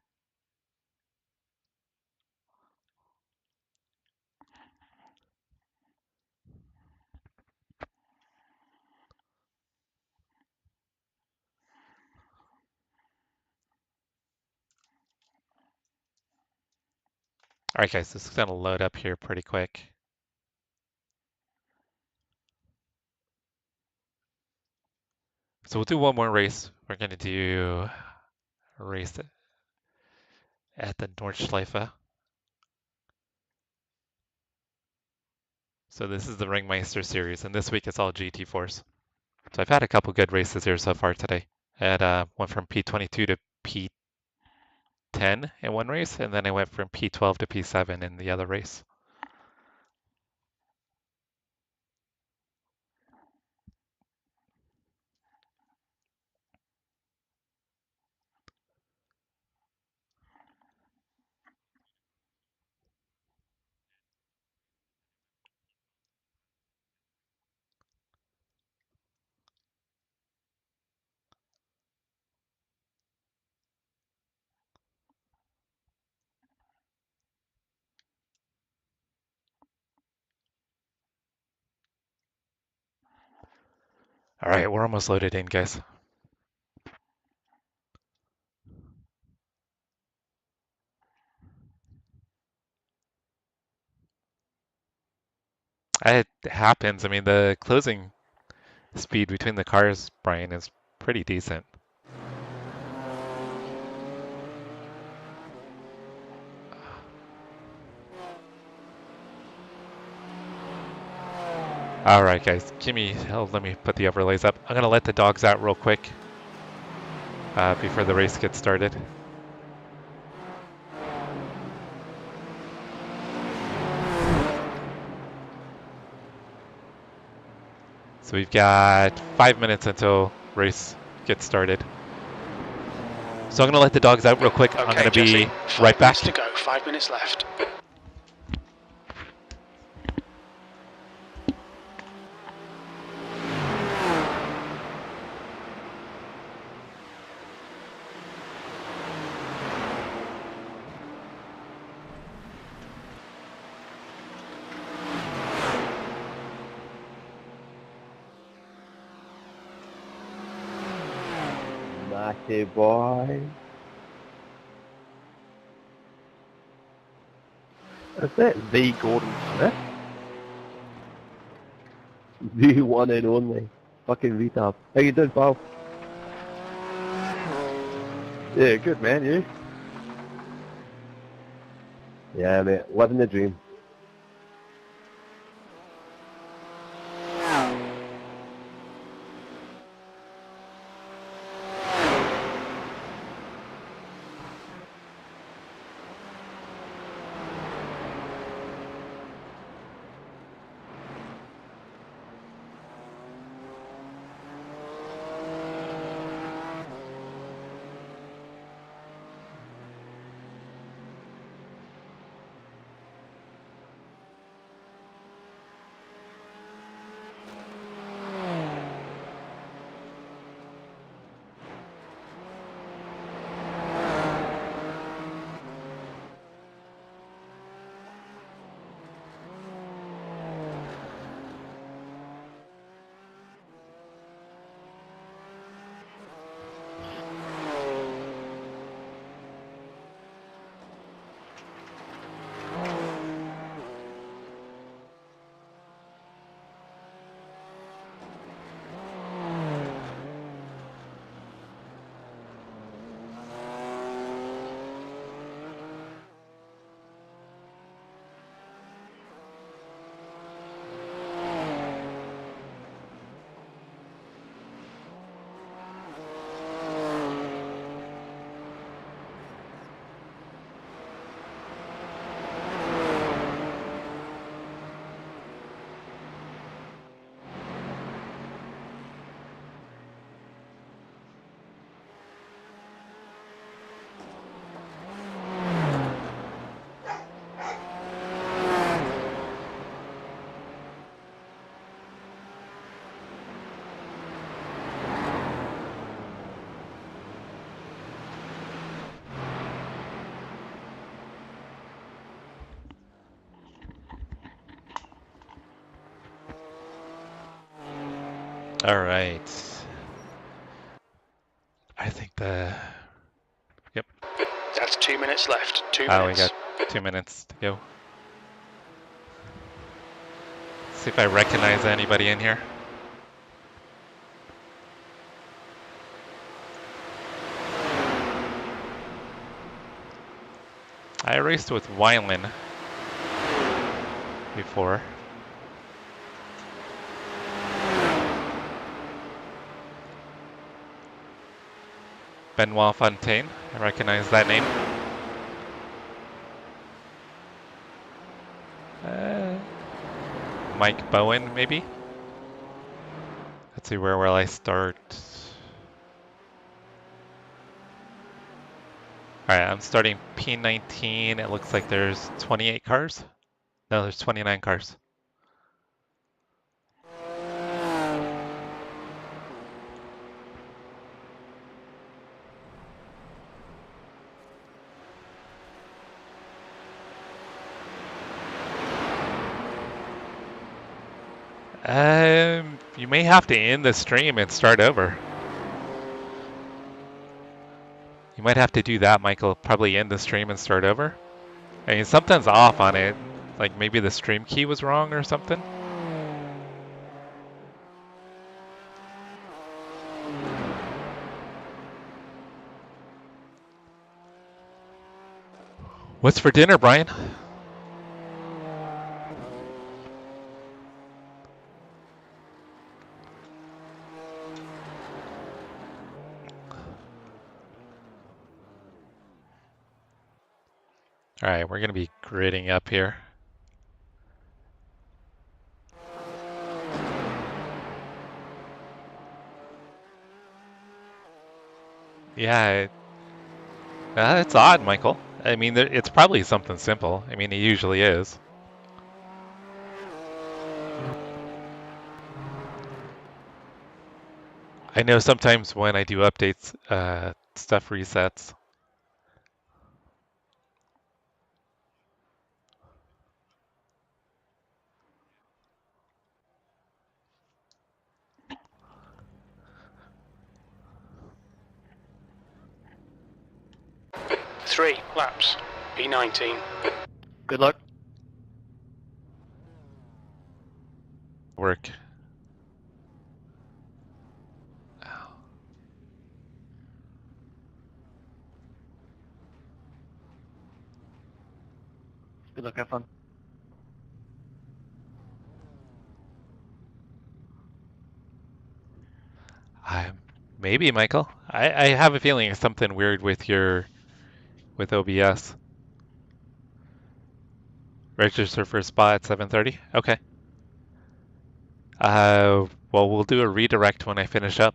All right, guys, this is going to load up here pretty quick. So we'll do one more race. We're going to do a race at the Nordschleife. So this is the Ringmeister series, and this week it's all GT4s. So I've had a couple good races here so far today. I had went from P22 to P10 in one race, and then I went from P12 to P7 in the other race. All right, we're almost loaded in, guys. It happens. I mean, the closing speed between the cars, Brian, is pretty decent. All right, guys, let me put the overlays up. I'm gonna let the dogs out real quick before the race gets started. So we've got 5 minutes until race gets started. So I'm gonna let the dogs out real quick.
Okay,
I'm gonna
Jesse,
be
5
right back.
minutes to go. 5 minutes left.
Matty boy. Is that the Gordon Smith? The one and only. Fucking retard. How you doing, pal? Yeah, good man, you? Yeah, mate. Living the dream.
All right. I think Yep.
That's 2 minutes left. 2
We
minutes.
got 2 minutes to go. See if I recognize anybody in here. I raced with Wyland before. Benoit Fontaine, I recognize that name. Mike Bowen, maybe? Let's see, where will I start? Alright, I'm starting P19. It looks like there's 28 cars. No, there's 29 cars. You may have to end the stream and start over. You might have to do that, Michael. Probably end the stream and start over. I mean, something's off on it. Like maybe the stream key was wrong or something. What's for dinner, Brian? All right, we're going to be gridding up here. Yeah, it's odd, Michael. I mean, it's probably something simple. I mean, it usually is. I know sometimes when I do updates, stuff resets.
Three laps. B19.
Good luck.
Work.
Good luck. Have fun.
Maybe, Michael. I have a feeling it's something weird with OBS. Register for a spot at 7:30. Okay. Well, we'll do a redirect when I finish up.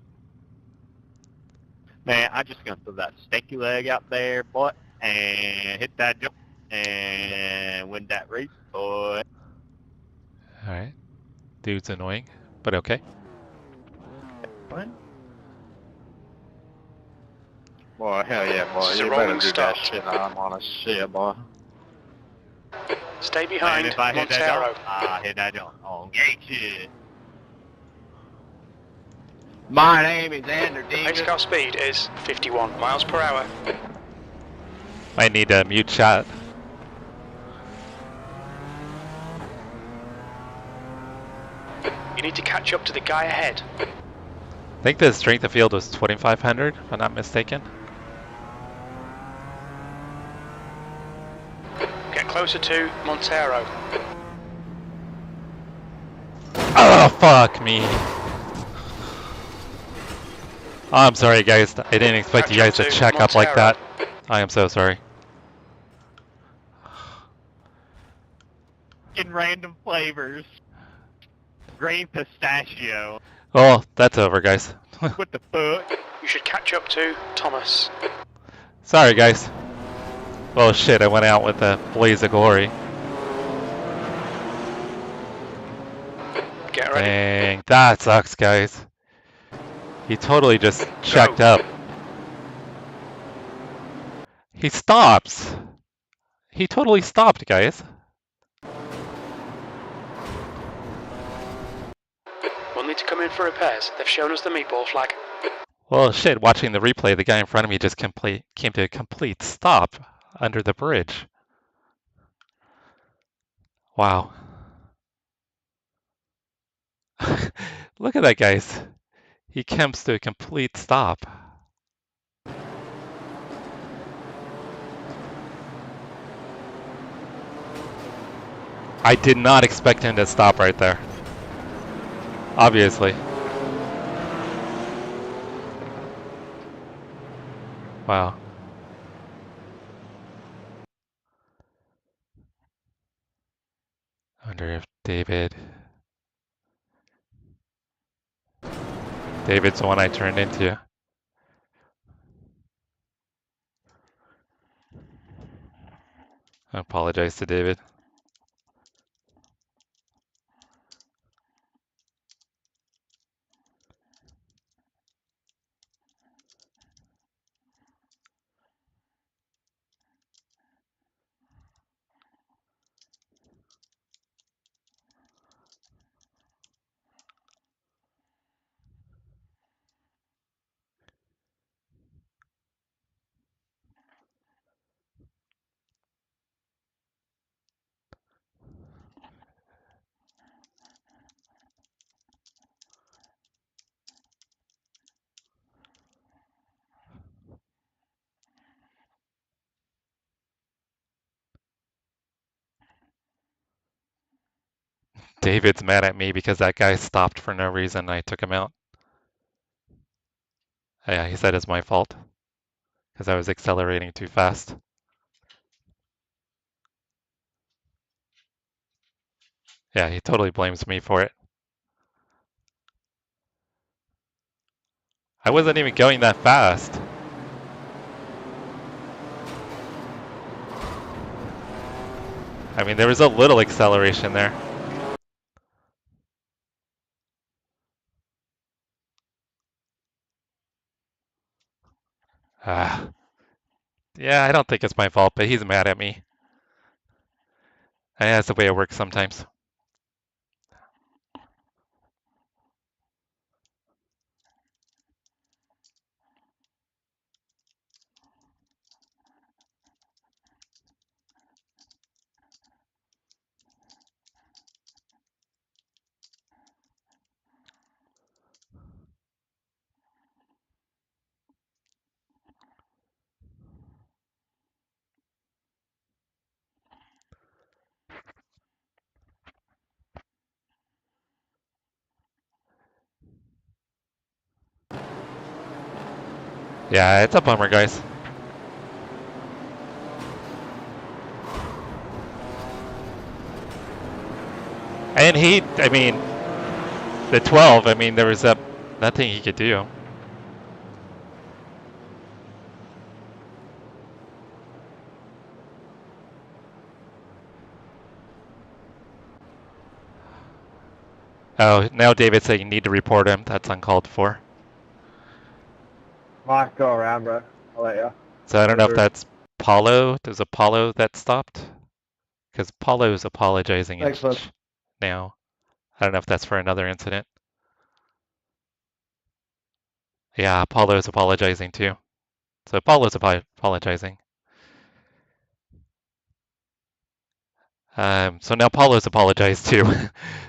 Man, I just gonna throw that stanky leg out there, boy, and hit that jump and win that race, boy.
All right. Dude's annoying, but okay.
What? Boy, hell yeah, boy.
This is a
You better
rolling
do
start.
that shit. I'm on a shit, boy.
Stay
And
behind
if I hit that
Montero.
jump, I hit that jump. Oh, great shit.
My name is Andrew
Pace
Davis.
car speed is 51 miles per hour.
Might need a mute shot.
You need to catch up to the guy ahead.
I think the strength of field was 2,500, if I'm not mistaken.
Get closer to Montero.
Oh, fuck me. Oh, I'm sorry, guys. I didn't expect you guys to check up like that. I am so sorry.
In random flavors. Grain pistachio.
Oh, that's over, guys.
What the fuck?
You should catch up to Thomas.
Sorry, guys. Oh, shit, I went out with a blaze of glory.
Get ready.
Dang, that sucks, guys. He totally just checked up. He stops. He totally stopped, guys.
We'll need to come in for repairs. They've shown us the meatball flag.
Well, shit, watching the replay, the guy in front of me just came to a complete stop under the bridge. Wow. Look at that, guys. He comes to a complete stop. I did not expect him to stop right there. Obviously. Wow. I wonder if David's the one I turned into. I apologize to David. David's mad at me because that guy stopped for no reason. I took him out. Yeah, he said it's my fault because I was accelerating too fast. Yeah, he totally blames me for it. I wasn't even going that fast. I mean, there was a little acceleration there. Yeah, I don't think it's my fault, but he's mad at me. And that's the way it works sometimes. Yeah, it's a bummer, guys. And he, I mean, the 12, I mean, there was nothing he could do. Oh, now David's saying you need to report him. That's uncalled for.
My go around, bro. I'll let you.
So I don't know if that's Paulo. There's a Paulo that stopped. Because Paulo's apologizing now. I don't know if that's for another incident. Yeah, Paulo's apologizing too. So Paulo's apologizing. So now Paulo's apologized too.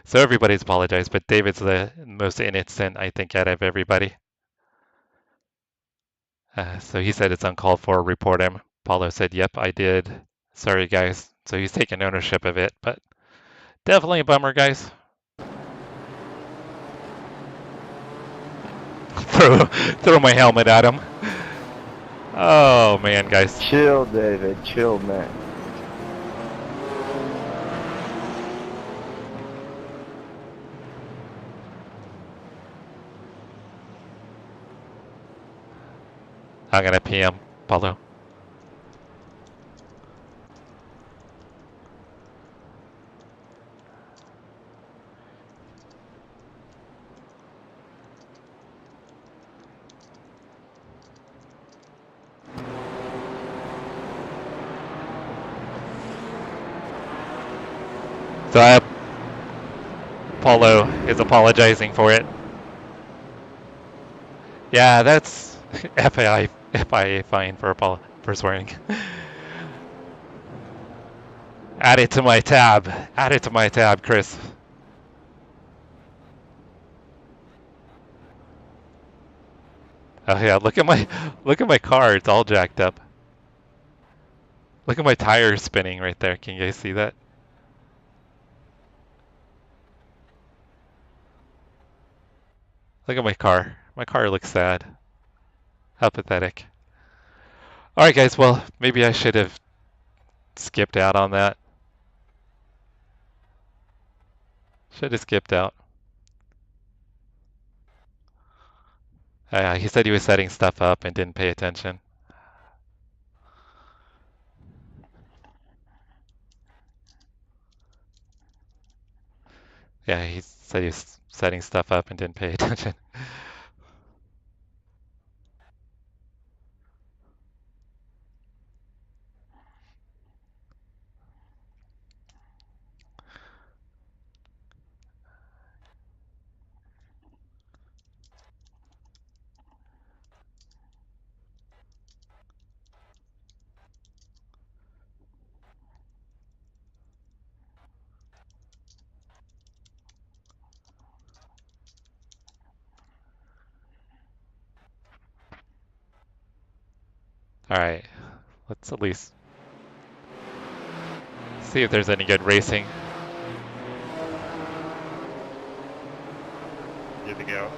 So everybody's apologized, but David's the most innocent, I think, out of everybody. So he said it's uncalled for, report him. Paulo said, yep, I did. Sorry, guys. So he's taking ownership of it, but definitely a bummer, guys. Throw my helmet at him. Oh, man, guys.
Chill, David. Chill, man.
I'm going to PM Paulo. So Paulo is apologizing for it. Yeah, that's FIA fine for swearing. Add it to my tab. Add it to my tab, Chris. Oh yeah, look at my car. It's all jacked up. Look at my tires spinning right there. Can you guys see that? Look at my car. My car looks sad. How pathetic. Alright guys, well, maybe I should have skipped out on that. Should have skipped out. He said he was setting stuff up and didn't pay attention. Yeah, he said he was setting stuff up and didn't pay attention. Alright, let's at least see if there's any good racing.
ready to go.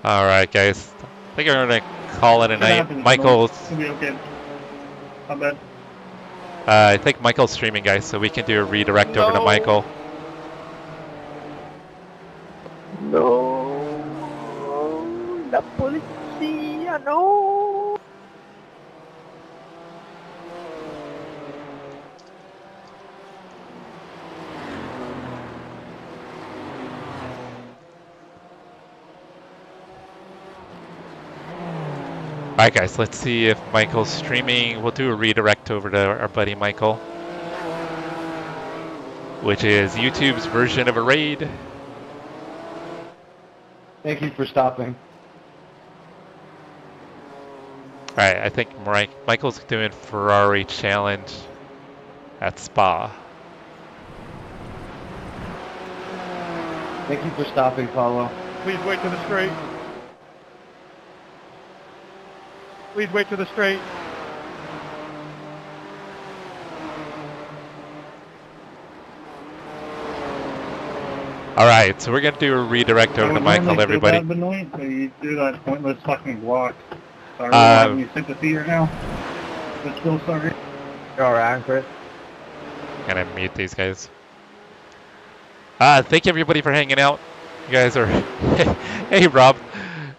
All right, guys. I think I'm gonna call it a night. Michael's.
It'll be okay. Not bad.
I think Michael's streaming, guys, so we can do a redirect over to Michael.
No, la policía, no.
Alright guys, let's see if Michael's streaming. We'll do a redirect over to our buddy Michael, which is YouTube's version of a raid.
Thank you for stopping.
Alright, I think Michael's doing Ferrari challenge at Spa.
Thank you for stopping, Paulo.
Please wait to the straight. Please wait to the straight.
Alright, so we're going to do a redirect over to Michael, everybody.
Benoit, so you do that pointless fucking block. Sorry, having you sent the theater now. But still sorry.
You're alright, Chris.
I'm going to mute these guys. Thank you everybody for hanging out. You guys are... Hey, Rob.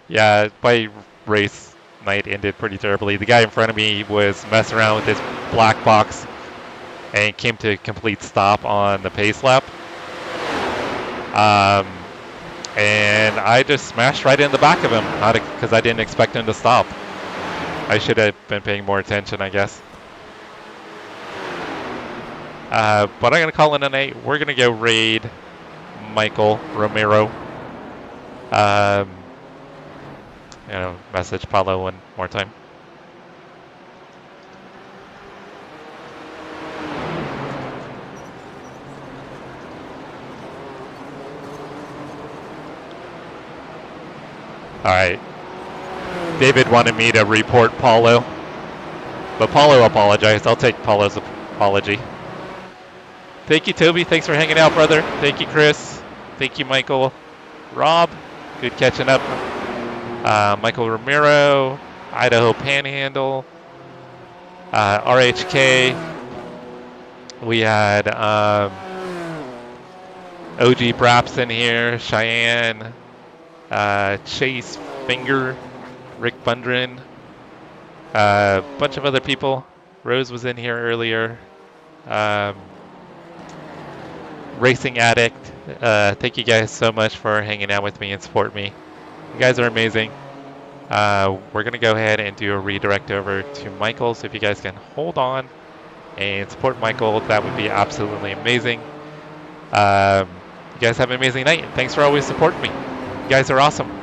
Yeah, my race night ended pretty terribly. The guy in front of me was messing around with his black box and came to a complete stop on the pace lap. And I just smashed right in the back of him because I didn't expect him to stop. I should have been paying more attention, I guess. But I'm going to call it a night. We're going to go raid Michael Romero. Message Paulo one more time. Alright. David wanted me to report Paulo, but Paulo apologized. I'll take Paulo's apology. Thank you, Toby. Thanks for hanging out, brother. Thank you, Chris. Thank you, Michael. Rob, good catching up. Michael Romero, Idaho Panhandle, RHK. We had OG Brapson here, Cheyenne, Chase Finger, Rick Bundren, a bunch of other people. Rose was in here earlier. Racing Addict. Thank you guys so much for hanging out with me and support me. You guys are amazing. We're going to go ahead and do a redirect over to Michael, so if you guys can hold on and support Michael, that would be absolutely amazing. You guys have an amazing night, and thanks for always supporting me. You guys are awesome.